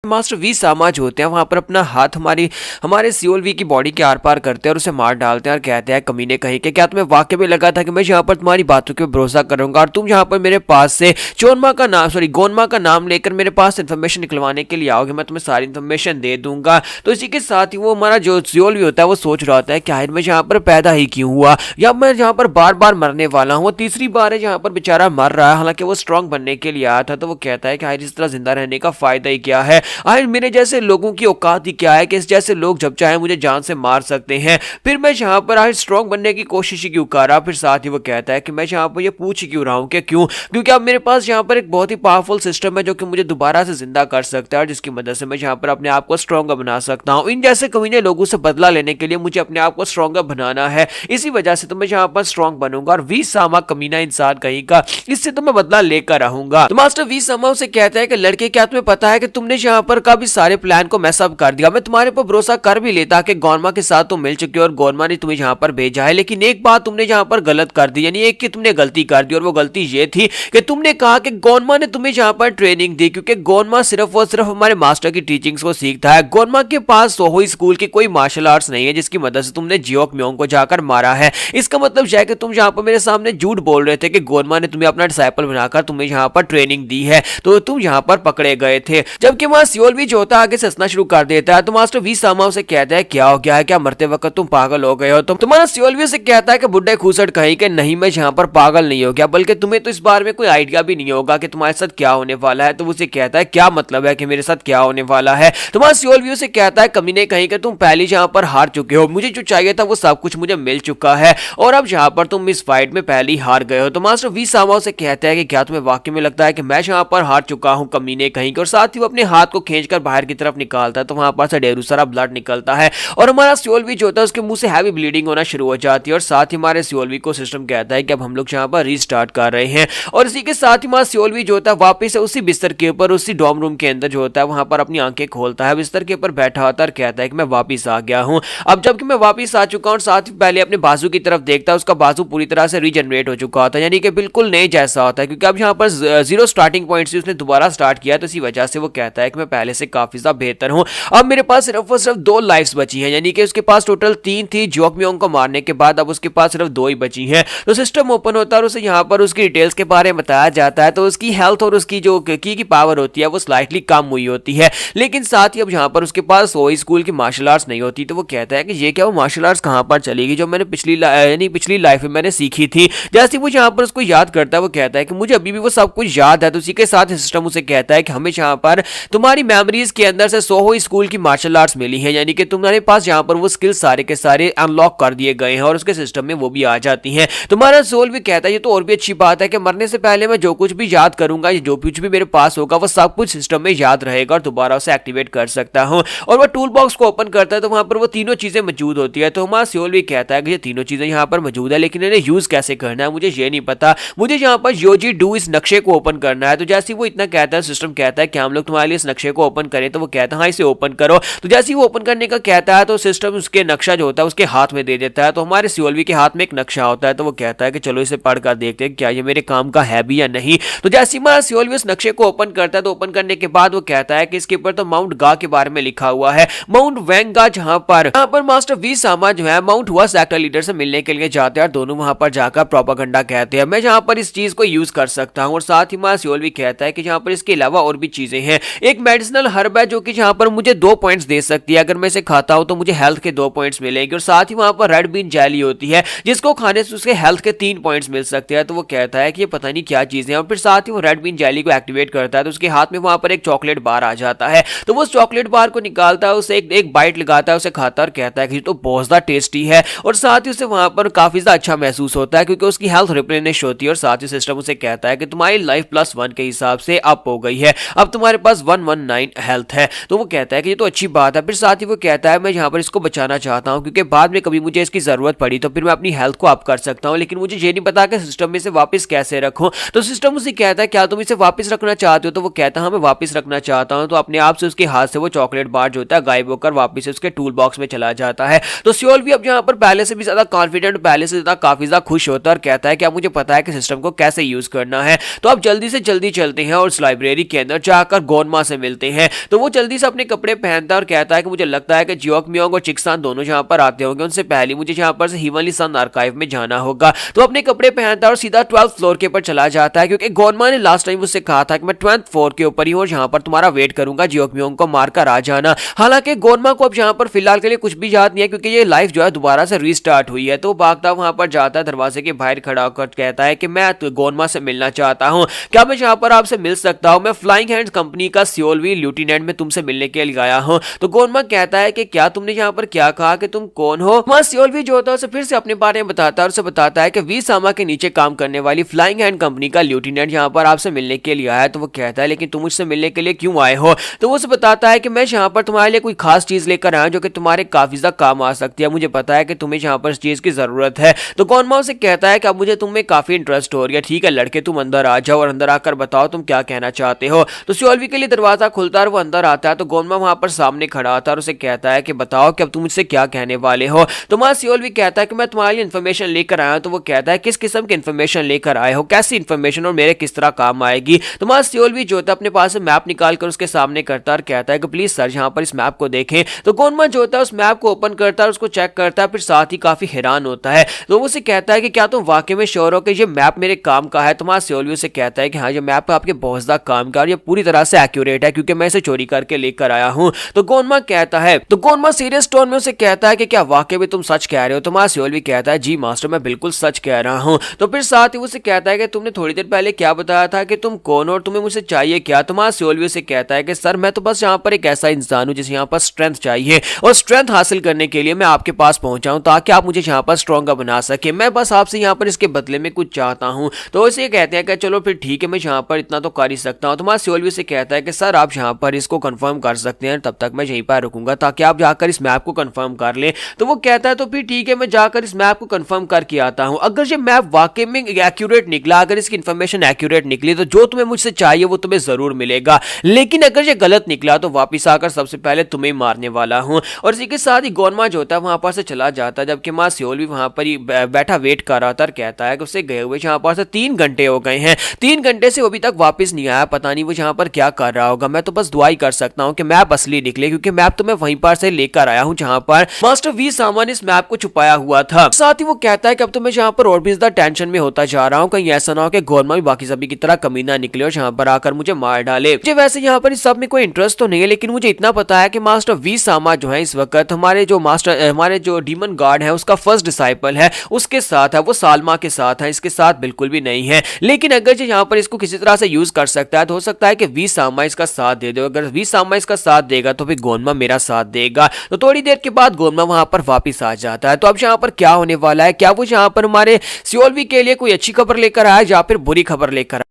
मास्टर वी सामा जो होते हैं वहां पर अपना हाथ हमारे सीओलवी की बॉडी के आर पार करते हैं और उसे मार डालते हैं और कहते हैं कमीने कहीं के क्या तुम्हें वाकई में लगा था कि मैं यहाँ पर तुम्हारी बातों के भरोसा करूंगा और तुम यहाँ पर मेरे पास से गोनमा का नाम लेकर मेरे पास इन्फॉर्मेशन निकलवाने के लिए आओगे, मैं तुम्हें सारी इन्फॉर्मेशन दे दूंगा। तो इसी के साथ ही वो हमारा जो सीओलवी होता है वो सोच रहा होता है कि आखिर मैं यहाँ पर पैदा ही क्यों हुआ, या मैं यहाँ पर बार बार मरने वाला हूँ। तीसरी बार है जहाँ पर बेचारा मर रहा है, हालांकि वो स्ट्रांग बनने के लिए आया था। तो वो कहता है कि आखिर इस तरह जिंदा रहने का फायदा ही क्या है, आखिर मेरे जैसे लोगों की औकात ही क्या है कि इस जैसे लोग जब चाहे मुझे जान से मार सकते हैं, फिर मैं यहाँ पर आखिर स्ट्रांग बनने की कोशिश ही क्यों कर रहा। फिर साथ ही वो कहता है कि मैं यहाँ पर ये पूछ क्यों रहा हूँ कि क्यों, क्योंकि अब मेरे पास यहाँ पर एक बहुत ही पावरफुल सिस्टम है जो कि मुझे दोबारा से जिंदा कर सकता है और जिसकी मदद से मैं यहाँ पर अपने आप को स्ट्रॉन्गर बना सकता हूँ। इन जैसे कमीने लोगों से बदला लेने के लिए मुझे अपने आप को स्ट्रॉन्गर बनाना है, इसी वजह से तो मैं यहाँ पर स्ट्रॉन्ग बनूंगा और वी सामा कमीना इंसान कहीं का, इससे तो मैं बदला लेकर रहूंगा। तो मास्टर वी सामा उसे कहता है कि लड़के क्या तुम्हें पता है कि तुमने यहाँ पर काफी सारे प्लान को मैस अप कर दिया। मैं तुम्हारे पर भरोसा कर भी लेता कि गोनमा के साथ तुम मिल चुके हो और गोनमा ने तुम्हें यहाँ पर भेजा है, लेकिन एक बात तुमने यहाँ पर गलत कर दी, यानी एक की तुमने गलती कर दी और वो गलती ये थी कि तुमने कहा कि गोनमा ने तुम्हें यहाँ पर ट्रेनिंग दी, क्योंकि गोनमा सिर्फ और सिर्फ हमारे मास्टर की टीचिंग्स को सीखता है। गोनमा के पास सोहोई स्कूल की कोई मार्शल आर्ट्स नहीं है जिसकी मदद से तुमने जियोक म्योंग को जाकर मारा है। इसका मतलब यह है कि तुम यहाँ पर मेरे सामने झूठ बोल रहे थे कि गोनमा ने तुम्हें अपना डिसाइपल बनाकर तुम्हें यहाँ पर ट्रेनिंग दी है, तो तुम यहाँ पर पकड़े गए थे। जबकि वहां सीओलवी जो होता है आगे से हंसना शुरू कर देता है। तो मास्टर वी सामा उसे कहता है क्या हो गया है, क्या मरते वक्त तुम पागल हो गए हो? तो तुम्हारा सीओलवी से कहता है कि बुड्ढे खूसट कहीं के नहीं, मैं यहाँ पर पागल नहीं हो गया, बल्कि तुम्हें तो इस बारे में कोई आइडिया भी नहीं होगा कि तुम्हारे साथ क्या होने वाला है। तो उसे कहता है क्या मतलब है कि मेरे साथ क्या होने वाला है? तुम्हारा सीओलवी से कहता है कमीने कहीं के तुम पहले यहाँ पर हार चुके हो, मुझे जो चाहिए था वो सब कुछ मुझे मिल चुका है और अब यहाँ पर तुम इस फाइट में पहले ही हार गए हो। तो मास्टर वी सामा से कहता है कि क्या तुम्हें वाकई में लगता है कि मैं यहाँ पर हार चुका हूँ कमीने कहीं के? और साथ ही वो अपने हाथ को खींचकर बाहर की तरफ निकालता है तो वहां पर से ढेर सारा ब्लड निकलता है और हमारा सीओलवी जो होता है उसके मुंह से हैवी ब्लीडिंग होना शुरू हो जाती है। और साथ ही हमारे सीओलवी को सिस्टम कहता है कि अब हम लोग यहाँ पर रीस्टार्ट कर रहे हैं और इसी के साथ ही हमारा सीओलवी जो होता है वापस से उसी बिस्तर के ऊपर उसी डॉर्म रूम के अंदर जो होता है वहां पर अपनी आंखें खोलता है, बिस्तर के ऊपर बैठा होता है और कहता है कि मैं वापिस आ गया हूँ। अब जबकि मैं वापिस आ चुका हूँ, साथ ही पहले अपने बाजू की तरफ देखता है, उसका बाजू पूरी तरह से रीजनरेट हो चुका होता है, यानी कि बिल्कुल नए जैसा होता है, क्योंकि अब यहाँ पर 0 स्टार्टिंग पॉइंट से उसने दोबारा स्टार्ट किया। तो इसी वजह से वो कहता है कि मैं पहले से काफी ज्यादा बेहतर हूँ। अब मेरे पास सिर्फ और सिर्फ 2 लाइफ्स बची हैं, यानी कि उसके पास टोटल 3 थी जियोक म्योंग को मारने के बाद, अब उसके पास सिर्फ 2 ही बची हैं। तो सिस्टम ओपन होता है और उसे यहाँ पर उसकी डिटेल्स के बारे में बताया जाता है। तो उसकी हेल्थ और उसकी जो की पावर होती है वो स्लाइटली कम हुई होती है, लेकिन साथ ही अब यहाँ पर उसके पास सोई स्कूल की मार्शल आर्ट्स नहीं होती। तो वो कहता है कि ये क्या वो मार्शल आर्ट्स कहाँ पर चलेगी जो मैंने पिछली लाइफ में मैंने सीखी थी। जैसे वो यहाँ पर उसको याद करता है वो कहता है कि मुझे अभी भी वो सब कुछ याद है। तो उसी के साथ सिस्टम उसे कहता है कि हमें यहाँ पर तुम्हारी मेमोरीज के अंदर से सोहो स्कूल की मार्शल आर्ट्स मिली है, यानी कि तुम्हारे पास यहाँ पर वो स्किल सारे के सारे अनलॉक कर दिए गए हैं और उसके सिस्टम में वो भी आ जाती हैं। तुम्हारा सोल भी कहता है ये तो और भी अच्छी बात है कि मरने से पहले मैं जो कुछ भी याद करूंगा, जो कुछ भी मेरे पास होगा वो सब कुछ सिस्टम में याद रहेगा और दोबारा उसे एक्टिवेट कर सकता हूं। और वो टूल बॉक्स को ओपन करता है तो वहां पर वो तीनों चीजें मौजूद होती है। तो हमारा सोल भी कहता है कि ये तीनों चीजें यहाँ पर मौजूद है, लेकिन इन्हें यूज कैसे करना है मुझे ये नहीं पता, मुझे यहाँ पर योजी डू इस नक्शे को ओपन करना है। तो जैसे वो इतना कहता है सिस्टम कहता है कि हम लोग तुम्हारे लिए इस नक्शे को ओपन करें। तो वो कहता है हाँ इसे ओपन करो। तो जैसे वो ओपन करने का कहता है तो सिस्टम उसके नक्शा जो होता है उसके हाथ में दे देता है। तो हमारे सीओलवी के हाथ में एक नक्शा होता है। तो वो कहता है कि चलो इसे पढ़कर देखते हैं क्या ये मेरे काम का है भी या नहीं। तो जैसे हमारा सीओलवी उस नक्शे को ओपन करता है तो ओपन करने के बाद वो कहता है कि इसके ऊपर तो माउंट गा के बारे में लिखा हुआ है, माउंट वेंगा, जहां पर मास्टर वी सामा जो है माउंट हुआ सेक्टर लीडर से मिलने के लिए जाते हैं और दोनों वहां पर जाकर प्रोपेगेंडा कहते हैं मैं जहां पर इस चीज को यूज कर सकता हूं। और साथ ही हमारा सीओलवी कहता है कि जहां पर इसके अलावा और भी चीजें हैं, एक मेडिसिनल हर्ब है जो कि जहां पर मुझे 2 पॉइंट्स दे सकती है, अगर मैं इसे खाता हूं तो मुझे हेल्थ के 2 पॉइंट्स मिलेंगे। और साथ ही वहां पर रेड बीन जेली होती है जिसको खाने से उसके हेल्थ के 3 पॉइंट्स मिल सकते हैं। तो वो कहता है कि ये पता नहीं क्या चीजें हैं। और फिर साथ ही वो रेड बीन जेली को एक्टिवेट करता है तो उसके हाथ में वहां पर एक चॉकलेट बार आ जाता है। तो वो चॉकलेट बार को निकालता है, उसे एक बाइट लगाता है, उसे खाता है और कहता है कि तो बहुत ज्यादा टेस्टी है। और साथ ही उसे वहां पर काफी ज्यादा अच्छा महसूस होता है क्योंकि उसकी हेल्थ रिप्लेनिश होती है। और साथ ही सिस्टम उसे कहता है कि तुम्हारी लाइफ +1 के हिसाब से अप हो गई है, अब तुम्हारे पास 119 हेल्थ है। तो वो कहता है कि ये तो अच्छी बात है। फिर साथ ही वो कहता है मैं यहाँ पर इसको बचाना चाहता हूँ क्योंकि बाद में कभी मुझे इसकी जरूरत पड़ी तो फिर मैं अपनी हेल्थ को अप कर सकता हूँ, लेकिन मुझे ये नहीं पता कि सिस्टम में इसे वापस कैसे रखूं। तो सिस्टम उसे कहता है क्या तुम इसे वापस रखना चाहते हो? तो वो कहता है हाँ मैं वापस रखना चाहता हूँ। तो अपने आप से उसके हाथ से वो चॉकलेट बार जो होता है गायब होकर वापस उसके टूल बॉक्स में चला जाता है। तो सियोल भी अब यहाँ पर पहले से भी ज्यादा कॉन्फिडेंट, पहले से ज्यादा काफी ज्यादा खुश होता है और कहता है कि अब मुझे पता है कि सिस्टम को कैसे यूज करना है। तो अब जल्दी से जल्दी चलते हैं और उस लाइब्रेरी के अंदर जाकर गोनमा से मिलते मिलते हैं। तो वो जल्दी से अपने कपड़े पहनता है और कहता है कि मुझे लगता है कि जियोक मियोंग और चिकसान दोनों जहाँ पर आते होंगे, उनसे पहले मुझे यहाँ पर से हीवनली सन आर्काइव में जाना होगा। तो अपने कपड़े पहनता है और सीधा 12th फ्लोर के ऊपर चला जाता है, क्योंकि गोनमा ने लास्ट टाइम उससे कहा था कि मैं 12th फ्लोर के ऊपर ही हूँ और यहाँ पर तुम्हारा वेट करूंगा, जियोक मियोंग को मारकर आ जाना। हालांकि गोनमा को अब यहाँ पर फिलहाल के लिए कुछ भी याद नहीं है, क्योंकि ये लाइफ जो है दोबारा से रीस्टार्ट हुई है। तो भागता वहां पर जाता है, दरवाजे के बाहर खड़ा होकर कहता है कि मैं गोनमा से मिलना चाहता हूँ, क्या मैं यहाँ पर आपसे मिल सकता हूँ? मैं फ्लाइंग हैंड्स कंपनी का सियोलवी लेफ्टिनेंट में तुमसे मिलने के लिए आया हूँ। तो गोनमा कहता है कि क्या तुमने यहाँ पर क्या कहा कि तुम कौन हो? वहां सियोलवी जो होता है उसे फिर से अपने बारे में बताता है और उसे बताता है कि वी सामा के नीचे काम करने वाली फ्लाइंग हैंड कंपनी का लेफ्टिनेंट यहाँ पर आपसे मिलने के लिए आया है। तो वो कहता है लेकिन तुम मुझसे मिलने के लिए क्यों आए हो? तो वो उसे बताता है कि मैं यहाँ पर तुम्हारे लिए कोई खास चीज लेकर आया जो कि तुम्हारे काफी ज्यादा काम आ सकती है। मुझे पता है कि तुम्हें यहाँ पर इस चीज की जरूरत है। तो गोनमा उसे कहता है कि अब मुझे तुम्हें काफी इंटरेस्ट हो रही है। ठीक है लड़के, तुम अंदर आ जाओ और अंदर आकर बताओ तुम क्या कहना चाहते हो। तो सियोलवी के लिए दरवाजा खुलता है और वो अंदर आता है। तो गोनमा वहां पर सामने खड़ा होता है और उसे कहता है कि बताओ कि अब तुम मुझसे क्या कहने वाले हो। तो वहां सियोलवी कहता है कि मैं तुम्हारे लिए इन्फॉर्मेशन लेकर आया हूं। तो वो कहता है किस किस्म की इन्फॉर्मेशन लेकर आए हो, कैसी इन्फॉर्मेशन और मेरे किस तरह काम आएगी? तो वहां सियोलवी जो होता है अपने पास से मैप निकाल कर उसके सामने करता है और कहता है कि प्लीज सर यहाँ पर इस मैप को देखें। तो गोनमा जो होता है उस मैप को ओपन करता है, उसको चेक करता है, फिर साथ ही काफी हैरान होता है। तो वो उसे कहता है कि क्या तुम वाकई में श्योर हो कि ये मैप मेरे काम का है? तो वहां सियोलवी उसे कहता है कि हाँ ये मैप आपके बहुत ज्यादा काम का और ये पूरी तरह से एक्यूरेट है, क्योंकि मैं इसे चोरी करके लेकर आया हूँ। तो गोनमा कहता है, तो गोनमा सीरियस टोन में उसे कहता है कि क्या वाकई में तुम सच कह रहे हो? तो वहां सियोलवी कहता है जी मास्टर, मैं बिल्कुल सच कह रहा हूँ। तो फिर साथ ही उसे कहता है कि तुमने थोड़ी देर पहले क्या बताया था कि तुम कौन हो और तुम्हें मुझसे चाहिए क्या? तो वहां सियोलवी उसे कहता है कि सर मैं तो बस यहाँ पर एक ऐसा इंसान हूँ जिसे यहाँ पर स्ट्रेंथ चाहिए, और स्ट्रेंथ हासिल करने के लिए मैं आपके पास पहुंचा हूं ताकि आप मुझे यहाँ पर स्ट्रॉन्गर बना सके। मैं बस आपसे यहाँ पर इसके बदले में कुछ चाहता हूँ। तो इसे कहते हैं कि चलो फिर ठीक है, मैं यहाँ पर इतना तो कर ही सकता हूँ। तो वहां सियोलवी से कहता है कि सर आप यहाँ पर इसको कंफर्म कर सकते हैं, तब तक मैं यहीं पर रुकूंगा ताकि आप जाकर इस मैप को कंफर्म कर ले। तो वो कहता है तो फिर ठीक है, मैं जाकर इस मैप को कंफर्म करके आता हूँ। अगर ये मैप वाकई में एक्यूरेट निकला, अगर इसकी इन्फॉर्मेशन एक्यूरेट निकली, तो जो तुम्हें मुझसे चाहिए वो तुम्हें जरूर मिलेगा। लेकिन अगर ये गलत निकला तो वापिस आकर सबसे पहले तुम्हें मारने वाला हूँ। और इसी के साथ ही गोनमा जो होता है वहां पर से चला जाता है, जबकि मां सियोलवी वहां पर ही बैठा वेट कर रहा था और कहता है कि उसे गए हुए यहाँ पर से 3 घंटे हो गए हैं, 3 घंटे से वो अभी तक वापस नहीं आया, पता नहीं वो यहाँ पर क्या कर रहा होगा। मैं तो बस दुआ ही कर सकता हूँ कि मैप असली निकले, क्योंकि मैप तो मैं वहीं पर से लेकर आया हूँ जहाँ पर मास्टर वी सामा ने इस मैप को छुपाया हुआ था। साथ ही वो कहता है कि अब तो मैं यहाँ पर और भी ज्यादा टेंशन में होता जा रहा हूँ, कहीं ऐसा ना हो कि गोरमा भी बाकी सभी की तरह कमीना निकले और यहाँ पर आकर मुझे मार डाले। मुझे वैसे यहाँ पर इस सब में कोई इंटरेस्ट तो नहीं है, लेकिन मुझे इतना पता है कि मास्टर वी सामा जो है इस वक्त हमारे जो डीमन गार्ड है उसका फर्स्ट डिसाइपल है, उसके साथ है, वो सालमा के साथ है, इसके साथ बिल्कुल भी नहीं है। लेकिन अगर जो यहाँ पर इसको किसी तरह से यूज कर सकता है तो हो सकता है कि वी सामा इसका साथ दे दे। अगर वी सामा इसका साथ देगा तो फिर गोनमा मेरा साथ देगा। तो थोड़ी देर के बाद गोनमा वहां पर वापिस आ जाता है। तो अब यहाँ पर क्या होने वाला है? क्या वो यहाँ पर हमारे सियोलवी के लिए कोई अच्छी खबर लेकर आया या फिर बुरी खबर लेकर?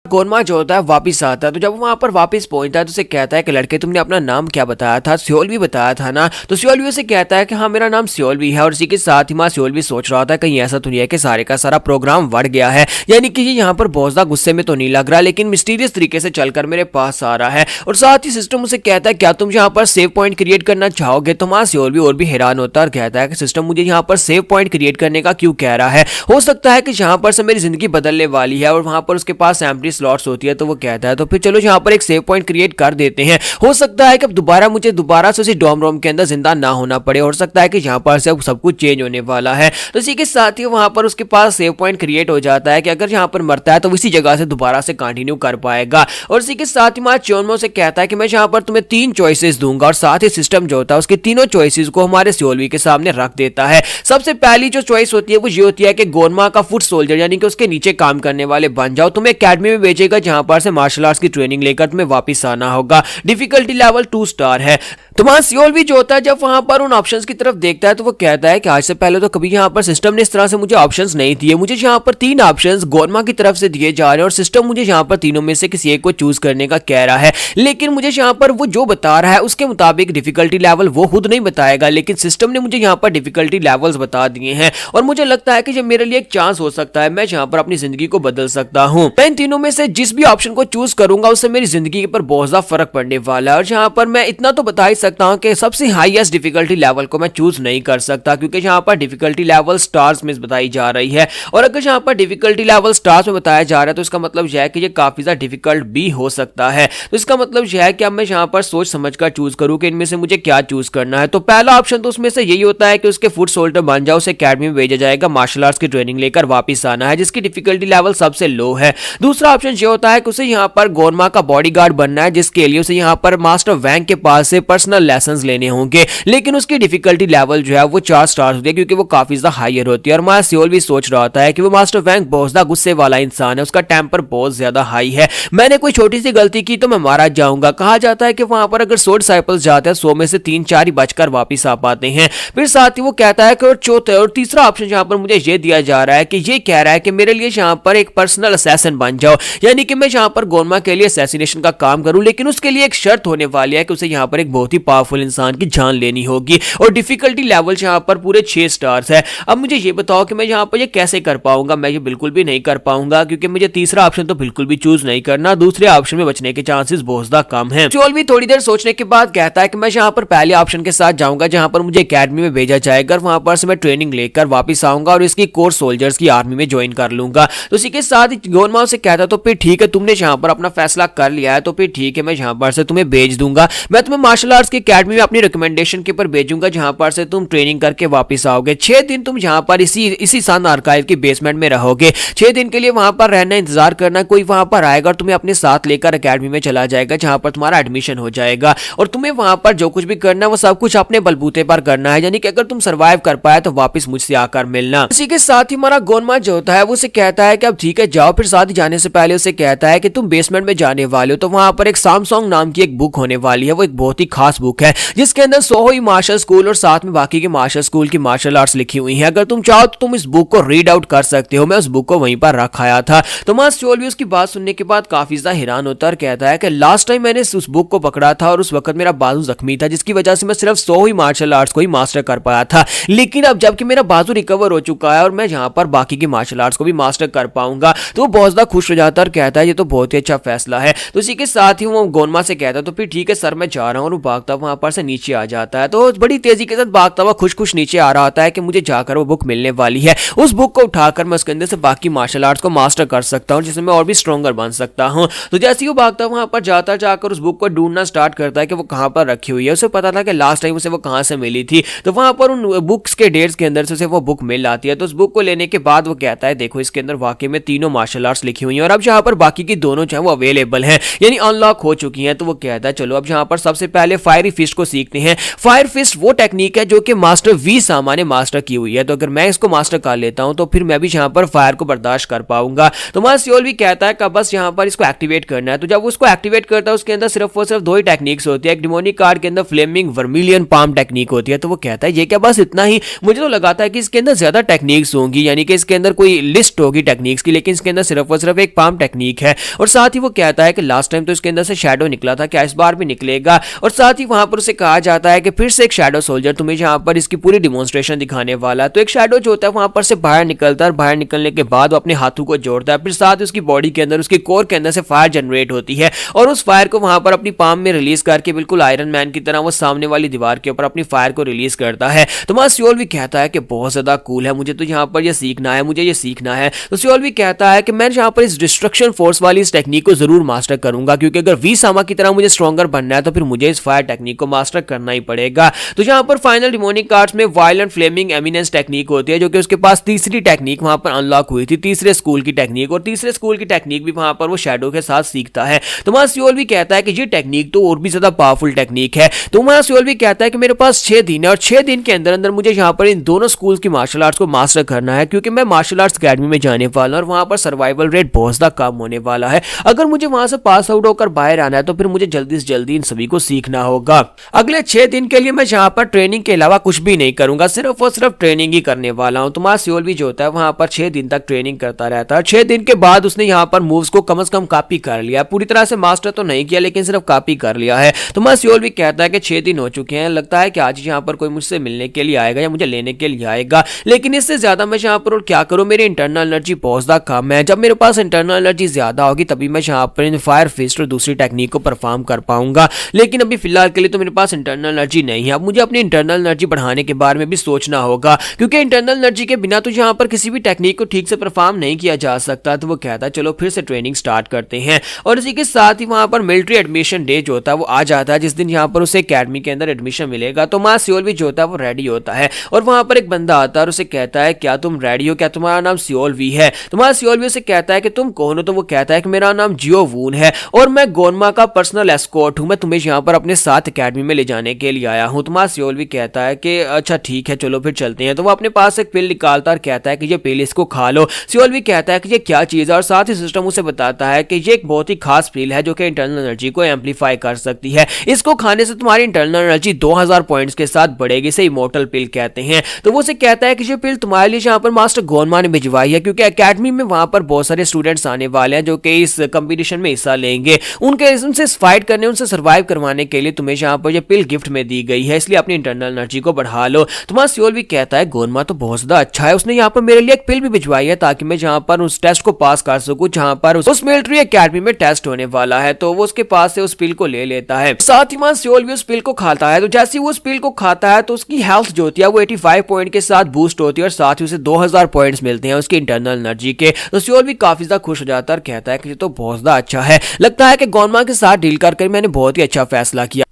गोनमा जो होता है वापिस आता है। तो जब वहां पर वापिस पहुंचता है तो उसे कहता है कि लड़के तुमने अपना नाम क्या बताया था? सियोलवी बताया था ना? तो सियोलवी उसे कहता है कि हाँ मेरा नाम सियोलवी है। और इसी के साथ ही मां सियोलवी सोच रहा था कहीं ऐसा तो नहीं है कि सारे का सारा प्रोग्राम बढ़ गया है, यानी कि ये यहाँ पर बहुत ज्यादा गुस्से में तो नहीं लग रहा, लेकिन मिस्टीरियस तरीके से चलकर मेरे पास आ रहा है। और साथ ही सिस्टम उसे कहता है क्या तुम यहाँ पर सेव पॉइंट क्रिएट करना चाहोगे? तो मां सियोलवी और भी हैरान होता है और कहता है कि सिस्टम मुझे यहाँ पर सेव पॉइंट क्रिएट करने का क्यों कह रहा है? हो सकता है कि यहाँ पर से मेरी जिंदगी बदलने वाली है और वहां पर उसके पास एम्प्टी स्लॉट्स होती है। तो वो कहता है तो फिर चलो यहाँ पर एक सेव पॉइंट क्रिएट कर देते हैं, हो सकता है कि अब मुझे दोबारा से उसी डॉम रोम के अंदर जिंदा ना होना पड़े, हो सकता है कि यहाँ पर से अब सब कुछ चेंज होने वाला है। तो इसी के साथ ही वहां पर उसके पास सेव पॉइंट क्रिएट हो जाता है कि अगर यहाँ पर मरता है तो इसी जगह से दोबारा से कंटिन्यू कर पाएगा। और इसी के साथ ही चोनमो से कहता है कि मैं यहाँ पर तुम्हें 3 चॉइसेस दूंगा, और साथ ही सिस्टम जो होता है उसके तीनों चॉइसेस को हमारे सियोलवी के सामने रख देता है। सबसे पहली जो चॉइस होती है वो ये होती है कि गोरमा का फुट सोल्जर यानी कि उसके नीचे काम करने वाले बन जाओ, तुम्हें एकेडमी में भेजेगा जहां पर से मार्शल आर्ट्स की ट्रेनिंग लेकर तुम्हें वापस आना होगा। डिफिकल्टी लेवल 2 स्टार है। तो वहां सियोलवी जो होता है जब वहां पर उन ऑप्शंस की तरफ देखता है तो वो कहता है कि आज से पहले तो कभी यहाँ पर सिस्टम ने इस तरह से मुझे ऑप्शंस नहीं दिए, मुझे यहाँ पर 3 ऑप्शंस गोरमा की तरफ से दिए जा रहे हैं और सिस्टम मुझे यहाँ पर तीनों में से किसी एक को चूज करने का कह रहा है। लेकिन मुझे यहाँ पर वो जो बता रहा है उसके मुताबिक डिफिकल्टी लेवल वो खुद नहीं बताएगा, लेकिन सिस्टम ने मुझे यहाँ पर डिफिकल्टी लेवल्स बता दिए हैं और मुझे लगता है कि जब मेरे लिए एक चांस हो सकता है, मैं यहाँ पर अपनी जिंदगी को बदल सकता हूँ। मैं इन तीनों में से जिस भी ऑप्शन को चूज करूंगा उससे मेरी जिंदगी पर बहुत ज्यादा फर्क पड़ने वाला है। और यहाँ पर मैं इतना तो बता ही सकता हूँ कि सबसे हाईएस्ट डिफिकल्टी लेवल को मैं चूज नहीं कर सकता, क्योंकि यहाँ पर डिफिकल्टी लेवल स्टार्स में बताई जा रही है। और अगर यहाँ पर डिफिकल्टी लेवल स्टार्स में बताया जा रहा है तो इसका मतलब यह है कि ये काफी ज्यादा डिफिकल्ट भी हो सकता है। तो इसका मतलब यह है कि अब मैं यहाँ पर सोच समझ कर चूज करूँ कि इनमें से मुझे क्या चूज करना है। तो पहला ऑप्शन तो उसमें से यही होता है कि उसके फुट सोल्जर बन जाओ, उसे अकेडमी में भेजा जाएगा, मार्शल आर्ट्स की ट्रेनिंग लेकर वापस आना है, जिसकी डिफिकल्टी लेवल सबसे लो है। दूसरा ऑप्शन ये होता है कि उसे यहाँ पर गोरमा का बॉडीगार्ड बनना है, जिसके लिए उसे यहाँ पर मास्टर वैंग के पास से पर्सनल लेसन्स लेने होंगे, लेकिन उसकी डिफिकल्टी लेवल जो है वो 4 स्टार्स होती है, क्योंकि वो काफी ज्यादा हायर होती है। और मास्टर सियोल भी सोच रहा होता है कि वो मास्टर वैंग बहुत ज्यादा गुस्से वाला इंसान है, उसका टेम्पर बहुत ज्यादा हाई है, मैंने कोई छोटी सी गलती की तो मैं मारा जाऊंगा। कहा जाता है कि वहां पर अगर 100 डिसाइपल्स जाते हैं 100 में से 3-4 ही बचकर वापस आ पाते हैं। फिर साथ ही वो कहता है कि और चौथा और तीसरा ऑप्शन यहाँ पर मुझे ये दिया जा रहा है कि ये कह रहा है कि मेरे लिए यहाँ पर एक पर्सनल असैसिन बन जाओ, यानी कि मैं यहाँ पर गोरमा के लिए असैसिनेशन का काम करूं, लेकिन उसके लिए एक शर्त होने वाली है कि उसे यहाँ पर एक बहुत ही पावरफुल इंसान की जान लेनी होगी। और डिफिकल्टी लेवल यहाँ पर पूरे 6 स्टार्स है। अब मुझे ये बताओ कि मैं यहाँ पर ये कैसे कर पाऊंगा? मैं ये बिल्कुल भी नहीं कर पाऊंगा, क्योंकि मुझे तीसरा ऑप्शन तो बिल्कुल भी चूज नहीं करना, दूसरे ऑप्शन में बचने के चांसेस बहुत ज्यादा कम है। सियोल भी थोड़ी देर सोचने के बाद कहता है कि मैं यहाँ पर पहले ऑप्शन के साथ जाऊंगा, जहां पर मुझे एकेडमी में भेजा जाएगा, वहां पर से मैं ट्रेनिंग लेकर वापस आऊंगा और इसकी कोर सोल्जर्स की आर्मी में ज्वाइन कर लूंगा। तो इसी के साथ ही गोरमा से कहता तो फिर ठीक है, तुमने यहाँ पर अपना फैसला कर लिया है तो फिर ठीक है, मैं यहाँ पर से तुम्हें भेज दूंगा, मैं तुम्हें मार्शल आर्ट्स की एकेडमी में अपनी रिकमेंडेशन के ऊपर भेजूंगा, जहां पर से तुम ट्रेनिंग करके वापस आओगे। 6 दिन तुम यहाँ पर इसी सन आर्काइव की बेसमेंट में रहोगे। 6 दिन के लिए वहां पर रहना, इंतजार करना, कोई वहां पर आएगा और तुम्हें अपने साथ लेकर एकेडमी में चला जाएगा, जहां पर तुम्हारा एडमिशन हो जाएगा। और तुम्हें वहां पर जो कुछ भी करना है वो सब कुछ अपने बलबूते पर करना है, यानी कि अगर तुम सर्वाइव कर पाए तो वापस मुझसे आकर मिलना। इसी के साथ ही हमारा गोनमा जो होता है वो उसे कहता है कि अब ठीक है जाओ। फिर साथ ही जाने से पहले उसे कहता है कि तुम बेसमेंट में जाने वाले हो तो वहां पर एक सामसोंग नाम की एक बुक होने वाली है, वो एक बहुत ही खास बुक है, जिसके अंदर सोहोई मार्शल स्कूल और साथ में बाकी के मार्शल स्कूल की मार्शल आर्ट्स लिखी हुई है। अगर तुम चाहो तो तुम इस बुक को रीड आउट कर सकते हो। मैं उस बुक को वहीं पर रख आया था। तो मास्टर सियोल भी उसकी बात सुनने के बाद काफी ज्यादा हैरान होता है और कहता है कि लास्ट टाइम मैंने उस बुक को पकड़ा था और उस वक्त मेरा बाजू जख्मी था, जिसकी वजह से मैं सिर्फ 100 ही मार्शल आर्ट्स को ही मास्टर कर पाया था, लेकिन अब जबकि मेरा बाजू रिकवर हो चुका है और मैं यहाँ पर बाकी की मार्शल आर्ट्स को भी मास्टर कर पाऊंगा, तो वो बहुत ज्यादा खुश हो जाता है और कहता है ये तो बहुत ही अच्छा फैसला है। तो इसी के साथ ही वो गोनमा से कहता है तो फिर ठीक है सर मैं जा रहा हूँ, और वो भागता वहां पर से नीचे आ जाता है। तो बड़ी तेजी के साथ भागता हुआ खुश खुश नीचे आ रहा होता है कि मुझे जाकर वो बुक मिलने वाली है, उस बुक को उठाकर मैं उसके अंदर से बाकी मार्शल आर्ट्स को मास्टर कर सकता हूँ, जिसमें मैं और भी स्ट्रॉन्गर बन सकता हूँ। तो जैसे ही वो भागता वहां पर जाकर उस बुक को ढूंढना स्टार्ट करता है कि वो कहां पर रखी हुई है। उसे पता था कि लास्ट टाइम उसे वो कहां से मिली थी, तो वहां पर उन बुक्स के डेट्स के अंदर से उसे वो बुक मिल आती है। तो उस बुक को लेने के बाद वो कहता है देखो इसके अंदर वाकई में तीनों मार्शल आर्ट्स लिखी हुई हैं और अब यहाँ पर बाकी की दोनों जो है वो अवेलेबल हैं, यानी अनलॉक हो चुकी हैं। तो वो कहता है चलो अब यहाँ पर सबसे पहले फायरी फिस्ट को सीखते हैं। फायर फिस्ट वो टेक्निक है जो कि मास्टर वी सामा ने मास्टर की हुई है, तो अगर मैं इसको मास्टर कर लेता हूं तो फिर मैं भी यहाँ पर फायर को बर्दाश्त कर पाऊंगा। तो मास्टर सियोल भी कहता है कि बस यहाँ पर इसको एक्टिवेट करना है। तो जब उसको एक्टिवेट करता है उसके अंदर सिर्फ और सिर्फ 2 ही टेक्निक्स होती है। एक डिमोनिक कार्ड के अंदर फ्लेमिंग वर्मिलियन पाम टेक्निक होती है। तो वो कहता है ये क्या बस इतना ही? मुझे तो लगाता है कि इसके अंदर ज्यादा टेक्निक्स होंगी, यानी कि इसके अंदर कोई लिस्ट होगी टेक्निक्स की, लेकिन इसके अंदर सिर्फ और सिर्फ एक पाम टेक्निक है। और साथ ही वो कहता है कि लास्ट टाइम तो इसके अंदर से शैडो निकला था, क्या इस बार भी निकलेगा? और साथ ही वहां पर उसे कहा जाता है कि फिर से एक शैडो सोल्जर तुम्हें यहाँ पर इसकी पूरी डिमोन्स्ट्रेशन दिखाने वाला है। तो एक शैडो जो होता है वहां पर से बाहर निकलता है और बाहर निकलने के बाद वो अपने हाथों को जोड़ता है, फिर साथ उसकी बॉडी के अंदर उसके कोर के अंदर से फायर जनरेट होती है और उस फायर को वहां पर अपनी पाम में रिलीज करके बिल्कुल आयरन मैन की तरह वो सामने वाली दीवार के ऊपर अपनी फायर को रिलीज करता है। तो मास्टर सियोल भी कहता है कि बहुत ज्यादा कूल है, मुझे तो यहाँ पर ये सीखना है, मुझे ये सीखना है। तो सियोल भी कहता है कि मैं यहाँ पर इस डिस्ट्रक्शन फोर्स वाली इस टेक्निक को जरूर मास्टर करूंगा, क्योंकि अगर वी सामा की तरह मुझे स्ट्रॉन्गर बनना है तो फिर मुझे इस फायर टेक्निक को मास्टर करना ही पड़ेगा। तो यहाँ पर फाइनल डिमोनिक कार्ड्स में वायलेंट फ्लेमिंग एमिनेंस टेक्निक होती है, जो कि उसके पास तीसरी टेक्निक वहां पर अनलॉक हुई थी, तीसरे स्कूल की टेक्निक, और तीसरे स्कूल की टेक्निक भी वहां पर वो शैडो के साथ सीखता है। तो मास्टर सियोल भी कहता है कि ये टेक्निक तो और भी ज्यादा पावरफुल टेक्निक है। तो मास्टर सियोल भी कहता है कि मेरे पास 6 दिन है और 6 दिन के अंदर अंदर मुझे यहाँ पर इन दोनों स्कूल की मार्शल आर्ट्स को मास्टर करना है, क्योंकि मैं मार्शल आर्ट्स अकेडमी में जाने वाला हूं और वहां पर सर्वाइवल रेट बहुत ज्यादा कम होने वाला है। अगर मुझे वहां से पास आउट होकर बाहर आना है तो फिर मुझे जल्दी से जल्दी इन सभी को सीखना होगा। अगले 6 दिन के लिए मैं यहाँ पर ट्रेनिंग के अलावा कुछ भी नहीं करूंगा, सिर्फ और सिर्फ ट्रेनिंग ही करने वाला हूं। तो मास्टर सियोल भी जो होता है वहां पर 6 दिन तक ट्रेनिंग करता रहता है। 6 दिन के बाद उसने यहाँ पर मूव्स को कम से कम कॉपी कर लिया, पूरी तरह से मास्टर तो नहीं किया लेकिन सिर्फ कॉपी कर लिया है। तो मास्टर सियोल भी कहता है कि 6 दिन हो चुके हैं, लगता है कि आज यहाँ पर कोई मुझसे मिलने के लिए आएगा या मुझे लेने के लिए आएगा, लेकिन इससे ज्यादा मैं यहाँ पर और क्या करूं, मेरी इंटरनल एनर्जी बहुत ज्यादा कम है। जब मेरे पास इंटरनल एनर्जी ज्यादा होगी तभी मैं यहाँ पर फायर फिस्ट और दूसरी टेक्निक को परफॉर्म कर पाऊंगा। लेकिन अभी फिलहाल के लिए तो मेरे पास इंटरनल एनर्जी नहीं है। अब मुझे अपनी इंटरनल एनर्जी बढ़ाने के बारे में भी सोचना होगा, क्योंकि इंटरनल एनर्जी के बिना तो यहाँ पर किसी भी टेक्निक को ठीक से परफॉर्म नहीं किया जा सकता। तो वो कहता है चलो फिर से ट्रेनिंग स्टार्ट करते हैं। और इसी के साथ ही वहां पर मिलिट्री एडमिशन डे जो होता है वो आ जाता है, जिस दिन यहाँ पर उसे एकेडमी के अंदर एडमिशन मिलेगा। तो माँ सियोल भी जो होता है वो रेडी होता है और वहां पर एक बंदा आता है और उसे कहता है क्या तुम रेडी हो, क्या तुम्हारा नाम सियोल वी है? तो माँ सियोल भी उसे कहता है कि तुम कौन हो? तो वो कहता है कि मेरा नाम जियो वून है और मैं गोनमा का पर्सनल एस्कॉर्ट हूं, मैं तुम्हें यहाँ पर अपने साथ एकेडमी में ले जाने के लिए आया हूं। तो माँ सियोल भी कहता है कि अच्छा ठीक है चलो फिर चलते हैं। तो वो अपने पास एक पिल निकालता है और कहता है कि ये पिल इसको खा लो। सियोल भी कहता है कि ये क्या चीज है और साथ ही सिस्टम उसे बताता है कि ये एक बहुत ही खास पिल है जो कि इंटरनल एनर्जी को एम्पलीफाई कर सकती है। इसको खाने से तुम्हारी इंटरनल एनर्जी 2000 पॉइंट्स के साथ बढ़ेगी। इसे इमोर्टल पिल कहते हैं। तो वो उसे कहता है कि ये पिल तुम्हारे लिए यहाँ पर मास्टर गोनमा ने भिजवाई है, क्योंकि एकेडमी में वहां पर बहुत सारे स्टूडेंट्स आने वाले हैं जो कि इस कंपटीशन में हिस्सा लेंगे। उनसे फाइट करने, उनसे सर्वाइव करवाने के लिए तुम्हें यहाँ पर ये पिल गिफ्ट में दी गई है, इसलिए अपनी इंटरनल एनर्जी को बढ़ा लो। तुम्हारा सियोल भी कहता है गोनमा तो बहुत ज्यादा अच्छा है, उसने यहाँ पर मेरे लिए एक पिल भी भिजवाई है ताकि मैं यहाँ पर उस टेस्ट को पास कर सकूं जहां पर उस मिलिट्री एकेडमी में टेस्ट होने वाला है। तो वो उसके पास से उस पिल को ले लेता है। साथ ही वहां सियोल भी उस पिल को खाता है। तो जैसे ही वो उस पिल को खाता है तो उसकी हेल्थ जो होती है वो 85 पॉइंट के साथ बूस्ट होती है और साथ ही उसे 2000 पॉइंट्स मिलते हैं उसकी इंटरनल एनर्जी के। तो सियोल भी काफी ज्यादा खुश हो जाता है और कहता है कि ये तो बहुत ज्यादा अच्छा है, लगता है कि गोनमा के साथ डील करके मैंने बहुत ही अच्छा फैसला किया।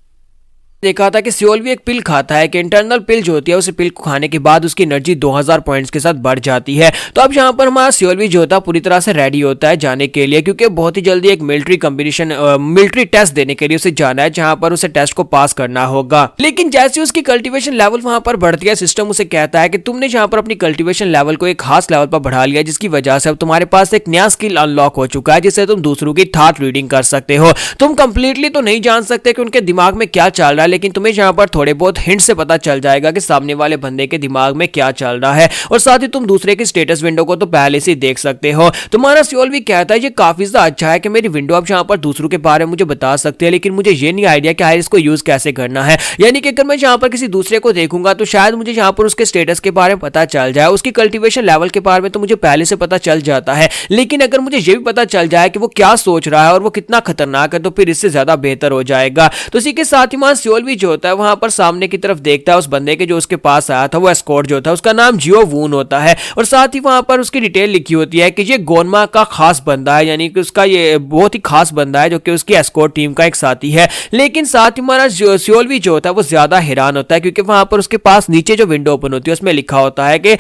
देखा था कि सियोल भी एक पिल खाता है कि इंटरनल पिल जो होती है उस पिल को खाने के बाद उसकी एनर्जी 2000 पॉइंट्स के साथ बढ़ जाती है। तो अब यहाँ पर हमारा सियोल भी जो होता है पूरी तरह से रेडी होता है जाने के लिए, क्योंकि बहुत ही जल्दी एक मिलिट्री टेस्ट देने के लिए उसे जाना है जहां पर उसे टेस्ट को पास करना होगा। लेकिन जैसे उसकी कल्टीवेशन लेवल वहां पर बढ़ती है, सिस्टम उसे कहता है कि तुमने यहाँ पर अपनी कल्टीवेशन लेवल को एक खास लेवल पर बढ़ा लिया, जिसकी वजह से अब तुम्हारे पास एक नया स्किल अनलॉक हो चुका है जिससे तुम दूसरों की थॉट रीडिंग कर सकते हो। तुम कंप्लीटली तो नहीं जान सकते कि उनके दिमाग में क्या चल रहा है, लेकिन तुम्हें यहाँ पर थोड़े बहुत हिंट से पता चल जाएगा कि सामने वाले बंदे के दिमाग में क्या चल रहा है और साथ ही तुम दूसरे की स्टेटस विंडो को तो पहले से ही देख सकते हो। तुम्हारा सियोल भी कहता है ये काफी ज्यादा अच्छा है कि मेरी विंडो अब यहाँ पर दूसरों के बारे में मुझे बता सकते हैं, लेकिन मुझे ये नहीं आइडिया कि इसको यूज कैसे करना है। यानी कि अगर मैं यहाँ पर किसी दूसरे को देखूंगा तो शायद मुझे यहाँ पर उसके स्टेटस के बारे में पता चल जाए, उसकी कल्टीवेशन लेवल के बारे में तो मुझे पहले से पता चल जाता है, लेकिन अगर मुझे ये भी पता चल जाए कि वो क्या सोच रहा है और वो कितना खतरनाक है तो फिर इससे ज्यादा बेहतर हो जाएगा। तो इसी के साथ ही सियोल भी जो होता है वहां पर सामने की तरफ देखता है उस बंदे के जो उसके पास आया था। वो एस्कॉर्ट जो था उसका नाम जियो वून होता है और साथ ही वहां पर उसकी डिटेल लिखी होती है कि ये गोनमा का खास बंदा है, यानी कि उसका ये बहुत ही खास बंदा है जो कि उसकी एस्कॉर्ट टीम का एक साथी है। लेकिन साथ ही हमारा सियोल भी जो होता है वो ज्यादा हैरान होता है, क्योंकि वहां पर उसके पास नीचे जो विंडो ओपन होती है उसमें लिखा होता है कि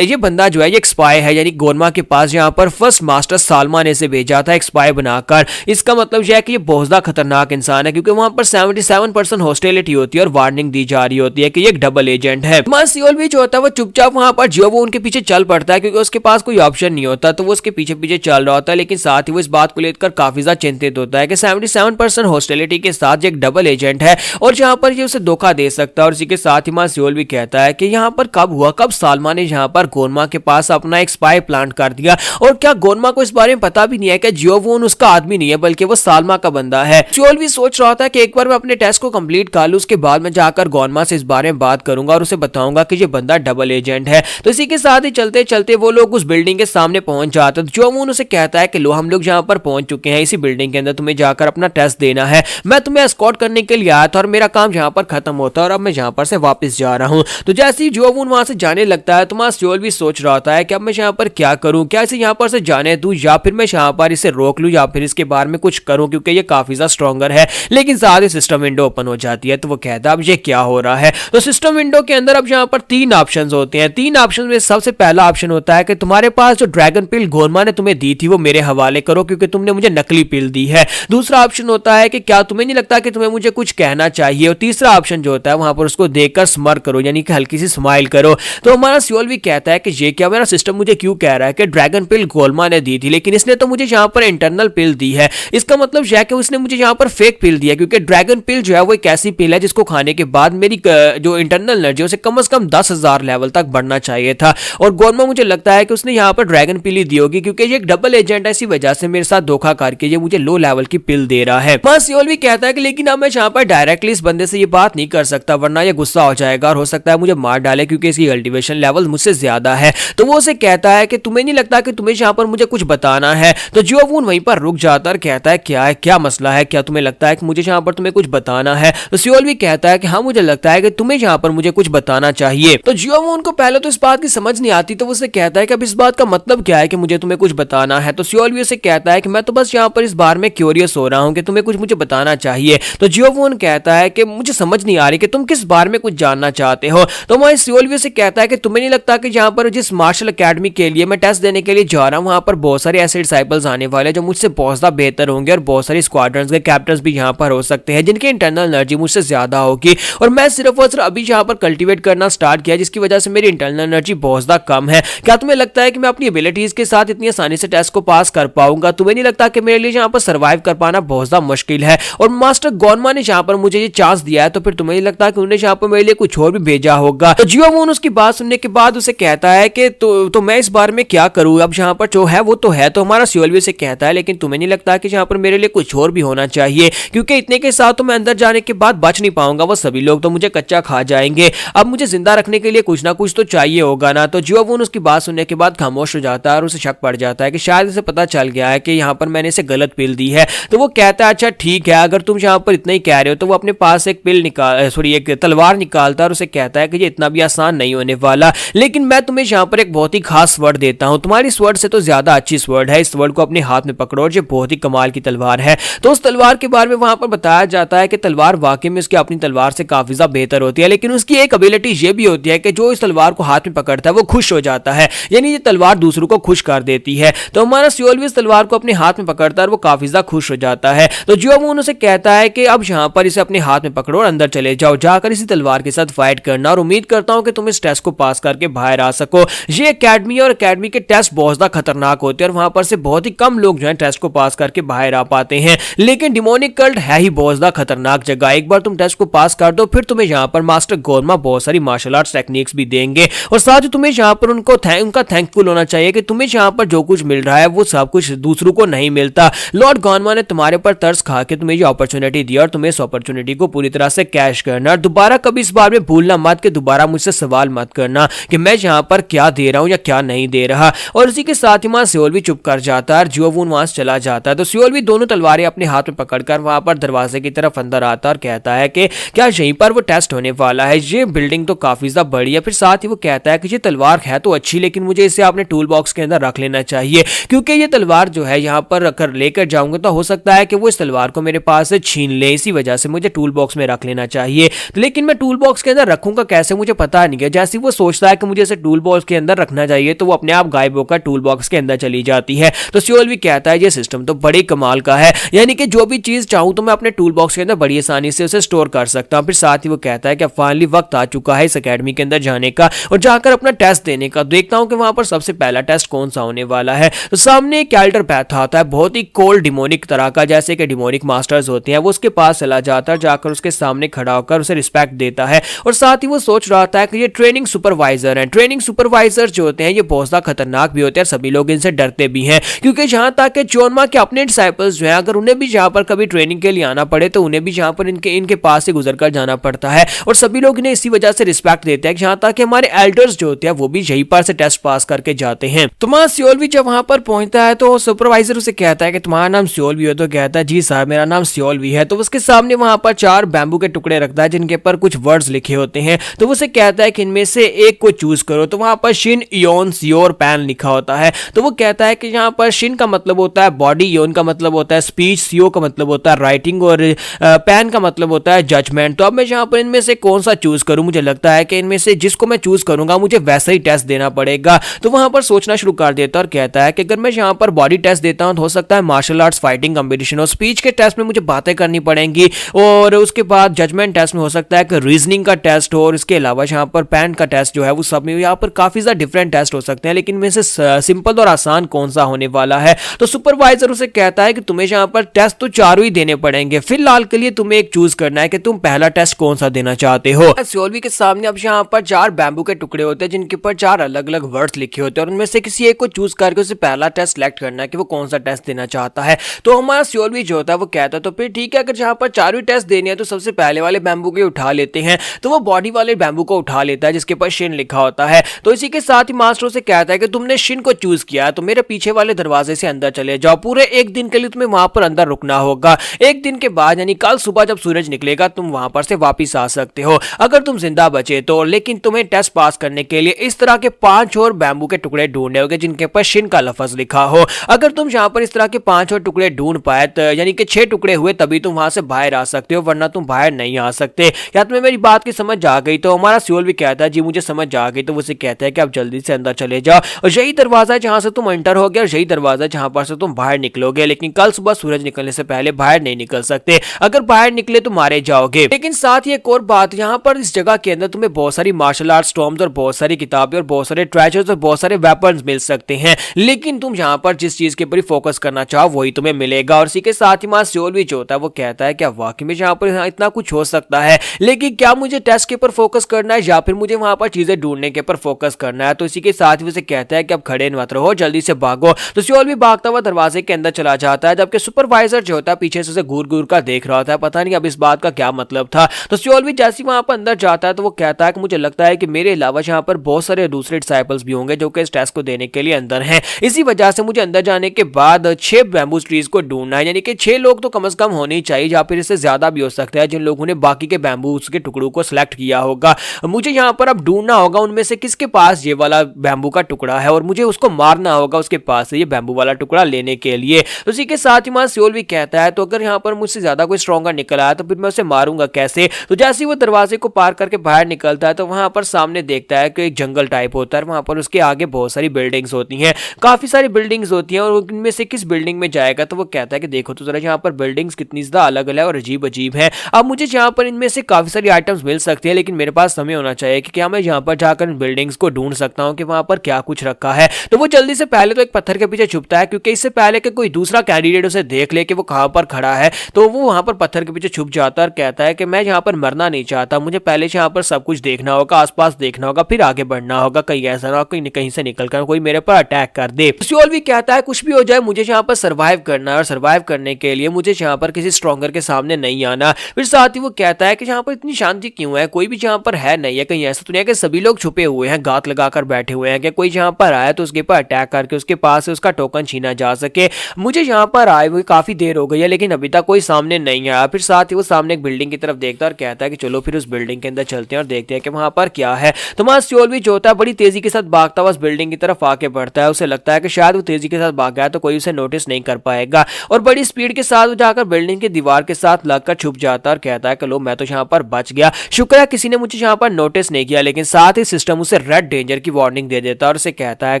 ये बंदा जो है ये एक स्पाई है, यानी गोनमा के पास यहाँ पर फर्स्ट मास्टर सालमा ने इसे भेजा था एक स्पाई बनाकर। इसका मतलब यह है कि ये बहुत ज्यादा खतरनाक इंसान है, क्योंकि वहां पर 77% हॉस्टिलिटी होती है और वार्निंग दी जा रही होती है कि ये एक डबल एजेंट है। सियोल भी जो होता है वो चुपचाप वहां पर जियो वो उनके पीछे चल पड़ता है, क्योंकि उसके पास कोई ऑप्शन नहीं होता, तो वो उसके पीछे पीछे चल रहा होता है। लेकिन साथ ही वो इस बात को लेकर काफी ज्यादा चिंतित होता है कि 77% हॉस्टिलिटी के साथ एक डबल एजेंट है और जहां पर ये उसे धोखा दे सकता है। और इसी के साथ ही सियोल भी कहता है कि यहाँ पर कब सालमा ने यहाँ पर गोनमा के पास अपना एक स्पाई प्लांट कर दिया और क्या गोनमा को इस बारे में पता भी नहीं है कि जियो वून उसका आदमी नहीं है बल्कि वो सालमा का बंदा है। सियोल भी सोच रहा था कि एक बार मैं अपने टेस्ट को कंप्लीट कर लूं, उसके बाद मैं जाकर गोनमा से इस बारे में बात करूंगा और उसे बताऊंगा कि ये बंदा डबल एजेंट है। तो इसी के साथ ही चलते चलते वो लोग उस बिल्डिंग के सामने पहुंच जाते हैं। जियो वून उसे कहता है कि लो हम लोग यहाँ पर पहुंच चुके हैं, इसी बिल्डिंग के अंदर तुम्हें जाकर अपना टेस्ट देना है। मैं तुम्हें एस्कॉर्ट करने के लिए आया था और मेरा काम यहाँ पर खत्म होता है और अब मैं यहाँ पर से वापस जा रहा हूँ। तो जैसे ही जियो वून वहां से जाने लगता है तो सियोल भी सोच रहा होता है कि अब मैं यहाँ पर क्या करूँ, क्या इसे यहाँ पर से जाने दूं या फिर मैं यहाँ पर इसे रोक लूं या फिर इसके बारे में कुछ करूं, क्योंकि ये काफी ज्यादा स्ट्रॉन्गर है। लेकिन साथ ही सिस्टम विंडो ओपन हो जाती है। तो वो कहता है अब ये क्या हो रहा है। तो सिस्टम विंडो के अंदर अब यहाँ पर 3 ऑप्शंस होते हैं। 3 ऑप्शन में सबसे पहला ऑप्शन होता है कि तुम्हारे पास जो ड्रैगन पिल गोरमा ने तुम्हें दी थी वो मेरे हवाले करो, क्योंकि तुमने मुझे नकली पिल दी है। दूसरा ऑप्शन होता है कि क्या तुम्हें नहीं लगता कि तुम्हें मुझे कुछ कहना चाहिए। और तीसरा ऑप्शन जो होता है वहां पर उसको देखकर स्मर करो, यानी कि हल्की सी स्माइल करो। तो हमारा सियोल भी कहता है कि ये क्या, मेरा सिस्टम मुझे क्यों कह रहा है कि ड्रैगन पिल गोरमा ने दी थी, लेकिन इसने तो मुझे यहाँ पर इंटरनल पिल दी है। इसका मतलब यह है कि उसने मुझे यहाँ पर फेक पिल दिया, क्योंकि ड्रैगन पिल जो है वो एक एक ऐसी पिल है जिसको खाने के बाद मेरी जो इंटरनल एनर्जी है उसे कम से कम 10,000 लेवल तक बढ़ना चाहिए था। और गोनमा मुझे लगता है कि उसने यहाँ पर ड्रैगन पिल ही दी होगी, क्योंकि ये एक डबल एजेंट है, इसी वजह से मेरे साथ धोखा करके ये मुझे लो लेवल की पिल दे रहा है। वहां सियोल भी कहता है कि लेकिन अब मैं यहाँ पर डायरेक्टली इस बंदे से ये बात नहीं कर सकता, वरना ये गुस्सा हो जाएगा और हो सकता है मुझे मार डाले, क्योंकि इसकी कल्टीवेशन लेवल मुझसे ज्यादा है। तो वो उसे कहता है कि तुम्हें नहीं लगता कि तुम्हें यहाँ पर मुझे कुछ बताना है? तो जियोवून वहीं पर रुक जाता है, कहता है क्या है, क्या मसला है, क्या तुम्हें लगता है कि मुझे यहाँ पर तुम्हें कुछ बताना है? तो सियोल भी कहता है कि हाँ, मुझे लगता है कि तुम्हें यहाँ पर मुझे कुछ बताना चाहिए। तो जियोवून को पहले तो इस बात की समझ नहीं आती, तो वो उसे कहता है कि अब इस बात का मतलब क्या है कि मुझे तुम्हें कुछ बताना है? तो सियोल भी उसे कहता है कि मैं तो बस यहाँ पर इस बारे में क्यूरियस हो रहा हूँ कि तुम्हें कुछ मुझे बताना चाहिए। तो जियोवून कहता है कि मुझे समझ नहीं आ रही कि तुम किस बारे में कुछ जानना चाहते हो। तो वहीं सियोल भी उसे कहता है कि तुम्हें नहीं लगता कि यहाँ पर जिस मार्शल अकेडमी के लिए मैं टेस्ट देने के लिए जा रहा हूँ, वहाँ पर बहुत सारे ऐसे डिसाइपल्स आने वाले जो मुझसे बहुत ज्यादा बेहतर होंगे, और बहुत सारे स्क्वाड्रंस के कैप्टन भी यहाँ पर हो सकते हैं जिनकी इंटरनल एनर्जी मुझसे ज्यादा होगी, और मैं सिर्फ और सिर्फ अभी यहाँ पर कल्टीवेट करना स्टार्ट किया, जिसकी वजह से मेरी इंटरनल एनर्जी बहुत ज्यादा कम है। क्या तुम्हें लगता है कि मैं अपनी एबिलिटीज के साथ इतनी आसानी से टेस्ट को पास कर पाऊंगा? तुम्हें नहीं लगता कि मेरे लिए यहाँ पर सर्वाइव कर पाना बहुत ज्यादा मुश्किल है? और मास्टर गोनमा ने यहाँ पर मुझे ये चांस दिया है, तो फिर तुम्हें नहीं लगता कि उन्हें यहाँ पर मेरे लिए कुछ और भी भेजा होगा? तो जियोवून उसकी बात सुनने के बाद उसे कहता है कि तो मैं इस बारे में क्या करूँ? अब यहाँ पर जो है वो तो है। तो हमारा सियोल भी उसे कहता है लेकिन तुम्हें नहीं लगता कि यहाँ पर मेरे लिए कुछ और भी होना चाहिए? क्योंकि इतने के साथ तो मैं अंदर जाने के बाद बच नहीं पाऊंगा, वो सभी लोग तो मुझे कच्चा खा जाएंगे। अब मुझे जिंदा रखने के लिए कुछ ना कुछ तो चाहिए होगा ना। तो जियोवून उसकी बात सुनने के बाद खामोश हो जाता है और उसे शक पड़ जाता है कि शायद इसे पता चल गया है कि यहाँ पर मैंने इसे गलत पिल दी है। तो वो कहता है अच्छा ठीक है, अगर तुम यहाँ पर इतना ही कह रहे हो। तो वो अपने पास एक पिल एक तलवार निकालता है और उसे कहता है कि ये इतना भी आसान नहीं होने वाला, लेकिन मैं तुम्हें यहाँ पर एक बहुत ही खास स्वर्ड देता हूँ, तुम्हारी स्वर्ड से तो ज्यादा अच्छी स्वर्ड है, इस स्वर्ड को अपने हाथ में पकड़ो और ये बहुत ही कमाल की तलवार है। तो उस तलवार के बारे में वहां पर बताया जाता है कि तलवार वाकई में उसकी अपनी तलवार से काफी ज्यादा बेहतर होती है, लेकिन उसकी एक एबिलिटी ये भी होती है कि जो इस तलवार को हाथ में पकड़ता है वो खुश हो जाता है, यानी ये तलवार दूसरों को खुश कर देती है। तो हमारा सियोल भी इस तलवार को अपने हाथ में पकड़ता है और वो काफी ज्यादा खुश हो जाता है। तो जियोवून उसे कहता है कि अब यहाँ पर इसे अपने हाथ में पकड़ो और अंदर चले जाओ, जाकर इसी तलवार के साथ फाइट करना, और उम्मीद करता हूँ कि तुम इस टेस्ट को पास करके बाहर आ सको। ये एकेडमी और एकेडमी के टेस्ट बहुत ज्यादा खतरनाक होते हैं और वहां पर से बहुत ही कम लोग जो है टेस्ट को पास करके बाहर आ पाते हैं, लेकिन डिमोनिक कल्ट है ही बहुत ज्यादा खतरनाक जगह। एक बार तुम टेस्ट को पास कर दो फिर तुम्हें यहाँ पर मास्टर गोरमा बहुत सारी मार्शल आर्ट्स टेक्निक्स भी देंगे, और साथ ही तुम्हें यहाँ पर उनका थैंकफुल होना चाहिए कि तुम्हें यहाँ पर जो कुछ मिल रहा है वो सब कुछ दूसरों को नहीं मिलता। लॉर्ड गोनमा ने तुम्हारे पर तरस खा के तुम्हें ये अपॉर्चुनिटी दी और तुम्हें इस अपॉर्चुनिटी को पूरी तरह से कैश करना। दोबारा कभी इस बारे में भूलना मत कि दोबारा मुझसे सवाल मत करना कि मैं यहाँ पर क्या दे रहा हूँ या क्या नहीं दे रहा। और इसी के साथ ही वहां सियोल भी चुप कर जाता है और जियोवून वहां से चला जाता है। तो सियोल भी दोनों तलवारें अपने हाथ में पकड़कर वहां पर दरवाजे की तरफ अंदर आता है और कहता है कि क्या यहीं पर वो टेस्ट होने वाला है? ये बिल्डिंग तो काफी ज्यादा बड़ी है। फिर साथ ही वो कहता है कि ये तलवार है तो अच्छी, लेकिन मुझे इसे अपने टूल बॉक्स के अंदर रख लेना चाहिए, क्योंकि ये तलवार जो है यहाँ पर रखकर लेकर जाऊंगा तो हो सकता है कि वो इस तलवार को मेरे पास से छीन ले, इसी वजह से मुझे टूल बॉक्स में रख लेना चाहिए। लेकिन मैं टूल बॉक्स के अंदर रखूंगा कैसे मुझे पता नहीं है। जैसे वो सोचता है कि मुझे इसे टूल बॉक्स के अंदर रखना चाहिए तो वो अपने आप गायब होकर टूल बॉक्स के अंदर चली जाती है। तो सियोल भी कहता है ये सिस्टम तो बड़ी कमाल का है, यानी कि जो भी चीज चाहूं तो मैं अपने टूल बॉक्स के अंदर बड़ी आसानी से उसे स्टोर कर सकता हूं। फिर साथ ही वो कहता है कि फाइनली वक्त आ चुका है इस एकेडमी के अंदर जाने का और जाकर अपना टेस्ट देने का। देखता हूं कि वहां पर सबसे पहला टेस्ट कौन सा होने वाला है। तो सामने एक एल्डर बैठा आता है, बहुत ही कोल्ड डिमोनिक तरह का, जैसे कि डिमोनिक मास्टर्स होते हैं। वो उसके पास चला जाता है, जाकर उसके सामने खड़ा होकर उसे रिस्पेक्ट देता है, और साथ ही वो सोच रहा था कि ये ट्रेनिंग सुपरवाइजर है। ट्रेनिंग सुपरवाइजर जो होते हैं ये बहुत ज्यादा खतरनाक भी होते हैं, सभी लोग इनसे डरते भी हैं, क्योंकि जहां तक कि जोनमा के अपने डिसाइपल्स जो हैं अगर उन्हें भी यहाँ पर कभी ट्रेनिंग के लिए आना पड़े तो उन्हें भी यहाँ पर इनके पास से गुजर कर जाना पड़ता है, और सभी लोग इन्हें इसी वजह से रिस्पेक्ट देते हैं। जहां तक कि हमारे एल्डर्स जो होते हैं वो भी यहीं पर से टेस्ट पास करके जाते हैं। तुम्हारा सियोल भी जब वहां पर पहुंचता है तो सुपरवाइजर उसे कहता है कि तुम्हारा नाम सियोल भी हो? तो कहता है जी सर मेरा नाम सियोल भी है। तो उसके सामने वहां पर 4 बैम्बू के टुकड़े रखता है जिनके पर कुछ वर्ड्स लिखे होते हैं। तो उसे कहता है कि इनमें से एक को चूज करो। तो वहां पर शिन, योन, सियोर, पैन लिखा होता है। तो वो कहता है कि यहाँ पर शिन का मतलब होता है बॉडी, योन का मतलब होता है स्पीच, सियो का मतलब होता है राइटिंग, और पैन का मतलब होता है जजमेंट। तो अब मैं यहाँ पर इनमें से कौन सा चूज करूं? मुझे लगता है कि इनमें से जिसको मैं चूज करूंगा मुझे वैसा ही टेस्ट देना पड़ेगा। तो वहां पर सोचना शुरू कर देता है और कहता है कि अगर मैं यहाँ पर बॉडी टेस्ट देता हूं तो हो सकता है मार्शल आर्ट्स फाइटिंग कंपटीशन, और स्पीच के टेस्ट में मुझे बातें करनी पड़ेंगी, और उसके बाद जजमेंट टेस्ट में हो सकता है कि रीजनिंग का टेस्ट हो, और इसके अलावा यहाँ पर पैन का टेस्ट जो है वो सब में यहाँ पर काफी ज्यादा डिफरेंट टेस्ट हो सकते हैं, लेकिन इनमें से सिंपल और आसान कौन सा होने वाला है? तो सुपरवाइजर उसे कहता है कि तुम्हें यहाँ पर टेस्ट तो चारों ही देने पड़ेंगे, फिलहाल के लिए तुम्हें एक चूज करना है कि तुम पहला टेस्ट कौन सा देना चाहते हो। सियोलवी के सामने अब यहाँ पर 4 बैम्बू के टुकड़े होते हैं जिनके ऊपर 4 अलग अलग वर्ड्स लिखे होते हैं और उनमें से किसी एक को चूज करके उसे पहला टेस्ट सेलेक्ट करना है कि वो कौन सा टेस्ट देना चाहता है। तो हमारा सियोलवी जो होता है वो कहता है तो फिर ठीक है, अगर जहाँ पर 4 टेस्ट देने हैं तो सबसे पहले वाले बैम्बू के उठा लेते हैं। तो वो बॉडी वाले बैम्बू को उठा लेता है जिसके ऊपर शिन लिखा होता है। तो इसी के साथ ही मास्टर से कहता है कि तुमने शिन को चूज किया तो मेरे पीछे वाले दरवाजे से अंदर चले जाओ। पूरे 1 दिन के लिए तुम्हें वहां पर अंदर रुकना होगा। 1 दिन के बाद यानी कल सुबह जब सूरज निकलेगा तुम वहां पर से वापिस आ सकते हो अगर तुम जिंदा बचे तो। लेकिन तुम्हें टेस्ट पास करने के लिए इस तरह के 5 और बैम्बू के टुकड़े ढूंढने होंगे जिनके ऊपर शिन का लफ्ज लिखा हो। अगर तुम यहाँ पर इस तरह के 5 और टुकड़े ढूंढ पाए तो यानी कि 6 टुकड़े हुए तभी तुम वहां से बाहर आ सकते हो, वरना तुम बाहर नहीं आ सकते। या तुम्हें मेरी बात की समझ आ गई? तो हमारा सियोल भी कहता है जी मुझे समझ आ गई। तो उसे कहता है कि आप जल्दी से अंदर चले जाओ और यही दरवाजा है जहां से तुम एंटर होगे और यही दरवाजा जहां पर से तुम बाहर निकलोगे। लेकिन कल सुबह सूरज निकलने से पहले बाहर नहीं निकल सकते, अगर बाहर निकले तो मारे जाओगे। लेकिन साथ ही एक और बात, यहाँ पर इस जगह के अंदर तुम्हें बहुत सारी मार्शल आर्ट स्टॉर्म्स और बहुत सारी किताबें और बहुत सारे ट्रेजर्स और बहुत सारे वेपन्स मिल सकते हैं। लेकिन तुम यहाँ पर जिस चीज के ऊपर फोकस करना चाहो वही तुम्हें मिलेगा। और इसी के साथ ही मां सियोल भी जो होता है वो कहता है क्या वाकई में यहाँ पर इतना कुछ हो सकता है, लेकिन क्या मुझे टेस्ट के ऊपर फोकस करना है या फिर मुझे वहां पर चीजें ढूंढने के ऊपर फोकस करना है। तो इसी के साथ ही उसे कहता है कि अब खड़े मत रहो, जल्दी से भागो। तो सियोल भी भागता हुआ दरवाजे के अंदर चला जाता है, जबकि सुपरवाइजर जो होता है पीछे से उसे घूर घूर कर देख रहा होता है। पता नहीं अब इस बात का क्या मतलब था। तो सियोल भी जैसे ही वहां पर अंदर जाता है तो वो कहता है कि मुझे लगता है कि मेरे अलावा यहाँ पर बहुत सारे दूसरे डिसाइपल्स भी होंगे जो कि इस टेस्ट को देने के लिए अंदर हैं। इसी वजह से मुझे अंदर जाने के बाद 6 बैम्बू ट्रीज को ढूंढना है, यानी कि 6 लोग तो कम से कम होने ही चाहिए, या फिर इससे ज्यादा भी हो सकता है जिन लोगों ने बाकी के बैम्बू के टुकड़ों को सिलेक्ट किया होगा। मुझे यहाँ पर अब ढूंढना होगा उनमें से किसके पास ये वाला बैम्बू का टुकड़ा है और मुझे उसको मारना होगा उसके पास से ये बैम्बू वाला टुकड़ा लेने के लिए। तो इसी के साथ ही मां सियोल भी कहता है तो अगर यहाँ पर मुझसे ज्यादा कोई स्ट्रॉन्गर निकल आया तो फिर मैं उसे मारूंगा कैसे। तो जैसे ही वो दरवाजे को पार करके बाहर निकलता है तो वहां पर सामने देखता है कि एक जंगल टाइप होता है, वहां पर उसके आगे बहुत सारी बिल्डिंग्स होती हैं, काफी सारी बिल्डिंग्स होती हैं। और उनमें से किस बिल्डिंग में जाएगा तो वो कहता है कि देखो तो जरा यहाँ पर बिल्डिंग्स कितनी ज्यादा अलग अलग और अजीब अजीब है। अब मुझे यहाँ पर इनमें से काफी सारी आइटम्स मिल सकती है, लेकिन मेरे पास समय होना चाहिए कि क्या मैं यहाँ पर जाकर बिल्डिंग्स को ढूंढ सकता हूँ कि वहां पर क्या कुछ रखा है। तो वो जल्दी से पहले तो एक पत्थर के पीछे छुपता है, क्योंकि इससे पहले कि कोई दूसरा कैंडिडेट उसे देख ले कि वो कहां पर खड़ा है, तो वो वहां पर पत्थर के पीछे छुप जाता है और कहता है कि मैं यहाँ पर मरना नहीं चाहता, मुझे पहले से यहाँ पर सब कुछ देखना होगा, आसपास देखना होगा, फिर आगे बढ़ना होगा, कहीं ऐसा ना कहीं से निकलकर कोई मेरे पर अटैक कर दे। सियोल भी कहता है कुछ भी हो जाए मुझे यहाँ पर सर्वाइव करना है और सर्वाइव करने के लिए मुझे यहाँ पर किसी स्ट्रॉन्गर के सामने नहीं आना। फिर साथ ही वो कहता है कि यहाँ पर इतनी शांति क्यों है, कोई भी यहाँ पर है नहीं है, कहीं ऐसा तो नहीं है कि सभी लोग छुपे हुए हैं, गात लगाकर बैठे हुए हैं, कि कोई यहाँ पर आया तो उसके ऊपर अटैक करके उसके पास से उसका टोकन छीना जा सके। मुझे यहाँ पर आए हुए काफी देर हो गई है लेकिन अभी तक कोई सामने नहीं आया। फिर साथ ही वो सामने एक बिल्डिंग की तरफ देखता है और कहता है कि चलो फिर उस बिल्डिंग के अंदर चलते हैं और देखते हैं कि वहां पर क्या है। तो वहां सियोल भी जो होता है बड़ी तेजी के साथ भागता हुआ उस बिल्डिंग की तरफ आके बढ़ता है। उसे लगता है कि शायद वो तेजी के साथ भाग गया तो कोई उसे नोटिस नहीं कर पाएगा, और बड़ी स्पीड के साथ वो जाकर बिल्डिंग की दीवार के साथ लगकर छुप जाता है और कहता है कि लो मैं तो यहाँ पर बच गया, शुक्र है किसी ने मुझे यहाँ पर नोटिस नहीं किया। लेकिन साथ ही सिस्टम उसे रेड डेंजर की वार्निंग दे देता है और उसे कहता है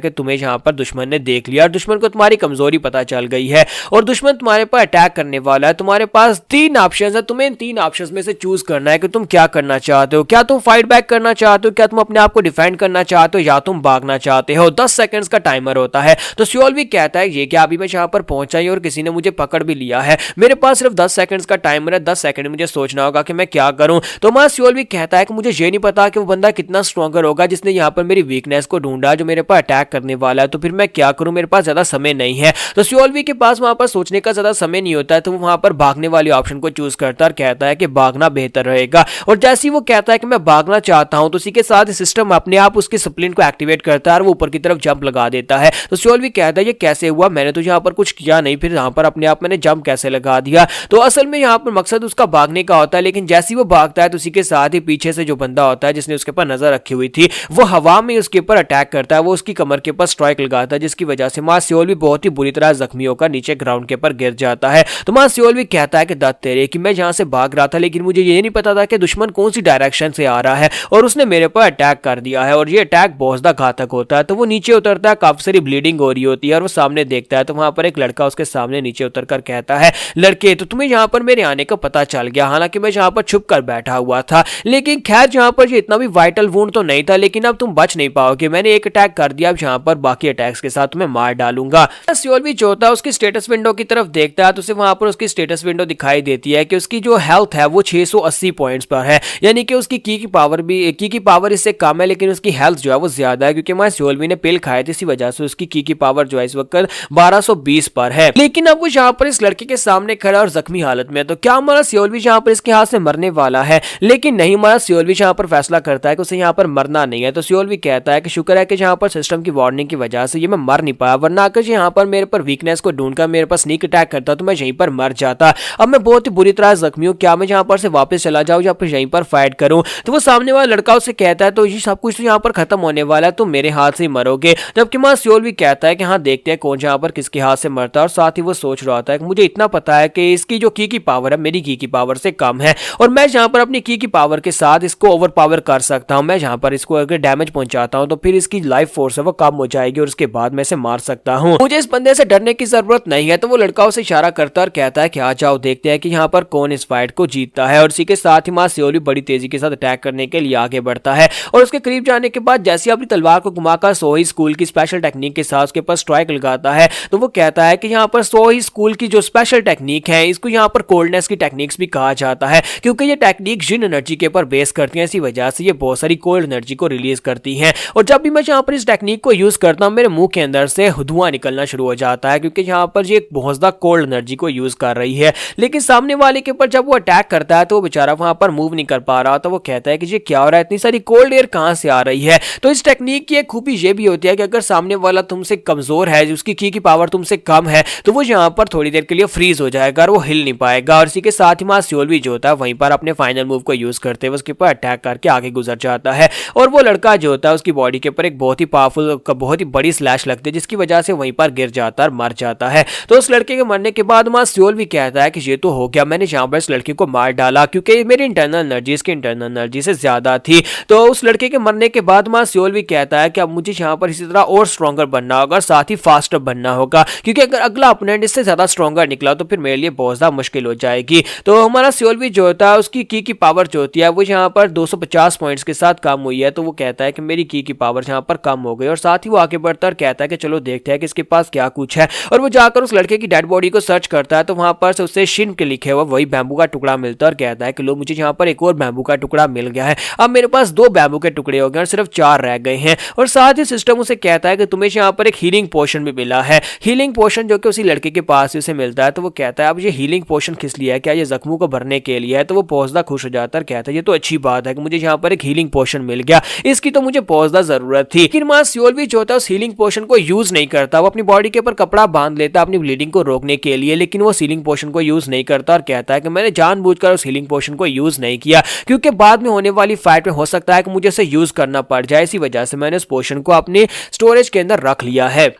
कि तुम्हें यहाँ पर दुश्मन ने देख लिया और दुश्मन को तुम्हारी कमजोरी पता चल गई है और दुश्मन तुम्हारे पर अटैक करने वाला है। तुम्हारे पास 3 ऑप्शन है, तुम्हें इन 3 ऑप्शन में से चूज करना है कि तुम क्या करना चाहते हो। क्या तुम फाइट बैक करना चाहते हो, क्या तुम अपने आप को डिफेंड करना चाहते हो, या तुम भागना चाहते हो। 10 सेकंड्स का टाइमर होता है। तो सियोल भी कहता है ये क्या अभी मैं यहाँ पर पहुंचा ही और किसी ने मुझे पकड़ भी लिया है, मेरे पास सिर्फ 10 सेकंड्स का टाइमर है, 10 सेकंड मुझे सोचना होगा कि मैं क्या करूं। तो मां सियोल भी कहता है कि मुझे ये नहीं पता कि वो बंदा कितना स्ट्रॉन्गर होगा जिसने यहाँ पर मेरी वीकनेस को ढूंढा जो मेरे पर अटैक करने वाला है, तो फिर मैं क्या करूं, मेरे पास ज्यादा समय नहीं है। तो सियोल भी के पास वहां पर सोचने का ज्यादा समय नहीं होता है, तो वो वहां पर भागने वाले ऑप्शन को चूज करता है और कहता है कि भागना बेहतर रहेगा। और जैसे ही वो कहता है कि मैं भागना चाहता हूं तो उसी के साथ सिस्टम अपने आप उसके स्प्लिंट को एक्टिवेट करता है और वो ऊपर की तरफ जंप लगा देता है। तो सियोल भी कहता है ये कैसे हुआ, मैंने तो यहाँ पर कुछ किया नहीं, फिर यहाँ पर अपने आप मैंने जंप कैसे लगा दिया। तो असल में यहाँ पर मकसद उसका भागने का होता है, लेकिन जैसे ही वो भागता है तो उसी के साथ ही पीछे से जो बंदा होता है जिसने उसके ऊपर नजर रखी हुई थी वो हवा में उसके ऊपर अटैक करता है, वो उसकी कमर के ऊपर स्ट्राइक लगाता है, जिसकी वजह से मां सियोल भी बहुत ही बुरी तरह जख्मी होकर नीचे ग्राउंड के ऊपर गिर जाता है। तो मां सियोल भी कहता है कि दत्त तेरे कि मैं यहाँ से भाग रहा था लेकिन मुझे ये नहीं पता था कि दुश्मन कौन सी डायरेक्शन से आ रहा है और उसने मेरे पर अटैक कर दिया है और ये अटैक बहुत ज्यादा घातक होता है। तो वो नीचे उतरता है, काफी सारी ब्लीडिंग हो रही होती है और वो सामने देखता है तो वहां पर एक लड़का उसके सामने नीचे उतर कर कहता है लड़के तो तुम्हें यहाँ पर मेरे आने का पता चल गया, हालांकि मैं यहाँ पर छुप कर बैठा हुआ था, लेकिन खैर यहाँ पर ये इतना भी वाइटल वुंड तो नहीं था, लेकिन अब तुम बच नहीं पाओगे, मैंने एक अटैक कर दिया, अब यहाँ पर बाकी अटैक्स के साथ तुम्हें मार डालूंगा। सियोल भी जो होता है उसकी स्टेटस विंडो की तरफ देखता है तो उसे वहां पर उसकी स्टेटस विंडो दिखाई देती है कि कि उसकी जो हेल्थ है वो 680 पॉइंट्स पर है, यानी कि उसकी की पावर इससे कम है, लेकिन उसकी हेल्थ जो है वो ज्यादा है, क्योंकि हमारे सियोलवी ने पिल खाए थे, इसी वजह से उसकी की पावर जो है इस वक्त 1220 पर है। लेकिन अब वो यहाँ पर इस लड़के के सामने खड़ा और जख्मी हालत में है, तो क्या हमारा सियोलवी यहाँ पर इसके हाथ से मरने वाला है? लेकिन नहीं, हमारा सियोलवी यहाँ पर फैसला करता है कि उसे यहाँ पर मरना नहीं है। तो सियोलवी कहता है कि शुक्र है कि यहाँ पर सिस्टम की वार्निंग की वजह से ये मैं मर नहीं पाया, वरना अगर यहाँ पर मेरे पर वीकनेस को ढूंढकर मेरे पर स्नीक अटैक करता तो मैं यहीं पर मर जाता। अब मैं बहुत ही बुरी तरह जख्मी हूँ, क्या मैं यहाँ पर से वापस चला जाऊँ या फिर यहीं पर फाइट करूँ? तो वो सामने वाला लड़का उसे कहता है तो ये सब कुछ तो यहाँ पर खत्म होने वाला है, तो मेरे हाथ से ही मरोगे। जबकि हमारा सियोलवी कहता है कि हाँ देखते हैं कौन यहाँ पर किसके हाथ से मरता है। और साथ ही वो सोच रहा होता है कि मुझे इतना पता है कि इसकी जो की पावर है मेरी की पावर से कम है, और मैं यहाँ पर अपनी की पावर के साथ इसको ओवर पावर कर सकता हूँ। मैं यहाँ पर इसको अगर डैमेज पहुंचाता हूँ तो फिर इसकी लाइफ फोर्स है वो कम हो जाएगी और उसके बाद मैं इसे मार सकता हूँ। मुझे इस बंदे से डरने की जरूरत नहीं है। तो वो लड़का उसे इशारा करता है और कहता है कि आ जाओ, देखते हैं कि यहाँ पर कौन इस फाइट को जीतता है। और इसी के साथ ही मां सियोलवी बड़ी तेजी के साथ अटैक करने के लिए आगे बढ़ता है, और उसके करीब जाने के बाद जैसे अपनी तलवार को घुमाकर सोही स्कूल की स्पेशल टेक्निक के साथ उसके पास स्ट्राइक लगाता है, तो वो कहता है कि यहाँ पर सोही स्कूल की जो स्पेशल टेक्निक है इसको यहाँ पर कोल्डनेस की टेक्निक्स भी कहा जाता है, क्योंकि ये टेक्निक जिन एनर्जी के ऊपर बेस करती है, इसी वजह से ये बहुत सारी कोल्ड एनर्जी को रिलीज करती है। और जब भी मैं यहाँ पर इस टेक्निक को यूज करता हूँ मेरे मुंह के अंदर से धुआं निकलना शुरू हो जाता है, क्योंकि यहाँ पर ये बहुत ज्यादा कोल्ड एनर्जी को यूज कर रही है। लेकिन सामने वाले के ऊपर जब वो अटैक करता है तो वो बेचारा वहां पर मूव नहीं कर पा रहा, तो वो कहता है कि ये क्या हो रहा है, इतनी सारी कोल्ड एयर कहां से आ रही है? तो इस टेक्निक की एक खूबी ये भी होती है कि अगर सामने वाला तुमसे कमजोर है, उसकी की पावर तुमसे कम है, तो वो यहाँ पर थोड़ी देर के लिए फ्रीज हो जाएगा और वो हिल नहीं पाएगा। और इसी के साथ ही मां सियोलवी जो होता है वहीं पर अपने फाइनल मूव को यूज करते हुए उसके ऊपर अटैक करके आगे गुजर जाता है, और वो लड़का जो होता है उसकी बॉडी के ऊपर एक बहुत ही पावरफुल बहुत ही बड़ी स्लैश लगती है, जिसकी वजह से वहीं पर गिर जाता है और मर जाता है। तो उस लड़के के मरने के बाद मां सियोलवी कहता है कि ये तो हो गया, मैंने यहाँ पर इस लड़के को मार डाला क्योंकि मेरी इंटरनल एनर्जी इसकी इंटरनल एनर्जी से ज्यादा थी। तो उस लड़के के मरने के बाद मां सियोलवी कहता है कि अब मुझे यहाँ पर इसी तरह और स्ट्रॉन्गर बनना होगा, साथ ही फास्टर बनना होगा, क्योंकि अगर अगला अपोनेंट इससे ज्यादा स्ट्रॉन्गर निकला तो फिर मेरे लिए बहुत ज्यादा मुश्किल हो जाएगी। तो हमारा सियोलवी जो होता है उसकी की पावर जो होती है वो यहाँ पर 250 पॉइंट्स के साथ कम हुई है, तो वो कहता है कि मेरी की पावर यहाँ पर कम हो गई। और साथ ही वो आगे बढ़ता और कहता है कि चलो देखते हैं कि इसके पास क्या कुछ है, और वो जाकर उस लड़के की डेड बॉडी को सर्च करता है, तो वहां पर से उससे शिन के लिखे हुआ वही बैम्बू का टुकड़ा मिलता है, और कहता है कि लो मुझे यहाँ पर एक और बैम्बू का टुकड़ा मिल गया है, अब मेरे पास 2 बैम्बू के टुकड़े हो गए और सिर्फ 4 रह गए हैं। और साथ ही सिस्टम उसे कहता है कि तुम्हें यहाँ पर एक हीलिंग पोशन भी मिला है, हीलिंग पोशन जो कि उसी लड़के के पास उसे मिलता है। तो वो कहता है अब ये हीलिंग पोशन किस लिए है, क्या ये जख्मों को भरने के लिए है? तो वो बहुत ज्यादा खुश हो जाता है, कहता है ये तो अच्छी बात है कि मुझे यहाँ पर एक हीलिंग पोशन मिल गया, इसकी तो मुझे बहुत ज्यादा जरूरत थी। लेकिन मां सियोलवी जो होता है उस हीलिंग पोशन को यूज नहीं करता, वो अपनी बॉडी के ऊपर कपड़ा बांध लेता है अपनी ब्लीडिंग को रोकने के लिए, लेकिन वो हीलिंग पोशन को यूज नहीं करता और कहता है कि मैंने जानबूझकर उस हीलिंग पोशन को यूज नहीं किया, क्योंकि बाद में होने वाली फाइट में हो सकता है कि मुझे इसे यूज करना पड़ जाए, इसी वजह से मैंने उस पोशन को अपने स्टोरेज के अंदर रख लिया है।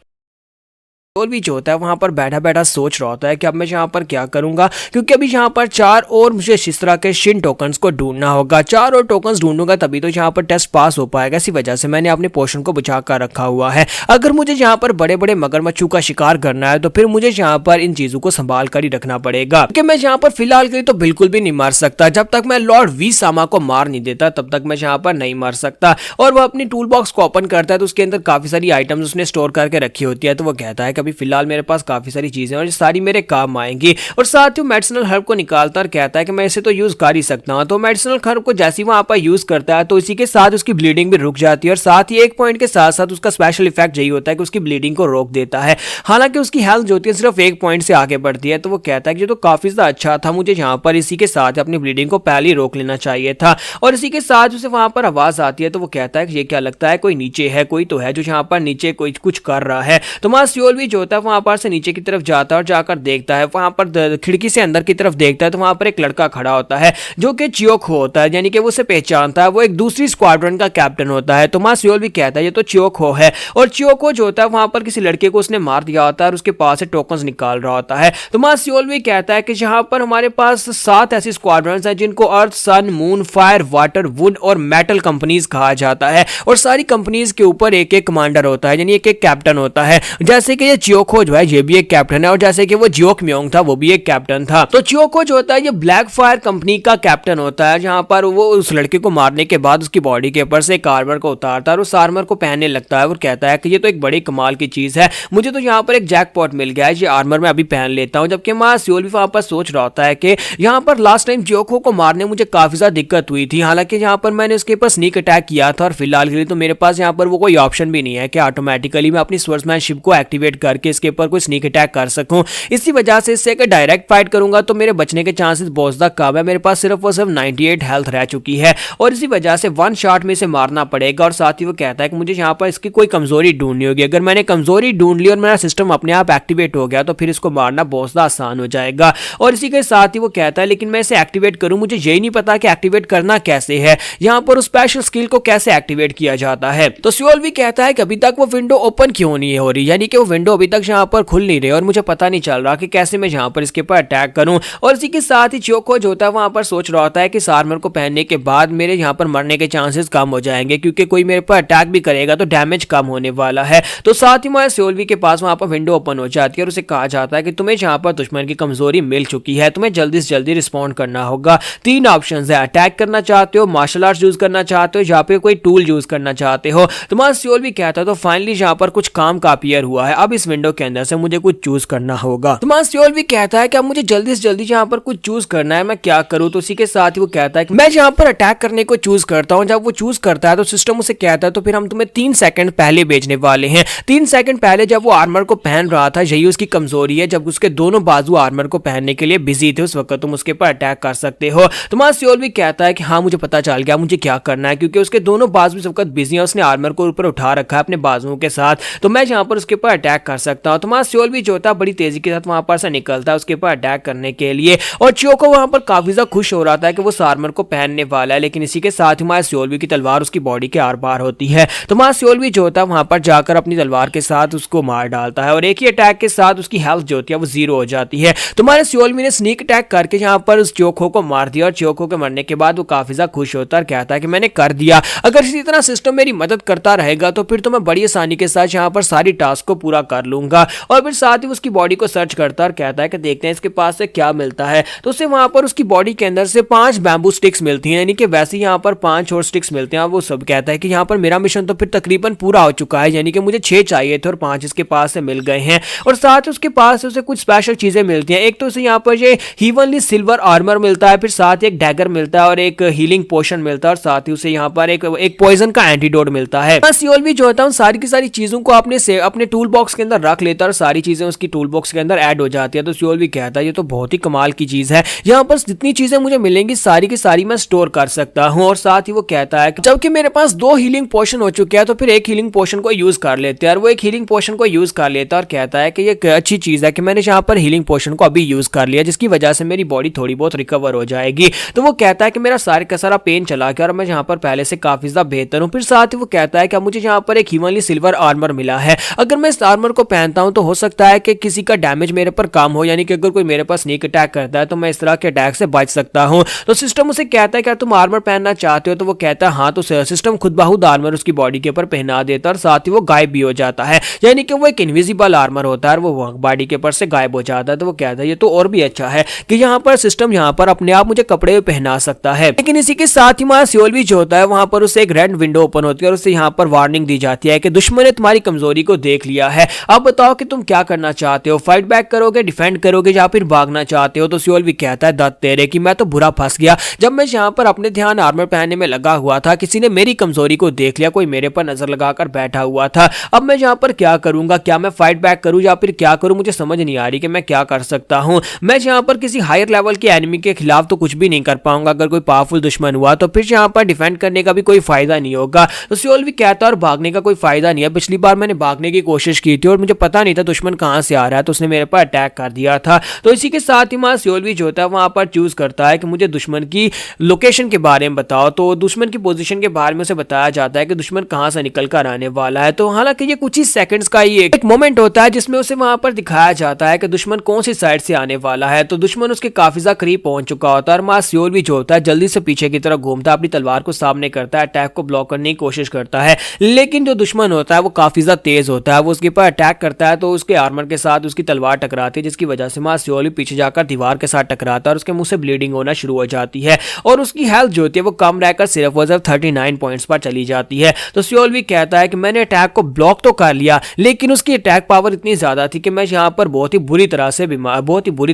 सियोलवी जो होता है वहां पर बैठा बैठा सोच रहा होता है कि अब मैं यहाँ पर क्या करूंगा, क्योंकि अभी यहाँ पर 4 और मुझे इस तरह के शिन टोकन्स को ढूंढना होगा, 4 और टोकन्स ढूंढूंगा तभी तो यहाँ पर टेस्ट पास हो पाएगा, इसी वजह से मैंने अपने पोशन को बचा कर रखा हुआ है। अगर मुझे यहाँ पर बड़े बड़े मगरमच्छों का शिकार करना है तो फिर मुझे यहाँ पर इन चीजों को संभाल कर ही रखना पड़ेगा, क्योंकि मैं यहाँ पर फिलहाल के लिए तो बिल्कुल भी नहीं मार सकता, जब तक मैं लॉर्ड विसामा को मार नहीं देता तब तक मैं यहाँ पर नहीं मार सकता। और वो अपनी टूल बॉक्स को ओपन करता है तो उसके अंदर काफी सारी आइटम्स उसने स्टोर करके रखी होती है, तो वो कहता है कि अभी फिलहाल मेरे पास काफी सारी चीजें और सारी मेरे काम आएंगी। और साथ ही मेडिसिनल हर्ब को निकालता और कहता है कि मैं इसे तो यूज कर ही सकता हूं। तो मेडिसिनल हर्ब को जैसे ही वहां पर यूज करता है तो इसी के साथ उसकी ब्लीडिंग भी रुक जाती है, और साथ ही एक पॉइंट के साथ साथ उसका स्पेशल इफेक्ट यही होता है कि उसकी ब्लीडिंग को रोक देता है। हालांकि उसकी हेल्थ जो होती है सिर्फ 1 पॉइंट से आगे बढ़ती है, तो वो कहता है कि ये तो काफी ज्यादा अच्छा था, मुझे यहाँ पर इसी के साथ अपनी ब्लीडिंग को पहले ही रोक लेना चाहिए था। और इसी के साथ उसे वहां पर आवाज आती है, तो वो कहता है कि ये क्या लगता है कोई नीचे है, कोई तो है जो यहाँ पर नीचे कोई कुछ कर रहा है। तो मां सियोलवी जो होता है वहां पर से नीचे की तरफ जाता है और जाकर देखता है, वहां पर खिड़की से अंदर की तरफ देखता है तो वहां पर एक लड़का खड़ा होता है जो कि चियोको होता है, यानी कि वो उसे पहचानता है, वो एक दूसरी स्क्वाड्रन का कैप्टन होता है। तो मां सियोलवी कहता है ये तो चियोको है, और चियोको जो होता है वहां पर किसी लड़के को उसने मार दिया होता है और उसके पास से टोकन्स निकाल रहा होता है। तो मां सियोलवी कहता है कि जहां पर हमारे पास 7 ऐसी स्क्वाड्रन्स हैं जिनको अर्थ, सन, मून, फायर, वाटर, वुड और मेटल कंपनीज कहा जाता है, और सारी कंपनीज के ऊपर एक एक कमांडर होता है, यानी एक एक कैप्टन होता है। जैसे कि ये चियोको जो है ये भी एक कैप्टन है, और जैसे कि वो जियोक म्योंग था वो भी एक कैप्टन था। तो चियोको जो होता है ये ब्लैक फायर कंपनी का कैप्टन होता है, जहां पर वो उस लड़के को मारने के बाद उसकी बॉडी के ऊपर से एक आर्मर को उतारता है और उस आर्मर को पहनने लगता है और कहता है कि ये तो एक बड़ी कमाल की चीज है, मुझे तो यहाँ पर एक जैकपॉट मिल गया है, ये आर्मर मैं अभी पहन लेता हूँ। जबकि मां सियोल भी वहां पर सोच रहा होता है कि यहाँ पर लास्ट टाइम जियोको को मारने मुझे काफी ज्यादा दिक्कत हुई थी, हालांकि यहाँ पर मैंने उसके ऊपर स्नीक अटैक किया था और फिलहाल के लिए तो मेरे पास यहाँ पर वो कोई ऑप्शन भी नहीं है कि ऑटोमेटिकली मैं अपनी स्वर्ड्समैनशिप को एक्टिवेट करके इसके ऊपर कोई स्नीक अटैक कर सकूं। इसी वजह से इससे अगर डायरेक्ट फाइट करूंगा तो मेरे बचने के चांसेस बहुत ज्यादा कम है, मेरे पास सिर्फ 98 हेल्थ रह चुकी है और इसी वजह से वन शॉट में इसे मारना पड़ेगा। और साथ ही वो कहता है कि मुझे यहाँ पर इसकी कोई कमजोरी ढूंढनी होगी, अगर मैंने कमजोरी ढूंढ ली और मेरा सिस्टम अपने आप एक्टिवेट हो गया तो फिर इसको मारना बहुत ज्यादा आसान हो जाएगा। और इसी के साथ ही वो कहता है लेकिन मैं इसे एक्टिवेट करूं, मुझे यही नहीं पता कि एक्टिवेट करना कैसे है, यहाँ पर उस स्पेशल स्किल को कैसे एक्टिवेट किया जाता है। तो सियोल भी कहता है कि अभी तक वो विंडो ओपन क्यों नहीं हो रही, यानी कि वो विंडो अभी तक यहाँ पर खुल नहीं रही और मुझे पता नहीं चल रहा कि कैसे मैं यहाँ पर इसके ऊपर अटैक करूं। और इसी के साथ ही चियोको जो होता है वहां पर सोच रहा होता है कि इस आर्मर को पहनने के बाद मेरे यहाँ पर मरने के चांसेस कम हो जाएंगे, क्योंकि कोई मेरे पर अटैक भी करेगा तो डैमेज कम होने वाला है। तो साथ ही मैं सियोल के पास वहां पर विंडो ओपन हो जाती है और उसे कहा जाता है कि तुम्हें यहाँ पर दुश्मन की कमजोरी मिल चुकी है, तुम्हें जल्दी से जल्दी रिस्पॉन्ड करना होगा। 3 ऑप्शन है, अटैक करना चाहते हो, मार्शल आर्ट्स यूज करना चाहते हो, या फिर कोई टूल यूज करना चाहते हो। तुम्हारा सियोल भी कहता है तो फाइनली यहाँ पर कुछ काम का अपीयर हुआ है, अब इस विंडो के अंदर से मुझे कुछ चूज करना होगा। तुम्हारा सियोल भी कहता है कि अब मुझे जल्दी से जल्दी यहाँ पर कुछ चूज करना है, मैं क्या करूँ। तो उसी के साथ ही वो कहता है कि मैं यहाँ पर अटैक करने को चूज करता हूँ। जब वो चूज करता है तो सिस्टम उसे कहता है तो फिर हम तुम्हें 3 सेकंड पहले भेजने वाले हैं। 3 सेकंड पहले जब वो आर्मर को पहन रहा था, यही उसकी कमजोरी है, जब उसके दोनों बाजू आर्मर को पहनने के लिए बिजी थे उस वक्त तुम उसके पर अटैक कर सकते हो। तुम्हारा सियोल भी कहता है कि हाँ मुझे पता चल गया मुझे क्या करना है, क्योंकि उसके दोनों बाजू इस वक्त बिजी है, उसने आर्मर को ऊपर उठा रखा है अपने बाजुओं के साथ, तो मैं यहाँ पर उसके ऊपर अटैक कर सकता हूँ। तुम्हारा सियोल भी जो होता है बड़ी तेजी के साथ वहां पर से निकलता है उसके ऊपर अटैक करने के लिए, और चियोको वहां पर काफी ज्यादा खुश हो रहा था कि वो उस आर्मर को पहनने वाला है। लेकिन इसी के साथ ही हमारे सियोल भी की तलवार उसकी बॉडी के आर पार होती है, तो हमारा सियोल भी जो होता है वहां पर जाकर अपनी तलवार के साथ उसको मार डालता है और एक ही अटैक के साथ उसकी हेल्थ जो होती है वो 0 हो जाती है। तुम्हारे सियोल ने स्नीक अटैक करके यहाँ पर उस चियोको को मार दिया और चियोको के मरने के बाद वो काफी ज्यादा खुश होता है और कहता है कि मैंने कर दिया, अगर इसी तरह सिस्टम मेरी मदद करता रहेगा तो फिर तो मैं बड़ी आसानी के साथ यहाँ पर सारी टास्क को पूरा कर लूंगा। और फिर साथ ही उसकी बॉडी को सर्च करता है और कहता है कि देखते हैं इसके पास से क्या मिलता है। तो उसे वहां पर उसकी बॉडी के अंदर से 5 बैम्बू स्टिक्स मिलती हैं, यानी कि वैसे यहाँ पर 5 और स्टिक्स मिलते हैं। वो सब कहता है कि यहाँ पर मेरा मिशन तो फिर तकरीबन पूरा हो चुका है, यानी कि मुझे 6 चाहिए थे और 5 इसके पास से मिल गए हैं। और साथ उसके पास उसे कुछ स्पेशल चीजें मिलती हैं, एक तो उसे यहाँ पर ये हीवनली सिल्वर आर्मर मिलता है, फिर साथ ही एक डैगर मिलता है और एक हीलिंग पोशन मिलता है, और साथ ही उसे यहाँ पर एक पॉइजन का एंटीडोट मिलता है। सियोल भी जो होता है सारी की सारी चीजों को अपने टूल बॉक्स के अंदर रख लेता है और सारी चीजें उसकी टूल बॉक्स के अंदर ऐड हो जाती है। तो सियोल भी कहता है ये तो बहुत ही कमाल की चीज है, यहाँ पर जितनी चीजें मुझे मिलेंगी सारी की सारी मैं स्टोर कर सकता हूँ। और साथ ही वो कहता है कि जबकि मेरे पास 2 हीलिंग पोशन हो चुके हैं तो फिर एक हीलिंग पोशन को यूज कर लेते हैं, और वो एक हीलिंग पोशन को यूज कर लेता है और कहता है कि ये अच्छी चीज है कि मैंने यहाँ पर हीलिंग पोशन को अभी यूज कर लिया, जिसकी वजह से मेरी बॉडी थोड़ी बहुत रिकवर हो जाएगी। तो वो कहता है कि मेरा सारे का सारा पेन चला गया और मैं यहाँ पर पहले से काफी ज्यादा बेहतर हूँ। फिर साथ ही वो कहता है कि मुझे यहाँ पर एक हीवनली सिल्वर आर्मर मिला है, अगर मैं इस आर्मर को पहनता हूँ तो हो सकता है कि किसी का डैमेज मेरे पर कम हो, यानी कि अगर कोई मेरे पास स्नीक अटैक करता है तो मैं इस तरह के अटैक से बच सकता हूँ। तो सिस्टम उसे कहता है क्या तुम आर्मर पहनना चाहते हो, तो वो कहता है हाँ। तो सिस्टम खुद बाहुद आर्मर उसकी बॉडी के ऊपर पहना देता है और साथ ही वो गायब भी हो जाता है, यानी कि वो एक इनविजिबल आर्मर होता है, वो बॉडी के ऊपर से गायब हो जाता है। तो वो कहता है ये तो और भी अच्छा है कि यहाँ पर सिस्टम यहाँ पर अपने आप मुझे कपड़े पहना सकता है। लेकिन इसी के साथ ही हमारा सियोल भी जो होता है वहां पर उसे एक रेड विंडो ओपन होती है और उसे यहाँ पर वार्निंग दी जाती है कि दुश्मन ने तुम्हारी कमजोरी को देख लिया है, अब बताओ कि तुम क्या करना चाहते हो, फाइट बैक करोगे, डिफेंड करोगे या फिर भागना चाहते हो। तो सियोल भी कहता है दत्त तेरे कि मैं तो बुरा फंस गया, जब मैं यहाँ पर अपने ध्यान आर्मर पहनने में लगा हुआ था किसी ने मेरी कमजोरी को देख लिया, कोई मेरे पर नजर लगाकर बैठा हुआ था, अब मैं यहाँ पर क्या करूंगा, क्या मैं फाइट बैक करूं या फिर क्या करूं, मुझे समझ नहीं आ रही कि मैं क्या कर सकता हूं। मैं यहाँ पर किसी हायर लेवल के एनिमी के खिलाफ तो कुछ भी नहीं कर पाऊंगा, अगर कोई पावरफुल दुश्मन हुआ तो फिर यहाँ पर डिफेंड करने का भी कोई फायदा नहीं होगा। तो सियोल भी कहता है और भागने का कोई फायदा नहीं है, पिछली बार मैंने भागने की कोशिश की थी और मुझे पता नहीं था दुश्मन कहां से आ रहा है, तो उसने मेरे पर अटैक कर दिया था। तो इसी के साथ ही मां सियोल भी जो होता है वहां पर चूज करता है कि मुझे दुश्मन की लोकेशन के बारे में बताओ। तो दुश्मन की पोजीशन के बारे में उसे बताया जाता है कि दुश्मन कहां से निकल कर आने वाला है। तो हालांकि ये कुछ ही सेकंड्स का ही एक मोमेंट होता है जिसमें उसे वहां पर दिखाया जाता है कि दुश्मन कौन सी साइड से आने वाला है। तो दुश्मन उसके काफी ज्यादा करीब पहुंच चुका होता है और मां सियोल भी जो होता है जल्दी से पीछे की तरफ घूमता है, अपनी तलवार को सामने करता है, अटैक को ब्लॉक करने की कोशिश करता है, लेकिन जो दुश्मन होता है वो काफी ज्यादा तेज होता है, वो उसके ऊपर अटैक अटैक करता है तो उसके आर्मर के साथ उसकी तलवार टकराती है, जिसकी वजह से मां सियोल भी पीछे जाकर दीवार के साथ टकराता है और उसके मुंह से ब्लीडिंग होना शुरू हो जाती है और उसकी हेल्थ जो होती है वो कम रहकर सिर्फ और सिर्फ 39 पॉइंट्स पर चली जाती है। तो सियोल भी कहता है कि मैंने अटैक को ब्लॉक तो कर लिया, लेकिन उसकी अटैक पावर इतनी ज्यादा थी कि मैं यहाँ पर बहुत ही बुरी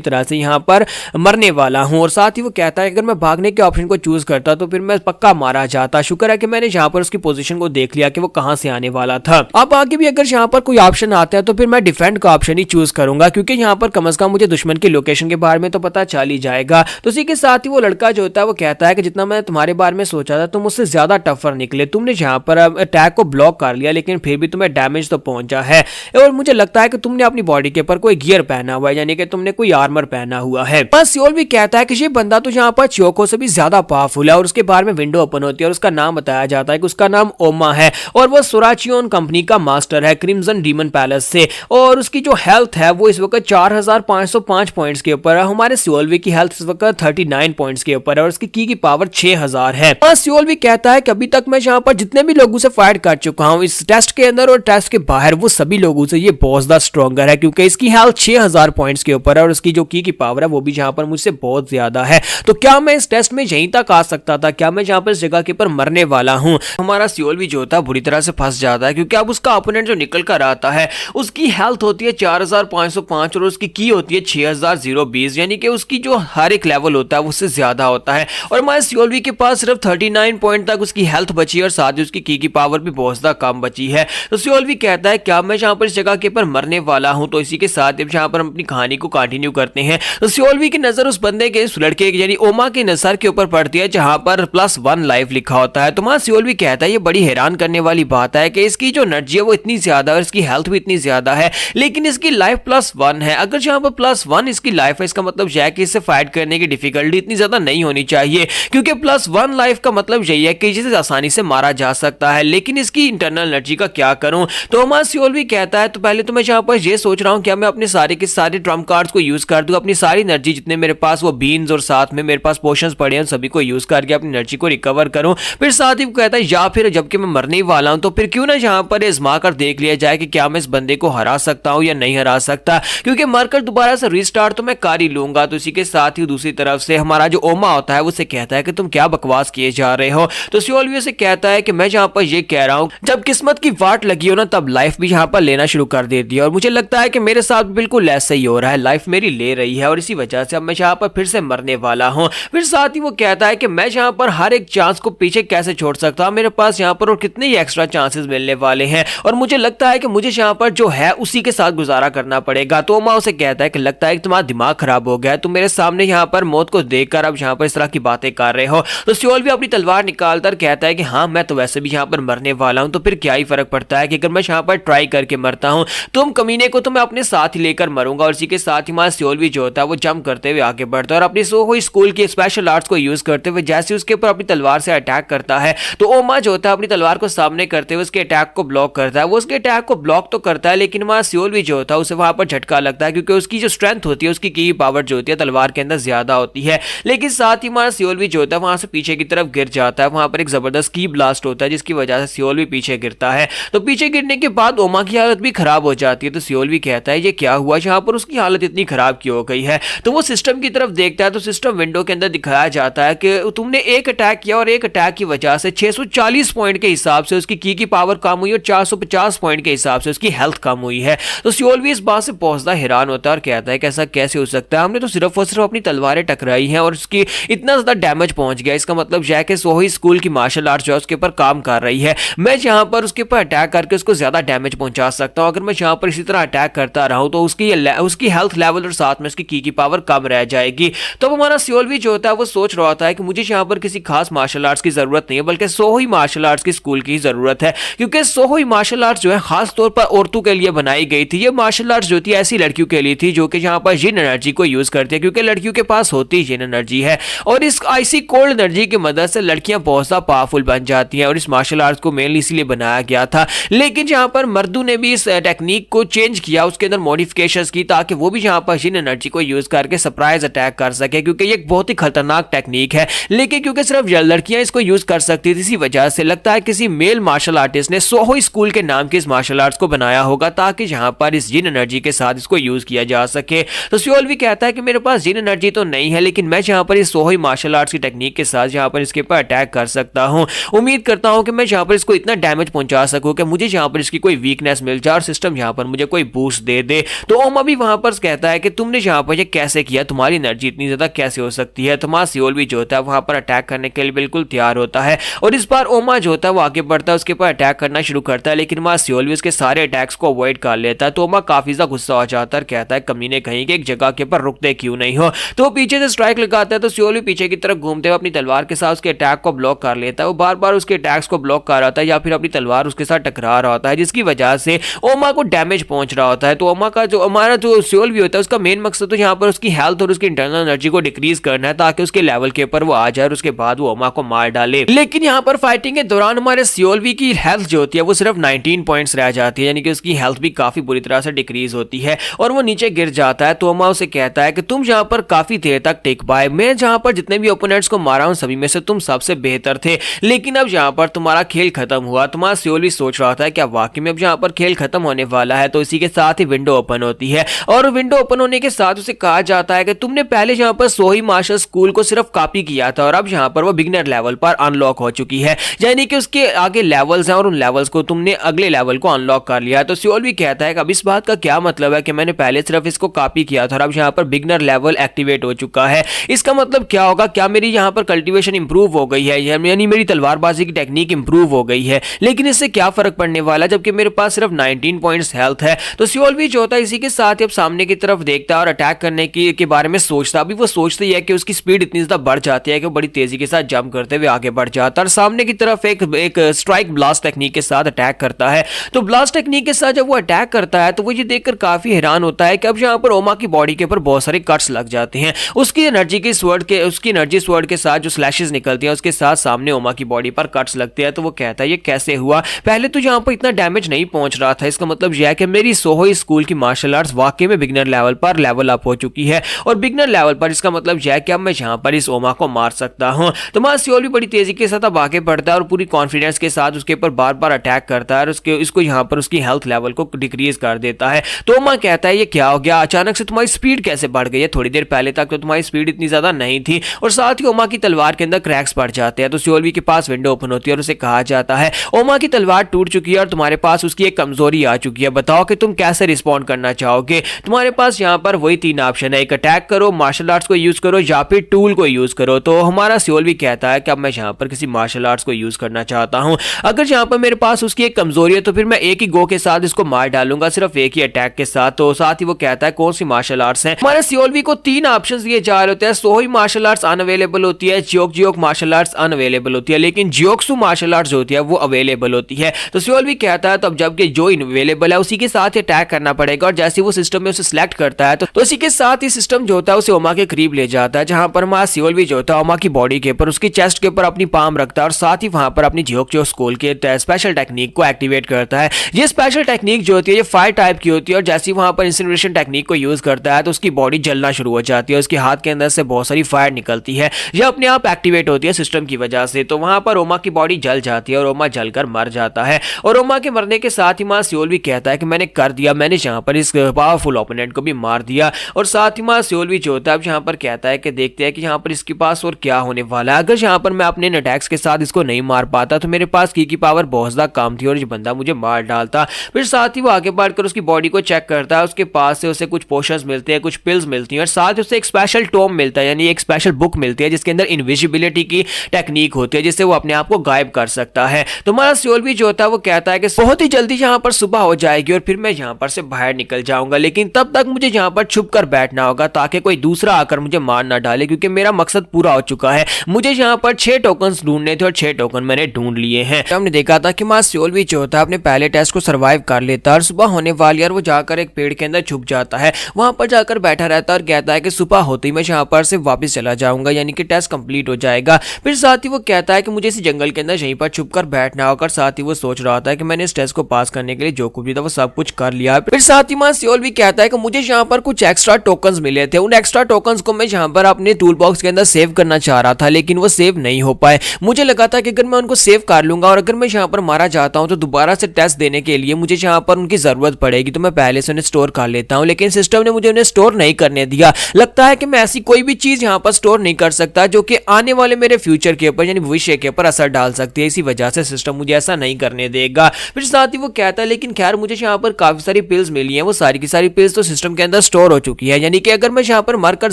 तरह से यहाँ पर मरने वाला हूँ। और साथ ही वो कहता है अगर मैं भागने के ऑप्शन को चूज करता तो फिर मैं पक्का मारा जाता। शुक्र है कि मैंने यहाँ पर उसकी पोजीशन को देख लिया कि वो कहां से आने वाला था। अब आगे भी अगर यहाँ पर कोई ऑप्शन आता है तो फिर मैं डिफेंड का ऑप्शन ही चूज करूंगा, क्योंकि यहाँ पर कम से कम मुझे दुश्मन की लोकेशन के बारे में तो पता चल ही जाएगा। तो इसी के साथ ही वो लड़का जो होता है वो कहता है कि जितना मैं तुम्हारे बारे में सोचा था तुम मुझसे ज्यादा टफर निकले, तुमने यहाँ पर अटैक को ब्लॉक कर लिया लेकिन फिर भी तुम्हें डैमेज तो पहुंचा है और मुझे लगता है कि तुमने अपनी बॉडी के ऊपर कोई गियर पहना हुआ है, यानी कि तुमने कोई आर्मर पहना हुआ है। बस सियोल भी कहता है कि ये बंदा तो यहाँ पर चियोको से भी ज्यादा पावरफुल है और उसके बारे में विंडो ओपन होती है और उसका नाम बताया जाता है कि उसका नाम ओमा है और वो सोराचियोन कंपनी का मास्टर है क्रिम्सन डीमन पैलेस से, और उसकी जो हेल्थ है वो इस वक्त 4505 पॉइंट्स के ऊपर है। हमारे सियोलवी की हेल्थ इस वक्त 39 पॉइंट्स के ऊपर है और उसकी की पावर 6000 है। सियोल भी कहता है कि अभी तक मैं यहाँ पर जितने भी लोगों से फाइट कर चुका हूँ इस टेस्ट के अंदर और टेस्ट के बाहर, वो सभी लोगों से ये बहुत ज्यादा स्ट्रॉन्गर है, क्योंकि इसकी हेल्थ 6000 पॉइंट्स के ऊपर है और उसकी जो की पावर है वो भी यहाँ पर मुझसे बहुत ज्यादा है। तो क्या मैं इस टेस्ट में यहीं तक आ सकता था? क्या मैं यहाँ पर इस जगह के ऊपर मरने वाला हूँ? हमारा सियोल भी जो होता है बुरी तरह से फंस जाता है, क्योंकि अब उसका ओपोनेंट जो निकल कर आता है उसकी हेल्थ होती है 4505 और उसकी की होती है 6020, यानी कि उसकी जो हर एक लेवल होता है उससे ज्यादा होता है। और हमारे सियोलवी के पास सिर्फ 39 पॉइंट तक उसकी हेल्थ बची है और साथ ही उसकी की पावर भी बहुत ज्यादा कम बची है। तो सियोलवी कहता है क्या मैं यहाँ पर इस जगह के ऊपर मरने वाला हूँ? तो इसी के साथ यहाँ पर हम अपनी कहानी को कंटिन्यू करते हैं। तो सियोलवी की नजर उस बंदे के, उस लड़के यानी ओमा के नजर के ऊपर पड़ती है जहां पर +1 लाइफ लिखा होता है। तो मां सियोलवी कहता है ये बड़ी हैरान करने वाली बात है कि इसकी जो एनर्जी है वो इतनी ज्यादा है, इसकी हेल्थ भी इतनी ज्यादा है, लेकिन इसकी लाइफ +1 है। अगर यहाँ पर +1 इसकी लाइफ है, इसका मतलब यह है कि इससे फाइट करने की डिफिकल्टी इतनी ज्यादा नहीं होनी चाहिए, क्योंकि +1 लाइफ का मतलब यही है कि जिसे आसानी से मारा जा सकता है। लेकिन इसकी इंटरनल एनर्जी का क्या करूं? तो मां सियोलवी कहता है तो पहले तो मैं यहाँ पर ये सोच रहा हूँ क्या मैं अपने सारे के सारे ट्रम्प कार्ड्स को यूज कर दूं, अपनी सारी एनर्जी जितने मेरे पास वो बीन्स और साथ में मेरे पास पोशंस पड़े हैं सभी को यूज करके अपनी एनर्जी को रिकवर करूं। फिर साथ ही कहता है या फिर जबकि मैं मरने ही वाला हूं तो फिर क्यों ना यहाँ पर आजमा कर देख लिया जाए कि क्या मैं इस बंदे को हरा सकता हूं या नहीं हरा सकता, क्योंकि मरकर दोबारा से रिस्टार्ट तो मैं कर ही लूंगा। तो इसी के साथ ही दूसरी तरफ से हमारा जो ओमा होता है उससे कहता है कि तुम क्या बकवास किए जा रहे हो। तो सियोलवी से कहता है कि मैं यहाँ पर ये कह रहा हूं जब किस्मत की वाट लगी हो ना तब लाइफ भी यहाँ पर लेना शुरू कर देती है, और मुझे लगता है कि मेरे साथ बिल्कुल ऐसा ही हो रहा है, लाइफ मेरी ले रही है और इसी वजह से अब मैं यहाँ पर फिर से मरने वाला हूँ। फिर साथ ही वो कहता है कि मैं यहाँ पर हर एक चांस को पीछे कैसे छोड़ सकता हूँ, मेरे पास यहाँ पर और कितने ही एक्स्ट्रा चांसेस मिलने वाले हैं और मुझे लगता है कि मुझे यहाँ पर जो है उसी के साथ गुजारा करना पड़ेगा। तो ओमा उसे कहता है कि लगता है कि तुम्हारा दिमाग खराब हो गया है, तुम मेरे सामने यहाँ पर मौत को देखकर अब यहाँ पर इस तरह की बातें कर रहे हो। तो सियोल भी अपनी तलवार निकालकर कहता है कि हाँ मैं तो वैसे भी यहाँ पर मरने वाला हूँ, तो फिर क्या ही फर्क पड़ता है कि अगर मैं यहाँ पर ट्राई करके मरता हूँ तुम कमीने को तो मैं अपने साथ ही लेकर मरूंगा। और इसी के साथ ही हमारा सियोल भी जो होता है वो जंप करते हुए आगे बढ़ता है और अपनी सोहो स्कूल की स्पेशल आर्ट्स को यूज करते हुए जैसे उसके ऊपर अपनी तलवार से अटैक करता है तो ओमा जो होता है अपनी तलवार को सामने करते हुए उसके अटैक को ब्लॉक करता है। वो उसके अटैक को ब्लॉक तो करता है लेकिन हमारा सियोल भी जो होता है उसे वहां पर झटका लगता है, क्योंकि उसकी जो स्ट्रेंथ होती है उसकी की पावर जो होती है तलवार के अंदर ज्यादा होती है। लेकिन साथ ही हमारा सियोल भी जो होता है वहां से पीछे की तरफ गिर जाता है, वहां पर एक जबरदस्त की ब्लास्ट होता है जिसकी वजह से सियोल भी पीछे गिरता है। तो पीछे गिरने के बाद ओमा की हालत भी खराब हो जाती है। तो सियोल भी कहता है ये क्या हुआ, यहाँ पर उसकी हालत इतनी खराब क्यों हो गई है। तो वो सिस्टम की तरफ देखता है तो सिस्टम विंडो के अंदर दिखाया जाता है कि तुमने एक अटैक किया और एक अटैक की वजह से 640 पॉइंट के हिसाब से उसकी की पावर कम हुई और 450 पॉइंट के हिसाब से उसकी हेल्थ कम हुई है। तो सियोल भी इस बात से बहुत ज्यादा हैरान होता है और कहता है कि ऐसा कैसे हो सकता है, हमने तो सिर्फ और सिर्फ अपनी तलवारें टकराई हैं और उसकी इतना ज्यादा डैमेज पहुंच गया, इसका मतलब यह है कि सोही स्कूल की मार्शल आर्ट जो है उसके ऊपर काम कर रही है, मैं यहाँ पर उसके ऊपर अटैक करके उसको ज्यादा डैमेज पहुंचा सकता हूँ। अगर मैं यहाँ पर इसी तरह अटैक करता रहा हूँ तो उसकी हेल्थ लेवल और साथ में उसकी की पावर कम रह जाएगी। तो हमारा सियोल भी जो होता है वो सोच रहा होता है कि मुझे यहाँ पर किसी खास मार्शल आर्ट्स की जरूरत नहीं है बल्कि सोही मार्शल आर्ट्स की स्कूल की जरूरत है, क्योंकि सोही मार्शल आर्ट्स जो है खास तौर पर औरतों के लिए बनाई गई थी। ये मार्शल आर्ट्स जो थी ऐसी लड़कियों के लिए थी जो कि यहाँ पर जिन एनर्जी को यूज करती है, क्योंकि लड़कियों के पास होती जिन एनर्जी है और इस आइसी कोल्ड एनर्जी की मदद से लड़कियां बहुत ज्यादा पावरफुल बन जाती हैं और इस मार्शल आर्ट्स को मेनली इसलिए बनाया गया था। लेकिन यहाँ पर मर्दों ने भी इस टेक्निक को चेंज किया, उसके अंदर मॉडिफिकेशंस की ताकि वो भी यहाँ पर जिन एनर्जी को यूज करके सरप्राइज अटैक कर सके, क्योंकि ये एक बहुत ही खतरनाक टेक्निक है। लेकिन क्योंकि सिर्फ लड़कियां इसको यूज कर सकती थी इसी वजह से लगता है किसी मेल मार्शल आर्टिस्ट ने सोहो स्कूल के नाम की इस मार्शल आर्ट्स को बनाया बनाया होगा ताकि जहां पर इस जिन एनर्जी के साथ इसको यूज किया जा सके। तो सियोल भी कहता है कि मेरे पास जिन एनर्जी तो नहीं है, लेकिन मैं जहां पर इस सोहोई मार्शल आर्ट्स की टेक्निक के साथ जहां पर इसके ऊपर अटैक कर सकता हूं। उम्मीद करता हूं कि मैं जहां पर इसको इतना डैमेज पहुंचा सकूं कि मुझे जहां पर इसकी कोई वीकनेस मिल जाए और सिस्टम जहां पर मुझे कोई बूस्ट दे दे। तो ओमा भी वहां पर कहता है कि तुमने जहां पर ये कैसे किया, तुम्हारी एनर्जी इतनी ज्यादा कैसे हो सकती है। तो मां सियोल भी जो होता है वहां पर अटैक करने के लिए बिल्कुल तैयार होता है और इस बार ओमा जो होता है वो आगे बढ़ता है, उसके ऊपर अटैक करना शुरू करता है, लेकिन मां सियोल भी उसके सारे अटैक्स को अवॉइड कर लेता है। तो ओमा काफी ज्यादा गुस्सा हो जाता है, कहता है कमीने कहीं कि एक जगह के ऊपर रुकते क्यों नहीं हो। तो वो पीछे से स्ट्राइक लगाता है, तो सियोल भी पीछे की तरफ घूमते हुए अपनी तलवार के साथ उसके अटैक को ब्लॉक कर लेता है। वो बार बार उसके अटैक्स को ब्लॉक कर रहा होता है या फिर अपनी तलवार उसके साथ टकरा रहा होता है, जिसकी वजह से ओमा को डैमेज पहुंच रहा होता है। तो ओमा का जो हमारा जो सियोल भी होता है उसका मेन मकसद तो यहाँ पर उसकी हेल्थ और उसकी इंटरनल एनर्जी को डिक्रीज करना है ताकि उसके लेवल के ऊपर वो आ जाए और उसके बाद वो ओमा को मार डाले। लेकिन यहाँ पर फाइटिंग के दौरान हमारे सियोलवी की हेल्थ जो होती है वो सिर्फ 19 पॉइंट्स रह जाती है, यानी कि उसकी हेल्थ भी काफी बुरी तरह से डिक्रीज होती है और वो नीचे गिर जाता है। तो ओमा उसे कहता है कि तुम यहाँ पर काफी देर तक टिक पाए, मैं जहाँ पर जितने भी ओपोनेंट्स को मारा हूं सभी में से तुम सबसे बेहतर थे, लेकिन अब यहाँ पर तुम्हारा खेल खत्म हुआ। तुम्हारा सियोल भी सोच रहा था कि अब वाकई में अब यहाँ पर खेल खत्म होने वाला है। तो इसी के साथ ही विंडो ओपन होती है और विंडो ओपन होने के साथ उसे कहा जाता है कि तुमने पहले यहाँ पर सोहोई मार्शल स्कूल को सिर्फ कॉपी किया था और अब यहाँ पर वो बिगिनर लेवल पर अनलॉक हो चुकी है, यानी कि उसके आगे लेवल्स हैं और उन लेवल्स को तुमने अगले लेवल को अनलॉक कर लिया। तो सियोल भी कहता है कि अब इस बात का क्या मतलब है कि मैंने पहले सिर्फ इसको कॉपी किया था और अब यहाँ पर बिगिनर लेवल एक्टिवेट हो चुका है, इसका मतलब क्या होगा, क्या मेरी यहाँ पर कल्टीवेशन इंप्रूव हो गई है, यानी मेरी तलवारबाजी की टेक्निक इंप्रूव हो गई है, लेकिन इससे क्या फर्क पड़ने वाला जबकि मेरे पास सिर्फ 19 पॉइंट्स हेल्थ है। तो सियोल भी जो होता है इसी के साथ ही अब सामने की तरफ देखता है और अटैक करने के बारे में सोचता। अभी वो सोचता ही है कि उसकी स्पीड इतनी ज्यादा बढ़ जाती है कि वो बड़ी तेजी के साथ जंप करते हुए आगे बढ़ जाता है और सामने की तरफ एक स्ट्राइक ब्लास्ट टेक्निक के साथ अटैक करता है। तो ब्लास्ट टेक्निक के साथ जब वो अटैक करता है तो वो ये देखकर काफी हैरान होता है कि अब यहाँ पर ओमा की बॉडी के ऊपर बहुत सारे कट्स लग जाते हैं। उसकी एनर्जी स्वर्ड के साथ जो स्लैशेस निकलती हैं उसके साथ सामने ओमा की बॉडी पर कट्स लगते हैं। तो वो कहता है ये कैसे हुआ, पहले तो यहाँ पर इतना डैमेज नहीं पहुंच रहा था, इसका मतलब यह है कि मेरी सोहोई स्कूल की मार्शल आर्ट्स वाकई में बिगिनर लेवल पर लेवल अप हो चुकी है और बिगिनर लेवल पर इसका मतलब यह है कि अब मैं यहाँ पर इस ओमा को मार सकता हूँ। तो मां सियोल भी बड़ी तेजी के साथ अब आगे बढ़ता है और पूरी कॉन्फिडेंस के साथ उसके ऊपर बार बार अटैक करता है और इसको यहाँ पर उसकी हेल्थ लेवल को डिक्रीज कर देता है। तो ओमा कहता है ये क्या हो गया, अचानक से तुम्हारी स्पीड कैसे बढ़ गई है, थोड़ी देर पहले तक तो तुम्हारी स्पीड इतनी ज्यादा नहीं थी। और साथ ही ओमा की तलवार के अंदर क्रैक्स पड़ जाते हैं। तो सियोल के पास विंडो ओपन होती है और उसे कहा जाता है ओमा की तलवार टूट चुकी है और तुम्हारे पास उसकी एक कमजोरी आ चुकी है, बताओ कि तुम कैसे रिस्पॉन्ड करना चाहोगे। तुम्हारे पास यहाँ पर वही 3 ऑप्शन है, एक अटैक करो, मार्शल आर्ट्स को यूज करो या फिर टूल को यूज करो। तो हमारा सियोल भी कहता है कि अब मैं यहाँ पर किसी मार्शल आर्ट्स को यूज करना चाहता हूँ, अगर यहाँ पर मेरे पास उसकी एक कमजोरी है तो फिर मैं एक ही गो के साथ इसको मार डालूंगा, सिर्फ एक ही अटैक के साथ। तो साथ ही वो कहता है कौन सी मार्शल आर्ट्स है। हमारे सियोल को 3 ऑप्शन दिए जा रहे होते हैं, सोहोई मार्शल आर्ट्स अनअवेलेबल होती है, जियोक मार्शल आर्ट्स अनअवेलेबल होती है, लेकिन जियोक्सु मार्शल आर्ट्स होती है वो अवेलेबल होती है। तो सियोल भी कहता है तो अब जबकि जो अवेलेबल है उसी के साथ अटैक करना पड़ेगा और जैसे वो सिस्टम में उसे सिलेक्ट करता है तो इसी के साथ ही सिस्टम जो होता है उसे ओमा के करीब ले जाता है, जहां पर मां सियोल भी जो होता है ओमा की बॉडी के ऊपर उसकी चेस्ट के ऊपर अपनी पाम रखता है और साथ ही वहां पर अपनी जियोक्चो स्कूल के स्पेशल टेक्निक को एक्टिवेट करता है। ये स्पेशल टेक्निक जो होती है ये फायर टाइप की होती है और जैसे ही वहां पर इंसिनरेशन टेक्निक को यूज करता है तो उसकी बॉडी जलना शुरू हो जाती है, उसके हाथ के अंदर से बहुत सारी फायर निकलती है, यह अपने आप एक्टिवेट होती है सिस्टम की वजह से। तो वहां पर ओमा की बॉडी जल जाती है और ओमा जलकर मर जाता है और ओमा के मरने के साथ ही मां सियोल भी कहता है कि मैंने कर दिया, मैंने यहाँ पर इस पावरफुल ओपोनेंट को भी मार दिया। और साथ ही मां सियोल भी जो होता है अब यहाँ पर कहता है कि देखते हैं कि यहाँ पर इसके पास और क्या होने वाला है, अगर यहाँ पर मैं अपने अटैक्स के साथ इसको नहीं मार पाता तो मेरे पास की पावर बहुत ज्यादा कम थी और ये बंदा मुझे मार डालता। फिर साथ ही वो आगे बढ़कर उसकी बॉडी को चेक करता है, उसके पास से उसे कुछ पोशंस मिलते हैं, कुछ पिल्स मिलती हैं और साथ ही उसे एक स्पेशल टॉम मिलता है, यानी एक स्पेशल बुक मिलती है जिसके अंदर इनविजिबिलिटी की टेक्निक होती है जिससे वो अपने आप को गायब कर सकता है। तो हमारा सियोल भी जो होता है वो कहता है कि बहुत ही जल्दी यहाँ पर सुबह हो जाएगी और फिर मैं यहाँ पर से बाहर निकल जाऊंगा, लेकिन तब तक मुझे यहाँ पर छुप कर बैठना होगा ताकि कोई दूसरा आकर मुझे मार ना डाले, क्योंकि मेरा मकसद पूरा हो चुका है। मुझे यहाँ पर 6 टोकन्स ढूंढने थे और 6 टोकन मैंने ढूंढ लिए हैं। हमने देखा था कि मां सियोल भी जो होता है अपने पहले टेस्ट को सर्वाइव कर लेता है और सुबह होने वाली और वो जाकर एक पेड़ के अंदर छुप जाता है, वहां पर जाकर बैठा रहता है और कहता है कि सुबह होते ही मैं यहाँ पर से वापस चला जाऊंगा, यानी कि टेस्ट कंप्लीट हो जाएगा। फिर साथ ही वो कहता है कि मुझे इस जंगल के अंदर यहीं पर छुप कर बैठना होगा। साथ ही वो सोच रहा होता है कि मैंने इस टेस्ट को पास करने के लिए जो कुछ भी था वो सब कुछ कर लिया। फिर साथ ही मां सियोल भी कहता है कि मुझे यहाँ पर कुछ एक्स्ट्रा टोकन्स मिले थे, उन एक्स्ट्रा टोकन्स को मैं यहाँ पर अपने टूल बॉक्स के अंदर सेव करना चाह रहा था, लेकिन वो सेव नहीं हो पाए। मुझे लगा था कि अगर मैं उनको सेव कर लूंगा और अगर मैं यहाँ पर मारा जाता हूँ तो दोबारा से टेस्ट देने के लिए मुझे मुझे यहाँ पर उनकी जरूरत पड़ेगी तो मैं पहले से उन्हें स्टोर कर लेता हूँ, लेकिन सिस्टम ने मुझे उन्हें स्टोर नहीं करने दिया। लगता है कि मैं ऐसी कोई भी चीज यहाँ पर स्टोर नहीं कर सकता जो कि आने वाले मेरे फ्यूचर के ऊपर यानी भविष्य के ऊपर असर डाल सकती है, इसी वजह से सिस्टम मुझे ऐसा नहीं करने देगा। फिर साथ ही वो कहता है लेकिन खैर मुझे यहाँ पर काफी सारी पिल्स मिली हैं, वो सारी की सारी पिल्स तो सिस्टम के अंदर स्टोर हो चुकी है, यानी कि अगर मैं यहाँ पर मरकर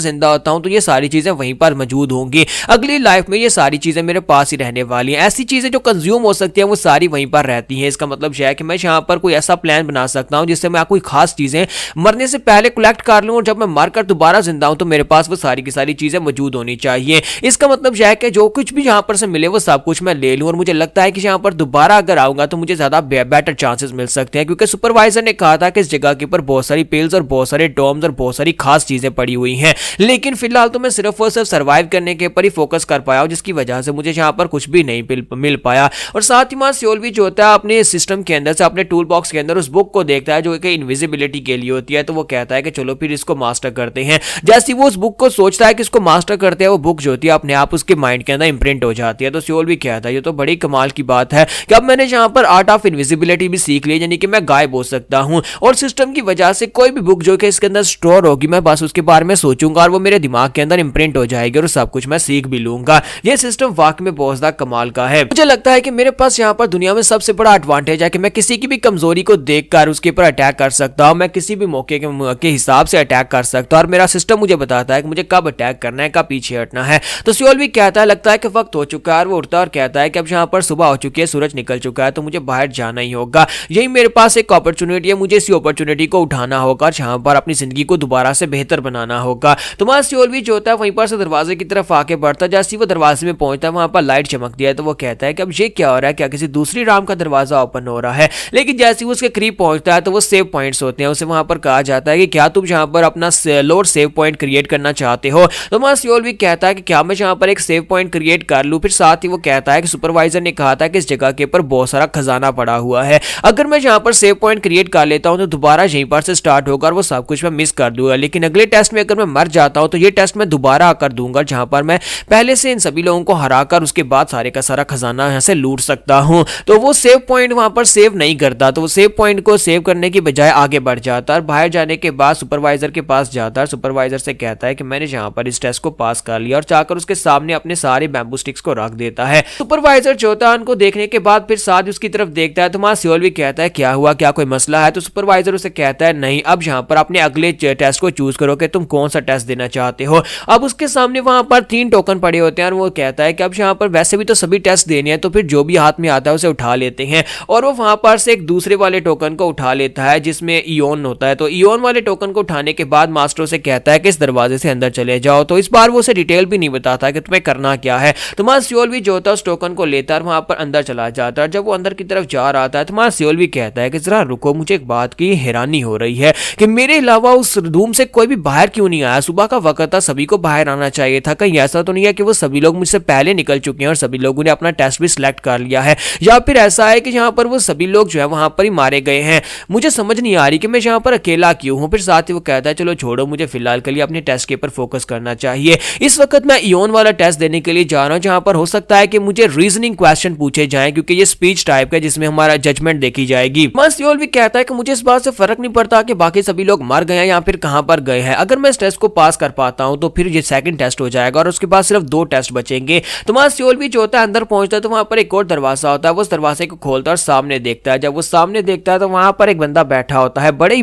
जिंदा होता हूँ तो ये सारी चीजें वहीं पर मौजूद होंगी, अगली लाइफ में ये सारी चीजें मेरे पास ही रहने वाली हैं। ऐसी चीजें जो कंज्यूम हो सकती है वो सारी वहीं पर रहती हैं। इसका मतलब यह है कि मैं यहाँ पर कोई ऐसा प्लान बना सकता हूँ जिससे मैं कोई खास चीजें मरने से पहले कलेक्ट कर लूं और जब मैं मरकर दोबारा जिंदा हूं तो मेरे पास वो सारी की सारी चीजें मौजूद होनी चाहिए। इसका मतलब यह है कि जो कुछ भी यहाँ पर से मिले वो सब कुछ मैं ले लूं, और मुझे लगता है कि यहाँ पर दोबारा अगर आऊंगा तो मुझे ज्यादा बेटर चांसेस मिल सकते हैं, क्योंकि सुपरवाइजर ने कहा था कि इस जगह के ऊपर बहुत सारी पिल्स और बहुत सारे डॉम्स और बहुत सारी खास चीजें पड़ी हुई हैं। लेकिन फिलहाल तो मैं सिर्फ और सिर्फ सर्वाइव करने के ऊपर ही फोकस कर पाया हूं, जिसकी वजह से मुझे यहाँ पर कुछ भी नहीं मिल पाया। और साथ ही वहां सियोलवी जो होता है अपने सिस्टम के अंदर से अपने टूल बॉक्स के अंदर उस बुक को देखता है जो कि इनविजिबिलिटी के लिए होती है, तो वो कहता है कि चलो फिर इसको मास्टर करते हैं। जैसे वो उस बुक को सोचता है कि इसको मास्टर करते हैं, वो बुक जो होती है अपने आप उसके माइंड के अंदर इंप्रिंट हो जाती है। तो सियोल भी कहता है ये तो बड़ी कमाल की बात है कि अब मैंने यहाँ पर आर्ट ऑफ इनविजिबिलिटी भी सीख ली, यानी कि मैं गायब हो सकता हूँ, और सिस्टम की वजह से कोई भी बुक जो कि इसके अंदर स्टोर होगी मैं बस उसके बारे में सोचूंगा और वो मेरे दिमाग के अंदर इंप्रिंट हो जाएगी और सब कुछ मैं सीख भी लूंगा। ये सिस्टम वाकई में बहुत ज्यादा कमाल का है। मुझे लगता है कि मेरे पास यहाँ पर दुनिया में सबसे बड़ा एडवांटेज है कि मैं किसी की भी कमजोरी को देखकर उसके ऊपर अटैक कर सकता हूँ, मैं किसी भी मौके के हिसाब से अटैक कर सकता हूँ, और मेरा सिस्टम मुझे बताता है कि मुझे कब अटैक करना है, कब पीछे हटना है। तो सियोल भी कहता है लगता है कि वक्त हो चुका है, और वो उठता है और कहता है कि अब यहाँ पर सुबह हो चुकी है, सूरज निकल चुका है, तो मुझे बाहर जाना ही होगा। यही मेरे पास एक अपॉर्चुनिटी है, मुझे इसी अपॉर्चुनिटी को उठाना होगा और यहाँ पर अपनी जिंदगी को दोबारा से बेहतर बनाना होगा। तो वहां सियोल भी जो होता है वहीं पर से दरवाजे की तरफ आके बढ़ता है। जैसे वो दरवाजे में पहुंचता है वहां पर लाइट चमकती है, तो वो कहता है कि अब ये क्या हो रहा है, क्या किसी दूसरी राम का दरवाजा ओपन हो रहा है। लेकिन जैसे वो उसके करीब पहुंचता है तो वो सेव पॉइंट्स होते हैं, उसे वहां पर कहा जाता है कि क्या तुम यहाँ पर अपना लोड सेव पॉइंट क्रिएट करना चाहते हो। तो वहां सियोल भी कहता है कि क्या मैं यहाँ पर एक सेव पॉइंट क्रिएट कर लूं। फिर साथ ही वो कहता है कि सुपरवाइजर ने कहा था कि इस जगह के ऊपर बहुत सारा खजाना पड़ा हुआ है, अगर मैं यहाँ पर सेव पॉइंट क्रिएट कर लेता हूं तो दोबारा यहीं पर से स्टार्ट होगा और वो सब कुछ मैं मिस कर दूंगा। लेकिन अगले टेस्ट में अगर मैं मर जाता हूं तो ये टेस्ट मैं दोबारा आकर दूंगा, जहां पर मैं पहले से इन सभी लोगों को हराकर उसके बाद सारे का सारा खजाना यहाँ से लूट सकता हूं। तो वो सेव पॉइंट वहां पर सेव नहीं करता, तो वो सेव पॉइंट को सेव करने की बजाय आगे बढ़ जाता है और बाहर जाने के बाद सुपरवाइजर के पास जाता है। सुपरवाइजर से कहता है कि मैंने यहाँ पर इस टेस्ट को पास कर लिया, और जाकर उसके सामने अपने सारे बैम्बू स्टिक्स को रख देता है। सुपरवाइजर जो होता है उनको देखने के बाद फिर साथ उसकी तरफ देखता है, तो वहां सियोल भी कहता है क्या हुआ, क्या कोई मसला है। तो सुपरवाइजर उसे कहता है नहीं, अब यहाँ पर अपने अगले टेस्ट को चूज करो कि तुम कौन सा टेस्ट देना चाहते हो। अब उसके सामने वहां पर 3 टोकन पड़े होते हैं और वो कहता है कि अब यहाँ पर वैसे भी तो सभी टेस्ट देने हैं, तो फिर जो भी हाथ में आता है उसे उठा लेते हैं, और वो वहां पर से एक दूसरे वाले टोकन को उठा लेता है जिसमें इयोन होता है। तो इयोन वाले टोकन को उठाने के बाद मास्टर से कहता है कि इस दरवाजे से अंदर चले जाओ। तो इस बार वो उसे डिटेल भी नहीं बताता कि तुम्हें करना क्या है। तो वहां सियोल भी जो होता है उस टोकन को लेता है और वहां पर अंदर चला जाता है। जब वो अंदर की तरफ जा रहा था तो वहां सियोल भी कहता है कि जरा रुको, मुझे एक बात की हैरानी हो रही है कि मेरे अलावा उस रूम से कोई भी बाहर क्यों नहीं आया। सुबह का वक्त था, सभी को बाहर आना चाहिए था। कहीं ऐसा तो नहीं है कि वो सभी लोग मुझसे पहले निकल चुके हैं और सभी लोगों ने अपना टेस्ट भी सिलेक्ट कर लिया है, या फिर ऐसा है कि यहाँ पर वो सभी लोग जो है वहां पर ही मारे गए हैं। मुझे समझ नहीं आ रही कि मैं यहाँ पर अकेला क्यों हूँ। फिर साथ ही वो कहता है चलो छोड़ो, मुझे फिलहाल के लिए अपने टेस्ट के ऊपर फोकस करना चाहिए। इस वक्त मैं इयोन वाला टेस्ट देने के लिए जा रहा हूँ, जहां पर हो सकता है कि मुझे रीजनिंग क्वेश्चन पूछे जाएं, क्योंकि ये स्पीच टाइप है जिसमें हमारा जजमेंट देखी जाएगी। सियोल भी कहता है कि मुझे इस बात से फर्क नहीं पड़ता कि बाकी सभी लोग मर गए हैं या फिर कहां पर गए हैं, अगर मैं इस टेस्ट को पास कर पाता हूं तो फिर ये सेकंड टेस्ट हो जाएगा और उसके बाद सिर्फ 2 टेस्ट बचेंगे। तो वहां सियोल भी जो होता है अंदर पहुंचता है तो वहां पर एक और दरवाजा होता है, वो उस दरवाजे को खोलता है और सामने देखता है। जब वो सामने देखता है तो वहां पर एक बंदा बैठा होता है, बड़े ही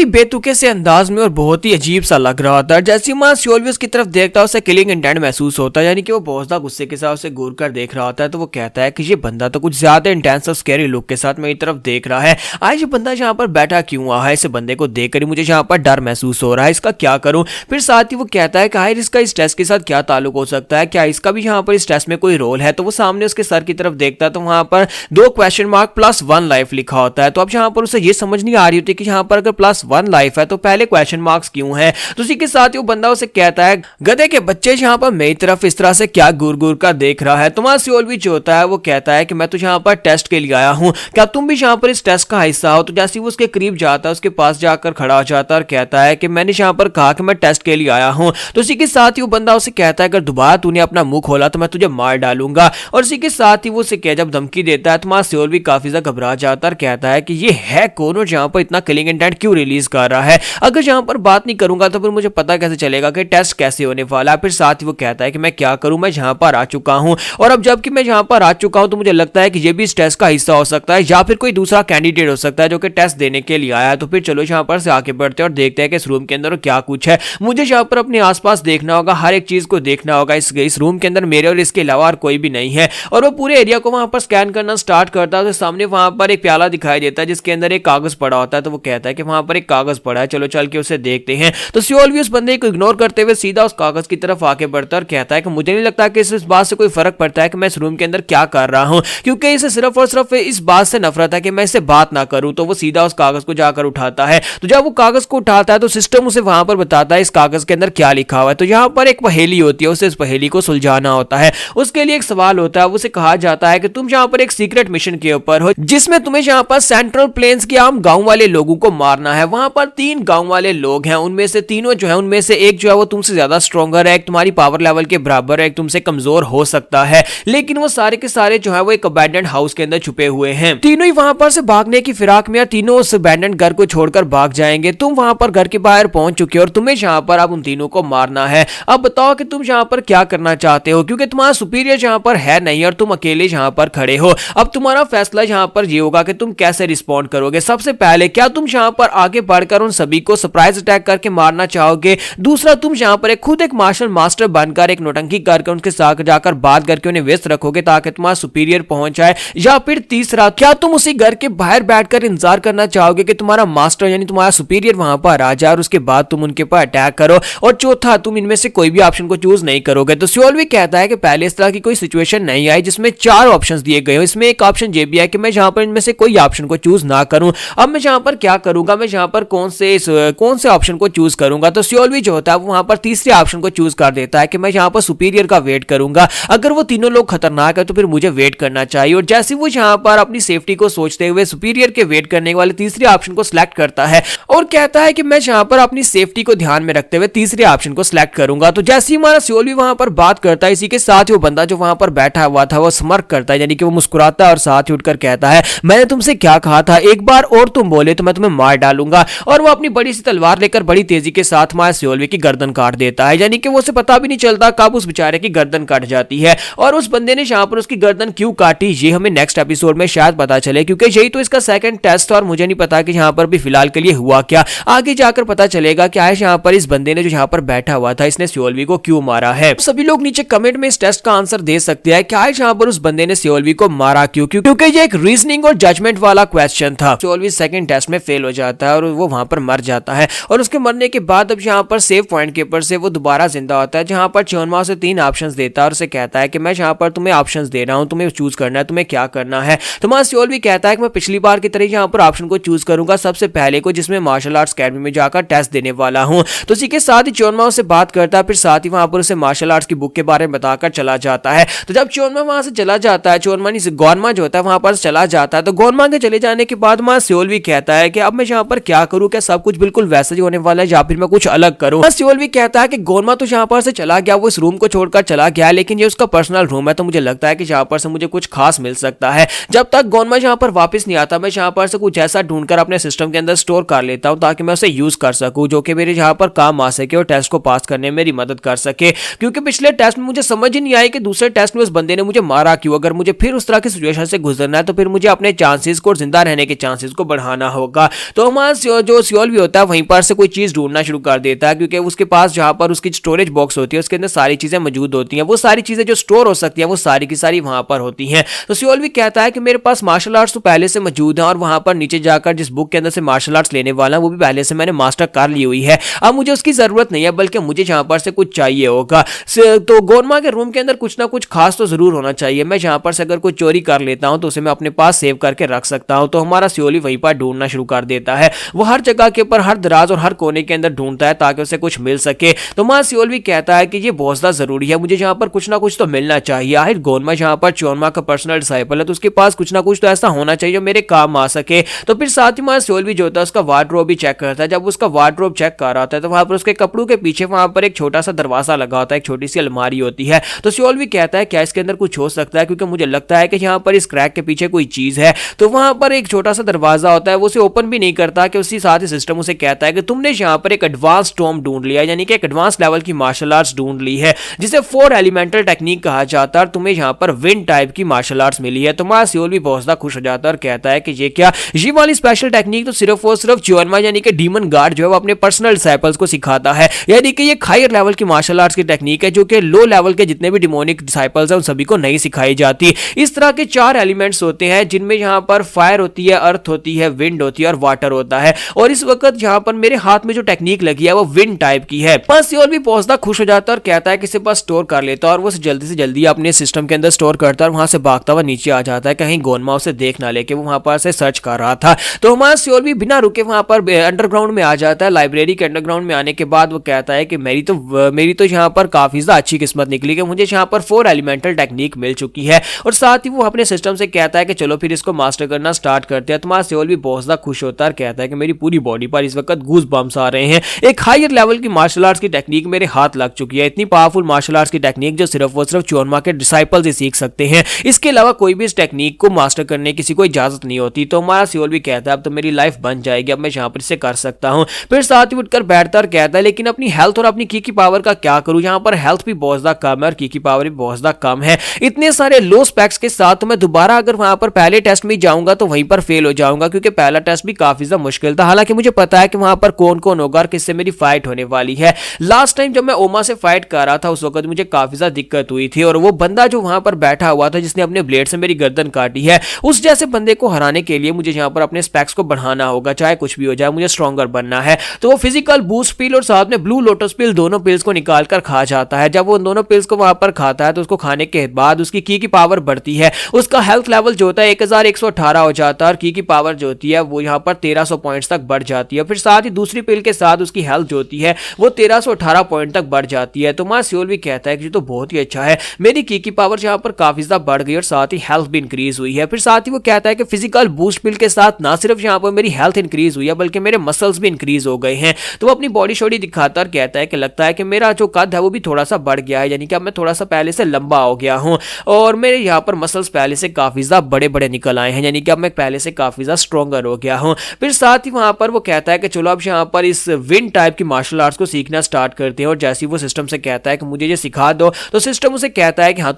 बेतुके से अंदाज में और बहुत ही अजीब सा लग रहा होता है। जैसे वहां सियोल भी उसकी तरफ देखता है उसे किलिंग इंटेंट महसूस होता है, यानी कि वो बहुत ज्यादा गुस्से के साथ उसे घूर कर देख रहा होता है। तो वो कहता है कि ये बंदा तो कुछ ज्यादा इंटेंस और स्कैरी लुक के साथ मेरी तरफ देख रहा है, आज ये बंदा यहाँ पर बैठा क्यों हुआ है, इसे बंदे को देखकर ही मुझे यहाँ पर डर महसूस हो रहा है, इसका क्या करूं। फिर साथ ही वो कहता है कि आखिर इसका इस टेस्ट के साथ क्या ताल्लुक हो सकता है, क्या इसका भी यहाँ पर इस टेस्ट में कोई रोल है। तो वो सामने उसके सर की तरफ देखता है तो वहां पर 2 क्वेश्चन मार्क +1 लाइफ लिखा होता है। तो अब यहाँ पर उसे ये समझ नहीं आ रही होती कि यहाँ पर अगर +1 लाइफ है तो पहले क्वेश्चन मार्क्स क्यों है। तो उसी के साथ ही वो बंदा उसे कहता है गधे के बच्चे यहाँ पर मेरी तरफ इस तरह से क्या घूर घूर कर देख रहा है। तुम्हारा सियोल भी जो होता है वो कहता है कि मैं तो यहाँ पर टेस्ट के लिए आया हूँ, क्या तुम भी यहाँ पर इस टेस्ट का हिस्सा हो। तो जैसे वो उसके करीब जाता है उसके पास जाकर खड़ा हो जाता है और कहता है कि मैंने यहाँ पर कहा कि मैं टेस्ट के लिए आया हूँ। तो उसी के साथ ही वो बंदा उसे कहता है अगर दोबारा तूने अपना मुंह खोला तो मैं तुझे मार डालूंगा। और इसी के साथ ही वो उसे जब धमकी देता है तो वहां सियोल भी काफी ज्यादा घबरा जाता है और कहता है कि ये है कौन और जहाँ पर इतना किलिंग इंटेंट क्यों रिलीज कर रहा है। अगर जहाँ पर बात नहीं करूंगा तो फिर मुझे पता कैसे चलेगा कि टेस्ट कैसे होने वाला है। फिर साथ ही वो कहता है कि मैं क्या करूं, मैं जहाँ पर आ चुका हूँ और अब जबकि मैं जहाँ पर आ चुका हूँ तो मुझे लगता है कि ये भी इस टेस्ट का हिस्सा हो सकता है या फिर कोई दूसरा कैंडिडेट हो सकता है जो कि टेस्ट देने के लिए आया है। तो फिर चलो यहाँ पर से आगे बढ़ते हैं और देखते हैं कि इस रूम के अंदर क्या कुछ है। मुझे यहाँ पर अपने आसपास देखना होगा, हर एक चीज को देखना होगा। इस रूम के अंदर मेरे और इसके अलावा और कोई भी नहीं है। और वो पूरे एरिया को वहां पर स्कैन करना स्टार्ट करता है तो सामने वहां पर एक प्याला दिखाई देता है जिसके अंदर एक कागज पड़ा होता है। तो वो कहता है कि वहां पर एक कागज पड़ा है, चलो चल के उसे देखते हैं। तो सियोल भी उस बंदे को इग्नोर करते हुए सीधा उस कागज की तरफ आके बढ़ता है और कहता है कि मुझे नहीं लगता कि इस बात से कोई फर्क पड़ता है कि मैं इस रूम के अंदर क्या कर रहा हूं, क्योंकि इसे सिर्फ और सिर्फ इस बात से नफरत है कि मैं इससे बात ना करूं। तो वो सीधा उस कागज को जाकर उठाता है। तो जब वो कागज को उठाता है तो सिस्टम उसे वहां पर बताता है इस कागज के अंदर क्या लिखा हुआ है। तो यहाँ पर एक पहेली होती है, उसे इस पहेली को सुलझाना होता है। उसके लिए एक सवाल होता है, उसे कहा जाता है कि तुम यहाँ पर एक सीक्रेट मिशन के ऊपर हो जिसमें तुम्हें यहाँ पर सेंट्रल प्लेन्स के आम गांव वाले लोगों को मारना है। वहां पर 3 गांव वाले लोग हैं, उनमें से तीनों जो है उनमें से एक जो है वो तुमसे ज्यादा स्ट्रॉन्गर है, एक तुम्हारी पावर लेवल के बराबर है, एक तुमसे कमजोर हो सकता है, लेकिन वो सारे के सारे जो है वो एक अबैंडन्ड हाउस के अंदर छुपे हुए हैं। तीनों ही वहां पर से भागने की फिराक में, तीनों उस अबैंडन्ड घर को छोड़कर भाग जाएंगे। तुम वहां पर घर के बाहर पहुंच चुके हो और तुम्हें यहाँ पर अब उन तीनों को मारना है। अब बताओ कि तुम यहाँ पर क्या करना चाहते हो, क्योंकि तुम्हारा सुपीरियर यहाँ पर है नहीं और तुम अकेले यहाँ पर खड़े हो। अब तुम्हारा फैसला यहाँ पर ये होगा कि तुम कैसे रिस्पॉन्ड करोगे। सबसे पहले, क्या तुम यहाँ पर आगे बढ़कर उन सभी को सरप्राइज अटैक करके मारना चाहोगे? दूसरा, तुम यहाँ पर खुद एक मार्शल मास्टर बनकर एक नौटंकी करके उनके साथ जाकर बात करके उन्हें व्यस्त रखोगे ताकि तुम्हारा सुपीरियर पहुंच जाए? या फिर तीसरा, क्या तुम उसी घर के बाहर बैठकर इंतजार करना चाहोगे कि तुम्हारा मास्टर यानी तुम्हारा सुपीरियर वहां पर आ जाए और उसके बाद तुम उनके पर अटैक करो? और चौथा, तुम इनमें से कोई भी ऑप्शन को चूज नहीं करोगे। तो सियोल भी कहता है कि पहले इस तरह की कोई सिचुएशन नहीं आई जिसमें 4 ऑप्शंस दिए गए हो। इसमें एक ऑप्शन ये भी है कि मैं जहां पर इनमें से कोई ऑप्शन को चूज ना करूं। अब मैं जहां पर क्या करूंगा, मैं जहां पर कौन से ऑप्शन को चूज करूंगा? तो सियोल भी जो होता है वहां पर तीसरे ऑप्शन को चूज कर देता है कि मैं यहां पर सुपीरियर का वेट करूंगा। अगर वो तीनों लोग खतरनाक है तो फिर मुझे वेट करना चाहिए। और जैसे वो यहां पर अपनी सेफ्टी को सोचते हुए सुपीरियर के वेट करने वाले तीसरे ऑप्शन को सिलेक्ट करता है और कहता है कि मैं यहां पर अपनी सेफ्टी को ध्यान में रखते हुए तीसरे ऑप्शन को सिलेक्ट करूंगा। तो जैसे ही हमारा सियोल भी वहां पर बात करता है, इसी के साथ ही वो बंदा जो वहां पर बैठा हुआ था वो स्मर्क करता है, यानी कि वो मुस्कुराता है और साथ ही उठकर कहता है, मैंने तुमसे क्या कहा था, एक बार और तुम बोले तो मैं तुम्हें मार डालूंगा। और वो अपनी बड़ी सी तलवार लेकर बड़ी तेजी के साथ हमारे सियोल की गर्दन काट देता है, यानी कि वो उसे पता भी नहीं चलता कब उस बेचारे की गर्दन कट जाती है। और उस बंदे ने जहां पर उसकी गर्दन क्यों काटी ये हमें नेक्स्ट एपिसोड में शायद पता चले, क्योंकि यही तो इसका सेकंड टेस्ट था और मुझे नहीं पता कि यहां पर भी फिलहाल के लिए हुआ क्या। आगे जाकर पता चलेगा कि आए यहां पर इस बंदे ने जो यहां पर बैठा हुआ था इसने सियोल को क्यों मारा है। सभी लोग नीचे कमेंट में इस टेस्ट का आंसर दे सकते हैं कि आए यहां पर उस बंदे ने सियोल को मारा क्यों, क्योंकि ये एक रीजनिंग और जजमेंट वाला क्वेश्चन था। सियोल सेकंड टेस्ट में फेल हो जाता है और वो वहां पर मर जाता है। और उसके मरने के बाद अब यहाँ पर सेव पॉइंट के ऊपर से वो दोबारा जिंदा होता है, जहां पर चोनमा उसे 3 ऑप्शंस देता है और उसे कहता है कि मैं यहाँ पर तुम्हें ऑप्शंस दे रहा हूं, तुम्हें चूज करना है, तुम्हें क्या करना है। तुम्हारा सियोल भी कहता है कि मैं पिछली बार की तरह यहाँ पर ऑप्शन को चूज करूंगा सबसे पहले को, जिसमें मार्शल आर्ट्स अकेडमी में जाकर टेस्ट देने वाला हूं। तो इसी के साथ ही चोनमा उससे बात करता है, फिर साथ ही वहां पर उसे मार्शल आर्ट्स की बुक के बारे में बताकर चला जाता है। तो जब चोनमा वहां से चला जाता है, चोनमा नहीं गोनमा जो होता है वहां पर चला जाता है, तो गोनमा के चले जाने के बाद वहां सियोल भी कहता है कि अब मैं यहाँ पर क्या करूं, क्या सब कुछ बिल्कुल वैसा ही होने वाला है या फिर मैं कुछ अलग करूं। सियोल भी कहता है कि गोरमा तो यहाँ पर से चला गया, वो इस रूम को छोड़कर चला गया, लेकिन ये उसका पर्सनल रूम है, तो मुझे लगता है कि यहाँ पर से मुझे कुछ खास मिल सकता है। जब तक गोरमा यहाँ पर वापस नहीं आता मैं यहाँ पर से कुछ ऐसा ढूंढकर अपने सिस्टम के अंदर स्टोर कर लेता हूँ ताकि मैं उसे यूज कर सकूं, जो कि मेरे यहाँ पर काम आ सके और टेस्ट को पास करने में मेरी मदद कर सके। क्योंकि पिछले टेस्ट में मुझे समझ ही नहीं आई कि दूसरे टेस्ट में उस बंदे ने मुझे मारा क्यों। अगर मुझे फिर उस तरह की सिचुएशन से गुजरना है तो फिर मुझे अपने चांसेस को, जिंदा रहने के चांसेस को बढ़ाना होगा। तो हमारा जो सियोल भी होता है वहीं पर से कोई चीज ढूंढना शुरू कर देता है, क्योंकि उसके पास जहां पर उसकी स्टोरेज बॉक्स होती है उसके अंदर सारी चीजें मौजूद होती हैं। वो सारी चीजें जो स्टोर हो सकती हैं वो सारी की सारी वहां पर होती हैं। तो सियोल भी कहता है कि मेरे पास मार्शल आर्ट्स तो पहले से मौजूद है और वहां पर नीचे जाकर जिस बुक के अंदर से मार्शल आर्ट्स लेने वाला वो भी पहले से मैंने मास्टर कर ली हुई है। अब मुझे उसकी जरूरत नहीं है, बल्कि मुझे जहां पर से कुछ चाहिए होगा। तो गोरमा के रूम के अंदर कुछ ना कुछ खास तो जरूर होना चाहिए। मैं जहां पर से अगर कुछ चोरी कर लेता हूं तो उसे मैं अपने पास सेव करके रख सकता हूं। तो हमारा सियोल वहीं पर ढूंढना शुरू कर देता है। वो हर जगह के ऊपर, हर दराज और हर कोने के अंदर ढूंढता है ताकि उसे कुछ मिल सके। तो हमारा सियोल भी कहता है कि ये बहुत ज्यादा जरूरी है, मुझे यहाँ पर कुछ ना कुछ तो मिलना चाहिए। आखिर गोरमा जहां पर चोनमा का पर्सनल डिसाइपल है तो उसके पास कुछ ना कुछ तो ऐसा होना चाहिए जो मेरे काम आ सके। तो फिर साथ ही हमारा सियोल भी जो होता है उसका वार्डरोब भी चेक करता है। जब उसका वार्डरोब चेक कर रहा होता है तो वहां पर उसके कपड़ों के पीछे वहां पर एक छोटा सा दरवाजा लगा होता है, एक छोटी सी अलमारी होती है। तो सियोल भी कहता है क्या इसके अंदर कुछ हो सकता है, क्योंकि मुझे लगता है कि यहाँ पर इस क्रैक के पीछे कोई चीज है। है, तो वहां पर एक छोटा सा दरवाजा होता है, वो उसे ओपन भी नहीं करता कि उसी साथ ही सिस्टम उसे कहता है कि तुमने यहाँ पर एक एडवांस टॉर्म ढूंढ लिया, यानी कि एक एडवांस लेवल की मार्शल आर्ट्स ढूंढ ली है जिसे 4 एलिमेंटल टेक्निक कहा जाता है और तुम्हें यहाँ पर विंड टाइप की मार्शल आर्ट्स मिली है। तुम्हारा सियोल भी बहुत ज्यादा खुश हो जाता है और कहता है कि ये क्या, ये वाली स्पेशल टेक्निक तो सिर्फ और सिर्फ चियोनमा यानी कि डीमन गार्ड जो है वो अपने पर्सनल डिसाइपल्स को सिखाता है, यानी कि ये हायर लेवल की मार्शल आर्ट्स की टेक्निक है जो कि लो लेवल के जितने भी डिमोनिक डिसाइपल्स हैं उन सभी को नहीं सिखाई जाती। इस तरह के 4 एलिमेंट्स होते हैं जिनमें यहाँ पर फायर होती है, अर्थ होती है, विंड होती है और वाटर होता है, और इस वक्त यहाँ पर मेरे हाथ में जो टेक्निक लगी है वो विंड टाइप की है। बस सियोल भी बहुत ज्यादा खुश हो जाता है और कहता है कि इसे बस स्टोर कर लेता है, और वो जल्दी से जल्दी अपने सिस्टम के अंदर स्टोर करता है और वहां से भागता हुआ नीचे आ जाता है कहीं गोनमा उसे देख ना लेके, वो वहां पर से सर्च कर रहा था। तो हमारा सियोल भी बिना रुके वहां पर अंडरग्राउंड में आ जाता है। लाइब्रेरी के अंडरग्राउंड में आने के बाद वो कहता है कि मेरी तो यहाँ पर काफी ज्यादा अच्छी किस्मत निकली कि मुझे यहाँ पर 4 एलिमेंटल टेक्निक मिल चुकी है, और साथ ही वो अपने सिस्टम से कहता है कि चलो फिर इसको मास्टर करना स्टार्ट करते हैं। तुम्हारा सियोल भी बहुत ज्यादा खुश होता है और कहता है कि मेरी पूरी बॉडी पर इस वक्त गूज बम्स आ रहे हैं, एक हायर लेवल की मार्शल आर्ट्स की टेक्निक मेरे हाथ लग चुकी है, इतनी पावरफुल मार्शल आर्ट्स की टेक्निक जो सिर्फ और सिर्फ चियोनमा के डिसाइपल्स ही सीख सकते हैं, इसके अलावा कोई भी इस टेक्निक को मास्टर करने किसी को इजाजत नहीं होती। तो हमारा सियोल भी कहता है अब तो मेरी लाइफ बन जाएगी, अब मैं यहाँ पर इसे कर सकता हूँ। फिर साथ ही उठकर बैठता और कहता है लेकिन अपनी हेल्थ और अपनी की पावर का क्या करूँ, यहाँ पर हेल्थ भी बहुत ज्यादा कम है और की पावर भी बहुत ज्यादा कम है, इतने सारे लो स्पेक्स के साथ तो मैं दोबारा अगर वहां पर पहले टेस्ट में जाऊंगा तो वहीं पर फेल हो जाऊंगा, क्योंकि पहला टेस्ट भी काफी ज्यादा मुश्किल था। हालांकि मुझे पता है कि वहां पर कौन कौन होगा और किससे मेरी फाइट होने वाली है। लास्ट टाइम जब मैं ओमा से फाइट कर रहा था उस वक्त मुझे काफी ज्यादा दिक्कत हुई थी, और वो बंदा जो वहां पर बैठा हुआ था जिसने अपने ब्लेड से मेरी गर्दन काटी है, उस जैसे बंदे को हराने के लिए मुझे यहाँ पर अपने स्पेक्स को बढ़ाना होगा, चाहे कुछ भी हो जाए, मुझे स्ट्रॉन्गर बनना है। तो वो फिजिकल बूस्ट पिल और साथ में ब्लू लोटस पिल दोनों पिल्स को निकाल कर खा जाता है। जब वो दोनों पिल्स को वहां पर खाता है तो उसको खाने के बाद उसकी की पावर बढ़ती है, उसका हेल्थ लेवल जो होता है 1118 हो जाता है और की पावर जो होती है वो यहाँ पर 1300 पॉइंट्स तक बढ़ जाती है। फिर साथ ही दूसरी पिल के साथ उसकी हेल्थ जो होती है वो 1318 पॉइंट तक बढ़ जाती है। तो मां सियोल भी कहता है कि ये तो बहुत ही अच्छा है, मेरी की पावर यहाँ पर काफी ज्यादा बढ़ गई और साथ ही हेल्थ भी इंक्रीज हुई है। फिर साथ ही वो कहता है कि फिजिकल बूस्ट पिल के साथ ना सिर्फ यहाँ पर मेरी हेल्थ इंक्रीज हुई है बल्कि मेरे मसल्स भी इंक्रीज हो गए हैं। तो वो अपनी बॉडी शॉडी दिखाता और कहता है कि लगता है कि मेरा जो कद है वो भी थोड़ा सा बढ़ गया है, यानी कि अब मैं थोड़ा सा पहले से लंबा हो गया हूं और मेरे यहाँ पर मसल्स पहले से काफी ज्यादा बड़े बड़े निकल आए हैं, यानी कि अब मैं पहले से काफी ज्यादा स्ट्रॉन्गर हो गया हूं। फिर साथ ही वहां पर वो कहता है कि चलो अब यहाँ पर इस विंड टाइप की मार्शल आर्ट्स को सीखना स्टार्ट करते हैं, और जैसे ही वो सिस्टम से कहता है कि मुझे ये सिखा दो तो सिस्टम उसे कहता है कि हाँ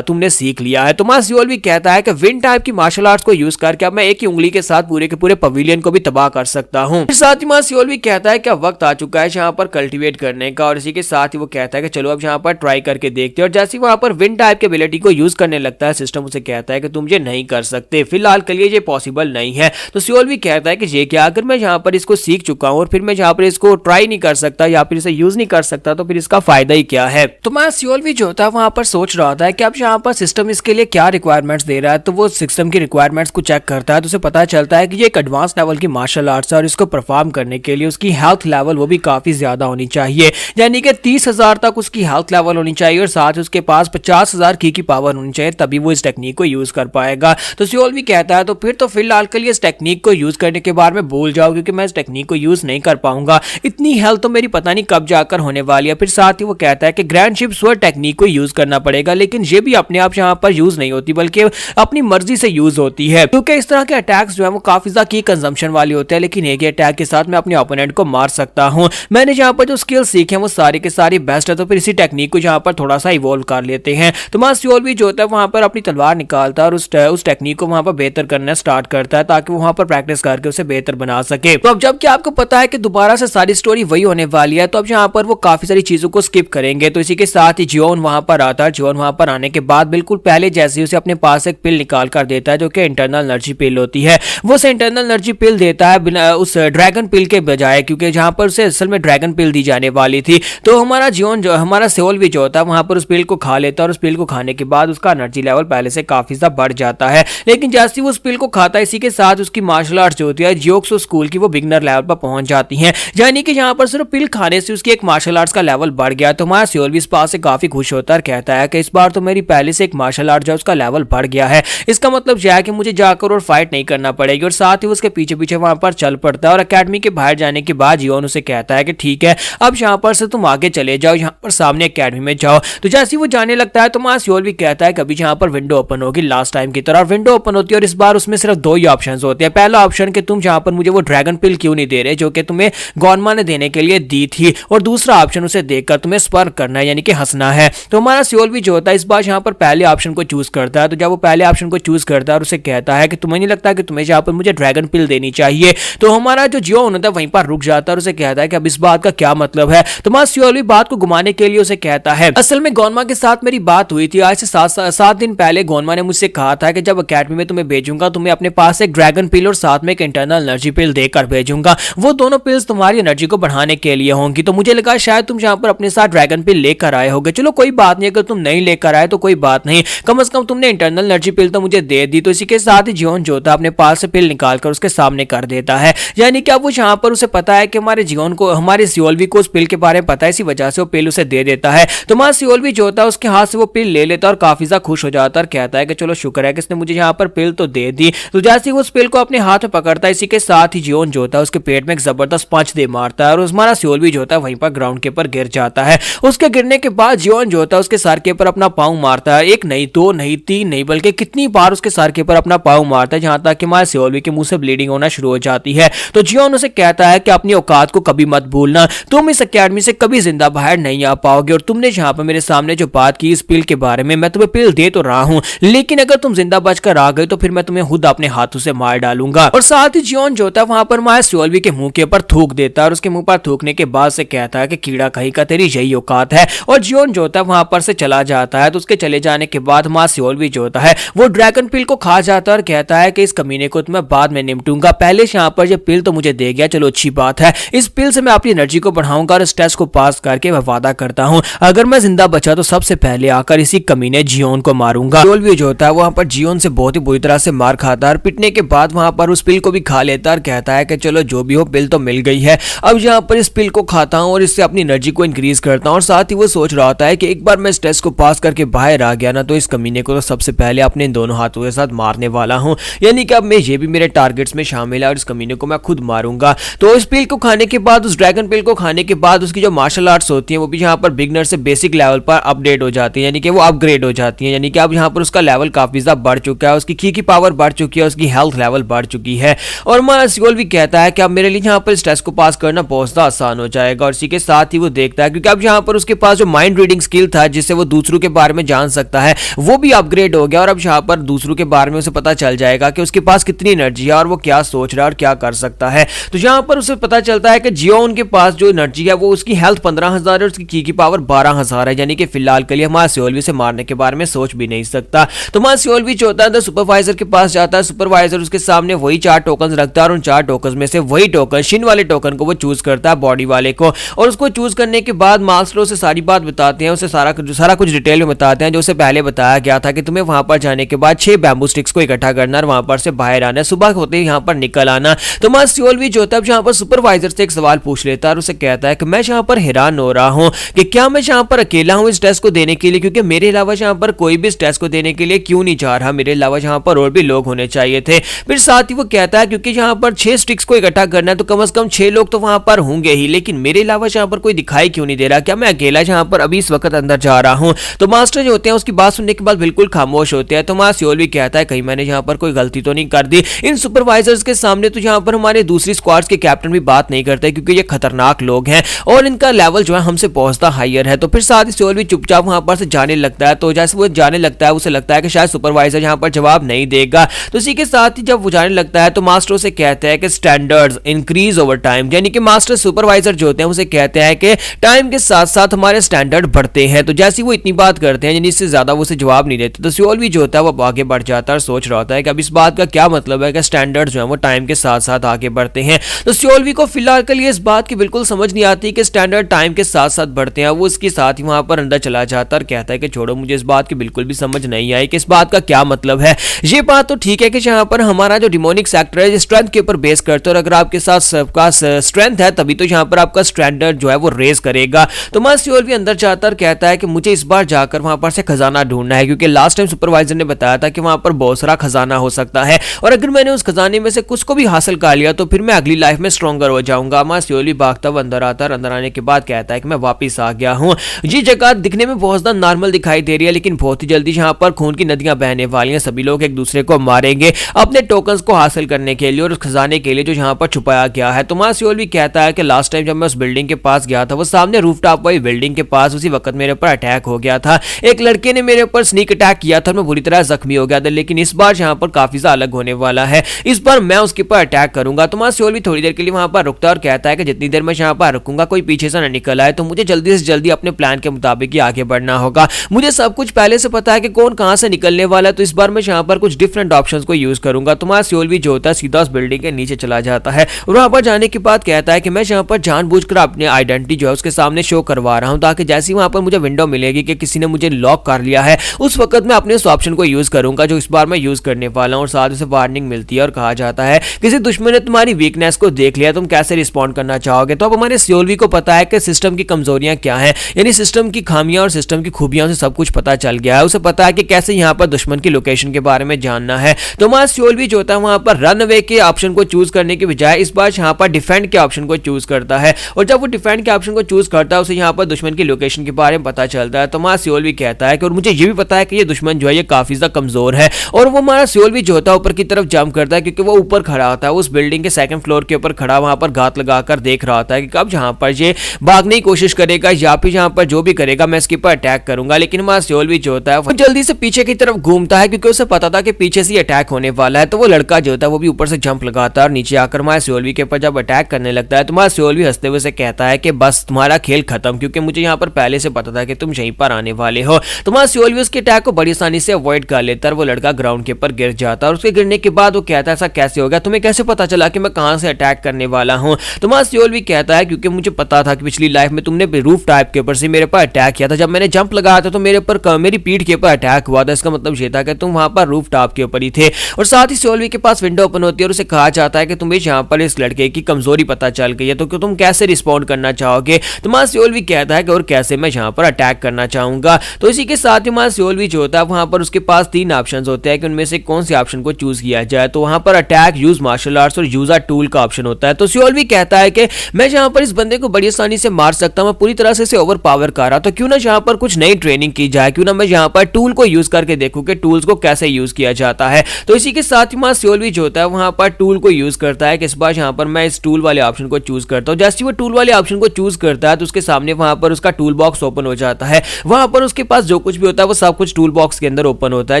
तुमने सीख लिया है। तो मां सियोल भी कहता है कि विंड टाइप की मार्शल आर्ट्स को यूज करके अब मैं एक ही उंगली के साथ पूरे के पूरे पवेलियन को भी तबाह कर सकता हूं। फिर साथ ही मां सियोल भी कहता है कि अब वक्त आ चुका है यहाँ पर कल्टीवेट करने का, और इसी के साथ ही वो कहता है कि चलो अब यहाँ पर ट्राई करके देखते हैं। और जैसे ही वहां पर विंड टाइप के एबिलिटी को यूज करने लगता है सिस्टम उसे कहता है कि तुम ये नहीं कर सकते, फिलहाल के लिए ये पॉसिबल नहीं है। तो सियोल भी कहता है कि ये क्या, अगर मैं यहाँ पर इसको सीख चुका हूँ और फिर मैं यहाँ पर इसको ट्राई नहीं कर सकता या फिर इसे यूज नहीं कर सकता तो फिर इसका फायदा ही क्या है। तो मैं सियोल भी जो होता है वहां पर सोच रहा था कि अब यहाँ पर सिस्टम इसके लिए क्या रिक्वायरमेंट्स दे रहा है, तो वो सिस्टम की रिक्वायरमेंट्स को चेक करता है तो उसे पता चलता है कि ये एक एडवांस लेवल की मार्शल आर्ट्स है और इसको परफॉर्म करने के लिए उसकी हेल्थ लेवल वो भी काफी ज्यादा होनी चाहिए, यानी कि 30,000 तक उसकी हेल्थ लेवल होनी चाहिए और साथ ही उसके पास 50,000 की पावर होनी चाहिए, तभी वो इस टेक्निक को यूज कर पाएगा। तो सियोल भी कहता है तो फिर तो फिलहाल के लिए इस टेक्निक को यूज करने के बारे में भूल जाओ, क्योंकि मैं इस टेक्निक को यूज नहीं कर पाऊंगा, इतनी हेल्थ तो मेरी पता नहीं कब जाकर होने वाली है। फिर साथ ही वो कहता है कि ग्रैंडशिप स्वर्ड टेक्निक को यूज करना पड़ेगा, लेकिन ये भी अपने आप यहाँ पर यूज नहीं होती बल्कि अपनी मर्जी से यूज होती है, क्योंकि इस तरह के अटैक्स जो है वो काफी ज्यादा की कंजम्पशन वाले होते हैं, लेकिन एक ही अटैक के साथ मैं अपने ओपोनेंट को मार सकता हूं। मैंने यहाँ पर जो स्किल सीखे हैं वो सारी के सारी बेस्ट है, तो फिर इसी टेक्निक को यहाँ पर थोड़ा सा इवॉल्व कर लेते हैं। तो मां सियोल भी जो होता है वहां पर अपनी तलवार निकालता है और उस टेक्निक को वहां पर बेहतर करना स्टार्ट करता है ताकि वो वहां पर प्रैक्टिस करके उसे बेहतर बना सके। तो अब जबकि आपको पता है कि दोबारा से सारी स्टोरी वही होने वाली है, तो अब यहाँ पर वो काफी सारी चीजों को स्किप करेंगे। तो इसी के साथ ही जियोन वहां पर आता है। जियोन वहां पर आने के बाद बिल्कुल पहले जैसे उसे अपने पास एक पिल निकाल कर देता है जो कि इंटरनल एनर्जी पिल होती है, वो उसे इंटरनल एनर्जी पिल देता है बिना उस ड्रैगन पिल के बजाय, क्योंकि जहां पर उसे असल में ड्रैगन पिल दी जाने वाली थी। तो हमारा जियोन जो हमारा सियोल भी जो होता है वहां पर उस पिल को खा लेता है और उस पिल को खाने के बाद उसका एनर्जी लेवल पहले से काफी ज्यादा बढ़ जाता है। लेकिन जैसे वो उस पिल को खाता है इसी के साथ उसकी मार्शल आर्ट्स जो होती है जियोक्सो स्कूल की वो बिगनर लेवल पर पहुंच जाती हैं, यानी कि यहाँ पर सिर्फ पिल खाने से उसकी एक मार्शल आर्ट्स का लेवल बढ़ गया। तो हमारा सियोल भी इस बात से काफी खुश होता है, कहता है कि इस बार तो मेरी पहले से एक मार्शल आर्ट जो उसका लेवल बढ़ गया है, इसका मतलब यह है कि मुझे जाकर और फाइट नहीं करना पड़ेगी। और साथ ही उसके पीछे पीछे वहां पर चल पड़ता है और अकेडमी के बाहर जाने के बाद जियोन उसे कहता है कि ठीक है अब यहाँ पर से तुम आगे चले जाओ, यहाँ पर सामने अकेडमी में जाओ। तो जैसे ही वो जाने लगता है तो हमारा सियोल भी कहता है कभी यहाँ पर विंडो ओपन होगी लास्ट टाइम की तरह। विंडो ओपन ओपन होती है और इस बार उसमें सिर्फ दो ही ऑप्शन होते हैं। पहला ऑप्शन कि तुम यहाँ पर मुझे वो ड्रैगन पिल क्यों नहीं दे रहे जो कि तुम्हें गॉनमा ने देने के लिए दी थी, और दूसरा ऑप्शन उसे देखकर तुम्हें स्पर्क करना है यानी कि हंसना है। तो हमारा सियोल भी जो होता है इस बार यहाँ पर पहले ऑप्शन को चूज करता है। तो जब वो पहले ऑप्शन को चूज करता है और उसे कहता है कि तुम्हें नहीं लगता कि तुम्हें यहाँ पर मुझे ड्रैगन पिल देनी चाहिए, तो हमारा जो जियोन होता है वहीं पर रुक जाता है और उसे कहता है कि अब इस बात का क्या मतलब है। तो हमारा सियोल भी बात को घुमाने के लिए उसे कहता है, असल में गॉनमा के साथ मेरी बात हुई थी आज से 7 दिन पहले। गॉनमा ने मुझसे कहा था कि जब अकेडमी में तुम्हें भेजूंगा तुम्हें अपने पास एक ड्रैगन पिल और साथ में एक इंटरनल एनर्जी पिल देकर भेजूंगा। वो दोनों पिल्स तुम्हारी एनर्जी को बढ़ाने के लिए होंगी। तो मुझे लगा शायद तुम यहाँ पर अपने साथ ड्रैगन पिल लेकर आए होगे। चलो कोई बात नहीं, अगर तुम नहीं लेकर आए तो कोई बात नहीं, कम से कम तुमने इंटरनल एनर्जी पिल तो मुझे दे दी। तो इसी के साथ ही जियोन जो था अपने पास से पिल निकालकर उसके सामने कर देता है। यानी कि अब वो यहाँ पर उसे पता है कि हमारे जियोन को, हमारे सियोलवी को उस पिल के बारे में पता है, इसी वजह से वो पिल उसे दे देता है। तो हमारा सियोलवी जो होता है उसके हाथ से वो पिल ले लेता है और काफी ज्यादा खुश हो जाता है और कहता है कि चलो शुक्र है कि इसने मुझे यहाँ पर पिल तो दे दी। तो जैसे ही वो उस पिल को अपने हाथ में पकड़ता है, इसी के साथ ही जियोन जो होता है उसके पेट में एक जबरदस्त पंच दे मारता है और हमारा सियोलवी जो होता है वहीं पर ग्राउंड के ऊपर गिर जाता है। उसके गिरने के बाद जियोन जो होता है उसके सर के ऊपर अपना पाँव मारता है। एक नहीं, दो नहीं, तीन नहीं, बल्कि कितनी बार उसके सर के ऊपर अपना पाँव मारता है, जहां तक कि हमारे सियोलवी के मुंह से ब्लीडिंग होना शुरू हो जाती है। तो जियोन उसे कहता है कि अपनी औकात को कभी मत भूलना, तुम इस अकेडमी से कभी जिंदा बाहर नहीं आ पाओगे, और तुमने यहाँ पर मेरे सामने जो बात की इस पिल के बारे में, मैं तुम्हें पिल दे तो रहा हूँ, लेकिन अगर तुम जिंदा बचकर आ गए तो फिर मैं तुम्हें खुद अपने हाथों से मार डालूंगा। और साथ ही जियोन जो होता है वहां पर हमारे सियोलवी के मुंह के ऊपर थूक देता है और उसके मुंह पर थूकने के बाद से कहता है कि कीड़ा कहीं का तेरी यही औकात है। और जियोन जो होता है वहां पर से चला जाता है। तो उसके चले जाने के बाद हमारा सियोलवी जो होता है वो ड्रैगन पिल को खा जाता है और कहता है कि इस कमीने को तो मैं बाद में निपटूंगा, पहले से यहाँ पर ये पिल तो मुझे दे गया, चलो अच्छी बात है, इस पिल से मैं अपनी एनर्जी को बढ़ाऊंगा और इस टेस्ट को पास करके मैं वादा करता हूँ अगर मैं जिंदा बचा तो सबसे पहले आकर इसी कमीने जियोन को मारूंगा। सियोलवी जो होता है वहां पर जियोन से बहुत ही बुरी तरह से मार खाता है और पिटने के बाद वहां पर उस पिल को भी खा लेता है और कहता है कि चलो जो भी हो पिल तो मिल गई है, अब यहाँ पर इस पिल को खाता हूँ और इससे अपनी एनर्जी को इंक्रीज करता हूँ। और साथ ही वो सोच रहा होता है कि एक बार मैं इस टेस्ट को पास करके बाहर आ गया ना तो इस कमीने को तो सबसे पहले अपने इन दोनों हाथों के साथ मारने वाला हूँ, यानी कि अब मैं ये भी मेरे टारगेट्स में शामिल है और इस कमीने को मैं खुद मारूंगा। तो इस पिल को खाने के बाद, उस ड्रैगन पिल को खाने के बाद उसकी जो मार्शल आर्ट्स होती हैं वो भी यहाँ पर बिगनर से बेसिक लेवल पर अपडेट हो जाती है, यानी कि वो अपग्रेड हो जाती है, यानी कि अब यहाँ पर उसका लेवल काफी ज्यादा बढ़ चुका है, उसकी की पावर बढ़ चुकी है, उसकी हेल्थ लेवल बढ़ चुकी है। और हमारा सियोल भी कहता है कि अब मेरे लिए यहाँ पर इस टेस्ट को पास करना बहुत ज्यादा आसान हो जाएगा। और इसी के साथ ही वो देखता है क्योंकि अब यहाँ पर उसके पास जो माइंड रीडिंग स्किल था जिससे वो दूसरों के बारे में जान सकता है वो भी अपग्रेड हो गया और अब यहाँ पर दूसरों के बारे में उसे पता चल जाएगा कि उसके पास कितनी एनर्जी है और वो क्या सोच रहा है और क्या कर सकता है। तो यहाँ पर उसे पता चलता है कि जियोन के पास जो एनर्जी है वो उसकी हेल्थ 15,000 है और उसकी की पावर 12,000 है, यानी कि फिलहाल के लिए हमारा सियोलवी से मारने के बारे में सोच भी नहीं सकता। तो हमारा सियोलवी जो होता है सुपरवाइजर के पास जाता है, सुपरवाइजर उसके सामने वही 4 टोकन रखता है और उन 4 टोकन में से वही टोकन, शिन वाले टोकन को वो चूज करता है, बॉडी वाले को, और उसको चूज करने के बाद मास्टर उसे सारी बात बताते हैं, उसे सारा कुछ डिटेल में बताते हैं जो उसे पहले बताया गया था कि तुम्हें वहां पर जाने के बाद 6 बैम्बू स्टिक्स को इकट्ठा करना और वहां पर से बाहर आना, सुबह होते ही यहाँ पर निकल आना। तो हमारा सियोलवी जो होता है यहाँ पर सुपरवाइजर से एक सवाल पूछ लेता है और उसे कहता है कि मैं यहाँ पर हैरान हो रहा हूँ कि क्या मैं यहाँ पर अकेला हूँ इस टेस्ट को देने के लिए, क्योंकि मेरे अलावा यहाँ पर कोई भी इस टेस्ट को देने के लिए क्यों नहीं जा रहा, मेरे अलावा यहाँ पर और भी लोग होने चाहिए थे। फिर साथ ही वो कहता है क्योंकि यहाँ पर 6 स्टिक्स को इकट्ठा करना है तो कम से कम 6 लोग तो वहां पर होंगे ही, लेकिन मेरे अलावा यहाँ पर कोई दिखाई क्यों नहीं दे रहा, क्या मैं अकेला यहाँ पर अभी इस वक्त अंदर जा रहा हूँ। तो मास्टर जो होते हैं उसकी बात सुनने के बाद बिल्कुल खामोश होते हैं। तो हमारा सियोल भी कहता है कहीं मैंने यहाँ पर कोई गलती तो नहीं कर दी इन सुपरवाइजर्स के सामने, तो यहाँ पर हमारे दूसरी स्क्वाड्स के कैप्टन भी बात नहीं करते क्योंकि ये खतरनाक लोग हैं और इनका लेवल जो है हमसे पहुंचता हायर है। तो फिर साथ ही सियोल भी चुपचाप वहां पर से जाने लगता है। तो जैसे वो जाने लगता है उसे लगता है कि शायद सुपरवाइजर यहाँ पर जवाब नहीं देगा। तो इसी के साथ ही जब वो जाने लगता है तो मास्टर से कहते हैं कि स्टैंडर्ड्स इंक्रीज ओवर टाइम, यानी कि मास्टर सुपरवाइजर जो होते हैं उसे कहते हैं कि टाइम के साथ साथ हमारे स्टैंडर्ड बढ़ते हैं। तो जैसे वो इतनी बात करते हैं यानी इससे ज्यादा वो उसे जवाब नहीं देते, तो सियोल भी जो होता है वो आगे बढ़ जाता है और सोच रहा होता है कि अब इस बात का क्या मतलब है कि स्टैंडर्ड जो है वो टाइम के साथ साथ आगे बढ़ते हैं। तो सियोलवी को फिलहाल के लिए इस बात की बिल्कुल समझ नहीं आती कि स्टैंडर्ड टाइम के साथ साथ बढ़ते हैं। वो उसके साथ ही वहां पर अंदर चला जाता है और कहता है कि छोड़ो, मुझे इस बात की बिल्कुल भी समझ नहीं आई कि इस बात का क्या मतलब है। ये बात तो ठीक है कि यहाँ पर हमारा जो डिमोनिक सेक्टर है स्ट्रेंथ के ऊपर बेस करते हैं और अगर आपके साथ सबका स्ट्रेंथ है तभी तो यहाँ पर आपका स्टैंडर्ड जो है वो रेज करेगा। तो मैं सियोल भी अंदर जाता और कहता है कि मुझे इस बार जाकर वहां पर से खजाना ढूंढना है, क्योंकि लास्ट टाइम सुपरवाइजर ने बताया था कि वहां पर बहुत सारा खजाना हो सकता है और अगर मैंने उस खजाने में से कुछ को भी हासिल कर लिया तो फिर मैं अगली लाइफ में स्ट्रॉन्गर हो जाऊंगा। मैं सियोल भी भागता हुआ अंदर आता है, अंदर आने के बाद कहता है कि मैं वापिस आ गया हूँ। ये जगह दिखने में बहुत ज्यादा नॉर्मल दिखाई दे रही है लेकिन बहुत ही जल्दी यहाँ पर खून की नदियां बहने वाली हैं, सभी लोग एक दूसरे को मारेंगे अपने टोकन्स को हासिल करने के लिए और उस खजाने के लिए जो यहाँ पर छुपाया गया है। तो मां सियोल भी कहता है कि लास्ट टाइम जब मैं उस बिल्डिंग के पास गया था, वो सामने रूफटॉप वाली बिल्डिंग के पास, उसी वक्त मेरे ऊपर अटैक हो गया था। एक लड़के ने मेरे ऊपर स्नीक अटैक किया था और मैं बुरी तरह जख्मी हो गया था, लेकिन इस बार यहाँ पर काफी ज्यादा अलग होने वाला है। इस बार मैं उसके ऊपर अटैक करूंगा। तो मां सियोल भी थोड़ी देर के लिए वहां पर रुकता है और कहता है कि जितनी देर मैं यहाँ पर रुकूंगा कोई पीछे से न निकल आए, तो मुझे जल्दी से जल्दी अपने प्लान के मुताबिक ही आगे बढ़ना होगा। मुझे सब कुछ पहले से पता है कि कौन कहां से निकलने वाला है, तो इस बार मैं यहाँ पर कुछ डिफरेंट ऑप्शंस को यूज करूंगा। तो मां सियोल भी जो होता है सीधा उस बिल्डिंग के नीचे चला जाता है और वहां पर जाने के बाद कहता है कि मैं यहाँ पर जानबूझकर अपनी आइडेंटिटी जो है उसके सामने शो करवा रहा हूं, ताकि जैसे ही वहां पर मुझे विंडो मिलेगी कि किसी ने मुझे लॉक कर लिया है, उस वक्त मैं अपने उस ऑप्शन को यूज करूंगा जो इस बार मैं यूज करने वाला हूं। और साथ उसे वार्निंग मिलती है और कहा जाता है किसी दुश्मन ने तुम्हारी वीकनेस को देख लिया, तुम कैसे रिस्पॉन्ड करना चाहोगे। तो अब हमारे सियोलवी को पता है कि सिस्टम की कमजोरियां क्या हैं, यानी सिस्टम की खामियां और सिस्टम की खूबियां से सब कुछ पता चल गया है। उसे पता है कि कैसे यहाँ पर दुश्मन की लोकेशन के बारे में जानना है। तो मां सियोलवी जो होता है वहां पर रन अवे के ऑप्शन को चूज करने के बजाय इस बार यहाँ पर डिफेंड के ऑप्शन को चूज करता है, और जब वो डिफेंड के ऑप्शन को चूज करता है उसे यहाँ पर दुश्मन की लोकेशन के बारे में पता चलता है। तो मां सियोलवी कहता है कि और मुझे ये भी पता है कि ये दुश्मन जो है ये काफी ज्यादा कमजोर है, और वो हमारा सियोलवी जो होता है ऊपर की तरफ जंप करता है, क्योंकि वो ऊपर खड़ा होता है उस बिल्डिंग के सेकंड फ्लोर के ऊपर खड़ा, वहां पर घात लगाकर देख रहा होता है कि कब जहां पर ये भागने की कोशिश करेगा या फिर जहां पर जो भी करेगा मैं इसके ऊपर अटैक करूंगा। लेकिन हमारा सियोलवी जो होता है वो जल्दी से पीछे की तरफ घूमता है, क्योंकि उसे पता था कि पीछे से अटैक होने वाला है। तो वो लड़का जो होता है वो भी ऊपर से जंप लगाता है और नीचे आकर हमारे सियोलवी के ऊपर जब अटैक करने लगता है तो हमारा सियोलवी हंसते हुए से कहता है कि बस तुम्हारा खेल खत्म, क्योंकि मुझे यहाँ पर पहले से पता था कि तुम यहीं पर आने वाले हो। तो हमारा सियोलवी उसके अटैक को बड़ी आसानी से अवॉइड कर लेता है। वो लड़का ग्राउंड के ऊपर गिर जाता है और उसके गिरने के बाद वो कहता है ऐसा कैसे हो गया, तुम्हें कैसे पता चला कि मैं कहां से अटैक करने वाला हूं। तो हमारा सियोलवी कहता है क्योंकि मुझे पता था कि पिछली लाइफ में तुमने रूफ टाइप के ऊपर से मेरे पर अटैक किया था, जब मैंने जंप लगाया था तो मेरे ऊपर मेरी पीठ के ऊपर अटैक हुआ था। इसका मतलब ये था कि तुम वहां पर रूफ टॉप के ऊपर ही थे। और साथ ही सियोलवी के पास विंडो ओपन होती है और उसे कहा जाता है कि तुम्हें यहाँ पर इस लड़के की कमजोरी पता चल गई है, तो तुम कैसे रिस्पॉन्ड करना चाहोगे। तो मां सियोलवी कहता है कि और कैसे मैं यहाँ पर अटैक करना चाहूंगा। तो इसी के साथ ही मां सियोलवी जो होता है वहां पर उसके पास 3 ऑप्शन होते हैं कि उनमें से कौन से ऑप्शन को चूज किया जाए। तो वहां पर अटैक, यूज मार्शल आर्ट्स और यूज अ टूल का ऑप्शन होता है। तो सियोलवी कहता है कि मैं यहाँ पर इस बंदे को बड़ी आसानी से मार सकता हूँ, मैं पूरी तरह से इसे ओवर पावर कर रहा, तो क्यों ना यहाँ पर कुछ नई ट्रेनिंग की जाए, क्यों ना मैं यहाँ पर टूल को यूज करके देखूं कि टूल्स को कैसे यूज किया जाता है। तो इसी के साथ ही मां सियोलवी जो होता है वहां पर टूल को यूज करता है कि इस बार यहाँ पर मैं इस टूल वाले ऑप्शन को चूज करता हूँ। जैसे वो टूल वाले ऑप्शन को चूज करता है तो उसके सामने वहां पर उसका टूल बॉक्स ओपन हो जाता है। वहां पर उसके पास जो कुछ भी होता है वो सब कुछ टूल बॉक्स के अंदर ओपन होता है,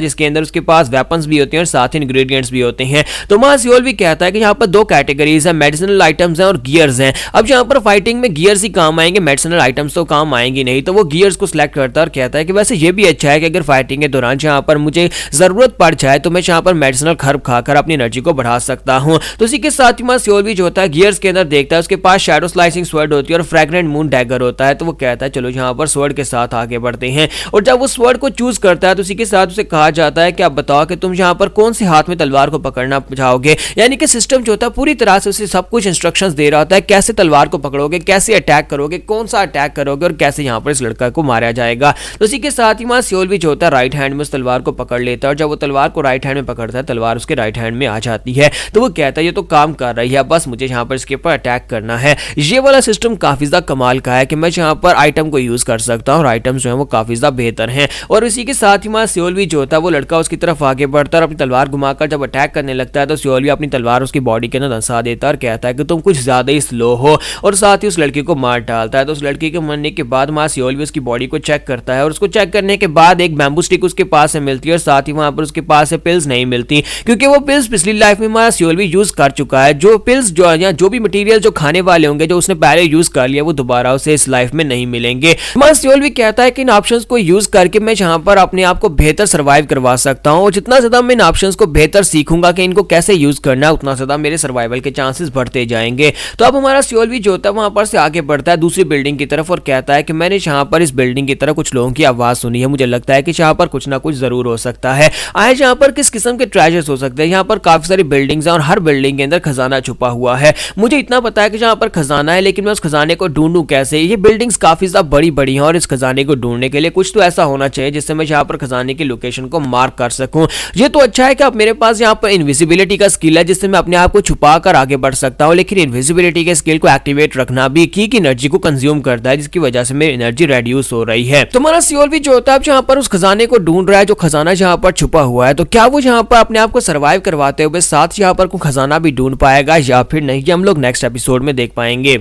जिसके अंदर उसके पास वेपन्स भी होते हैं और साथ ही इंग्रेडिएंट्स भी होते हैं। तो मां सियोलवी कहता है कि यहाँ पर 2 कैटेगरीज है, मेडिसिनल आइटम्स हैं और गियर्स हैं। अब यहाँ पर फाइटिंग में गियर्स ही काम आएंगे, मेडिसिनल आइटम्स तो काम आएंगे नहीं। तो वो गियर्स को सिलेक्ट करता है और कहता है कि वैसे ये भी अच्छा है कि अगर फाइटिंग के दौरान यहाँ पर मुझे जरूरत पड़ जाए तो मैं यहाँ पर मेडिसिनल खर्ब खाकर अपनी एनर्जी को बढ़ा सकता हूँ। तो इसी के साथ ही मां सियोलवी जो होता है गियर्स के अंदर देखता है उसके पास शैडो स्लाइसिंग स्वर्ड होती है और फ्रैग्रेंट मून डैगर होता है। तो वो कहता है चलो यहाँ पर स्वर्ड के साथ आगे बढ़ते हैं। और जब वो स्वर्ड को चूज करता है तो इसी के साथ उसे कहा जाता है कि आप बताओ कि तुम यहाँ पर कौन से हाथ में तलवार को पकड़ना चाहोगे। यानी कि सिस्टम जो होता है पूरी तरह से उसे सब कुछ इंस्ट्रक्शंस दे रहा होता है, कैसे तलवार को पकड़ोगे, कैसे अटैक करोगे, कौन सा अटैक करोगे और कैसे यहाँ पर इस लड़का को मारा जाएगा। तो इसी के साथ ही मां सियोलवी जो होता है राइट हैंड में उस तलवार को पकड़ लेता है, और जब वो तलवार को राइट हैंड में पकड़ता है तलवार उसके राइट हैंड में आ जाती है। तो वो कहता है ये तो काम कर रही है, बस मुझे यहाँ पर इसके ऊपर अटैक करना है। ये वाला सिस्टम काफी ज्यादा कमाल का है कि मैं यहाँ पर आइटम को यूज कर सकता हूँ और आइटम्स जो है वो काफी ज्यादा बेहतर हैं। और इसी के साथ ही मां सियोलवी जो होता है वो लड़का उसकी तरफ आगे बढ़ता है और अपनी तलवार घुमाकर जब अटैक करने लगता है तो सियोलवी अपनी तलवार उसकी बॉडी के अंदर धंसा देता है और कहता है कि तुम कुछ ज्यादा ही स्लो हो, और साथ ही उस लड़की को मार डालता है। तो उस लड़की के मरने के बाद मां सियोलवी उसकी बॉडी को चेक करता है और उसको चेक करने के बाद एक बैम्बू स्टिक उसके पास से मिलती है और साथ ही वहां पर उसके पास से पिल्स नहीं मिलती, क्योंकि वो पिल्स पिछली लाइफ में मां सियोलवी यूज कर चुका है। जो पिल्स जो या जो भी मटेरियल जो खाने वाले होंगे जो उसने पहले यूज कर लिया वो दोबारा उसे इस लाइफ में नहीं मिलेंगे। मां सियोलवी कहता है कि इन ऑप्शंस को यूज करके मैं यहाँ पर अपने आप को बेहतर सर्वाइव करवा सकता हूँ, और जितना ज्यादा मैं इन ऑप्शंस को बेहतर सीखूंगा कि इनको कैसे यूज करना है उतना ज्यादा मेरे सर्वाइवल के चांसेस बढ़ते जाएंगे। तो अब हमारा सियोलवी जो होता है वहां पर से आगे बढ़ता है दूसरी बिल्डिंग की तरफ और कहता है कि मैंने यहाँ पर इस बिल्डिंग की तरफ कुछ लोगों की आवाज सुनी है, मुझे लगता है कि यहाँ पर कुछ ना कुछ जरूर हो सकता है। आज यहाँ पर किस किस्म के ट्रेजर्स हो सकते हैं। यहाँ पर काफी सारी बिल्डिंग्स हैं और हर बिल्डिंग के अंदर खजाना छुपा हुआ है। मुझे इतना पता है कि यहाँ पर खजाना है, लेकिन मैं उस खजाने को ढूंढूं कैसे। ये बिल्डिंग्स काफी ज्यादा बड़ी बड़ी हैं और इस खजाने को ढूंढने के लिए कुछ तो ऐसा होना चाहिए जिससे मैं यहाँ पर खजाने की लोकेशन को मार्क कर सकूं। ये तो अच्छा है कि अब मेरे पास यहाँ पर इनविजिबिलिटी का स्किल है जिससे मैं अपने आप को छुपा कर आगे बढ़ सकता हूँ, लेकिन इनविजिबिलिटी के स्किल को एक्टिवेट रखना भी की एनर्जी को कंज्यूम करता है, जिसकी वजह से मेरी एनर्जी रेड्यूस हो रही है। तो हमारा सियोलवी जो होता है यहाँ पर उस खजाने को ढूंढ रहा है जो खजाना जहाँ पर छुपा छुपा हुआ है, तो क्या वो यहाँ पर अपने आप को सर्वाइव करवाते हुए साथ यहाँ पर कोई खजाना भी ढूंढ पाएगा या फिर नहीं, ये हम लोग नेक्स्ट एपिसोड में देख पाएंगे।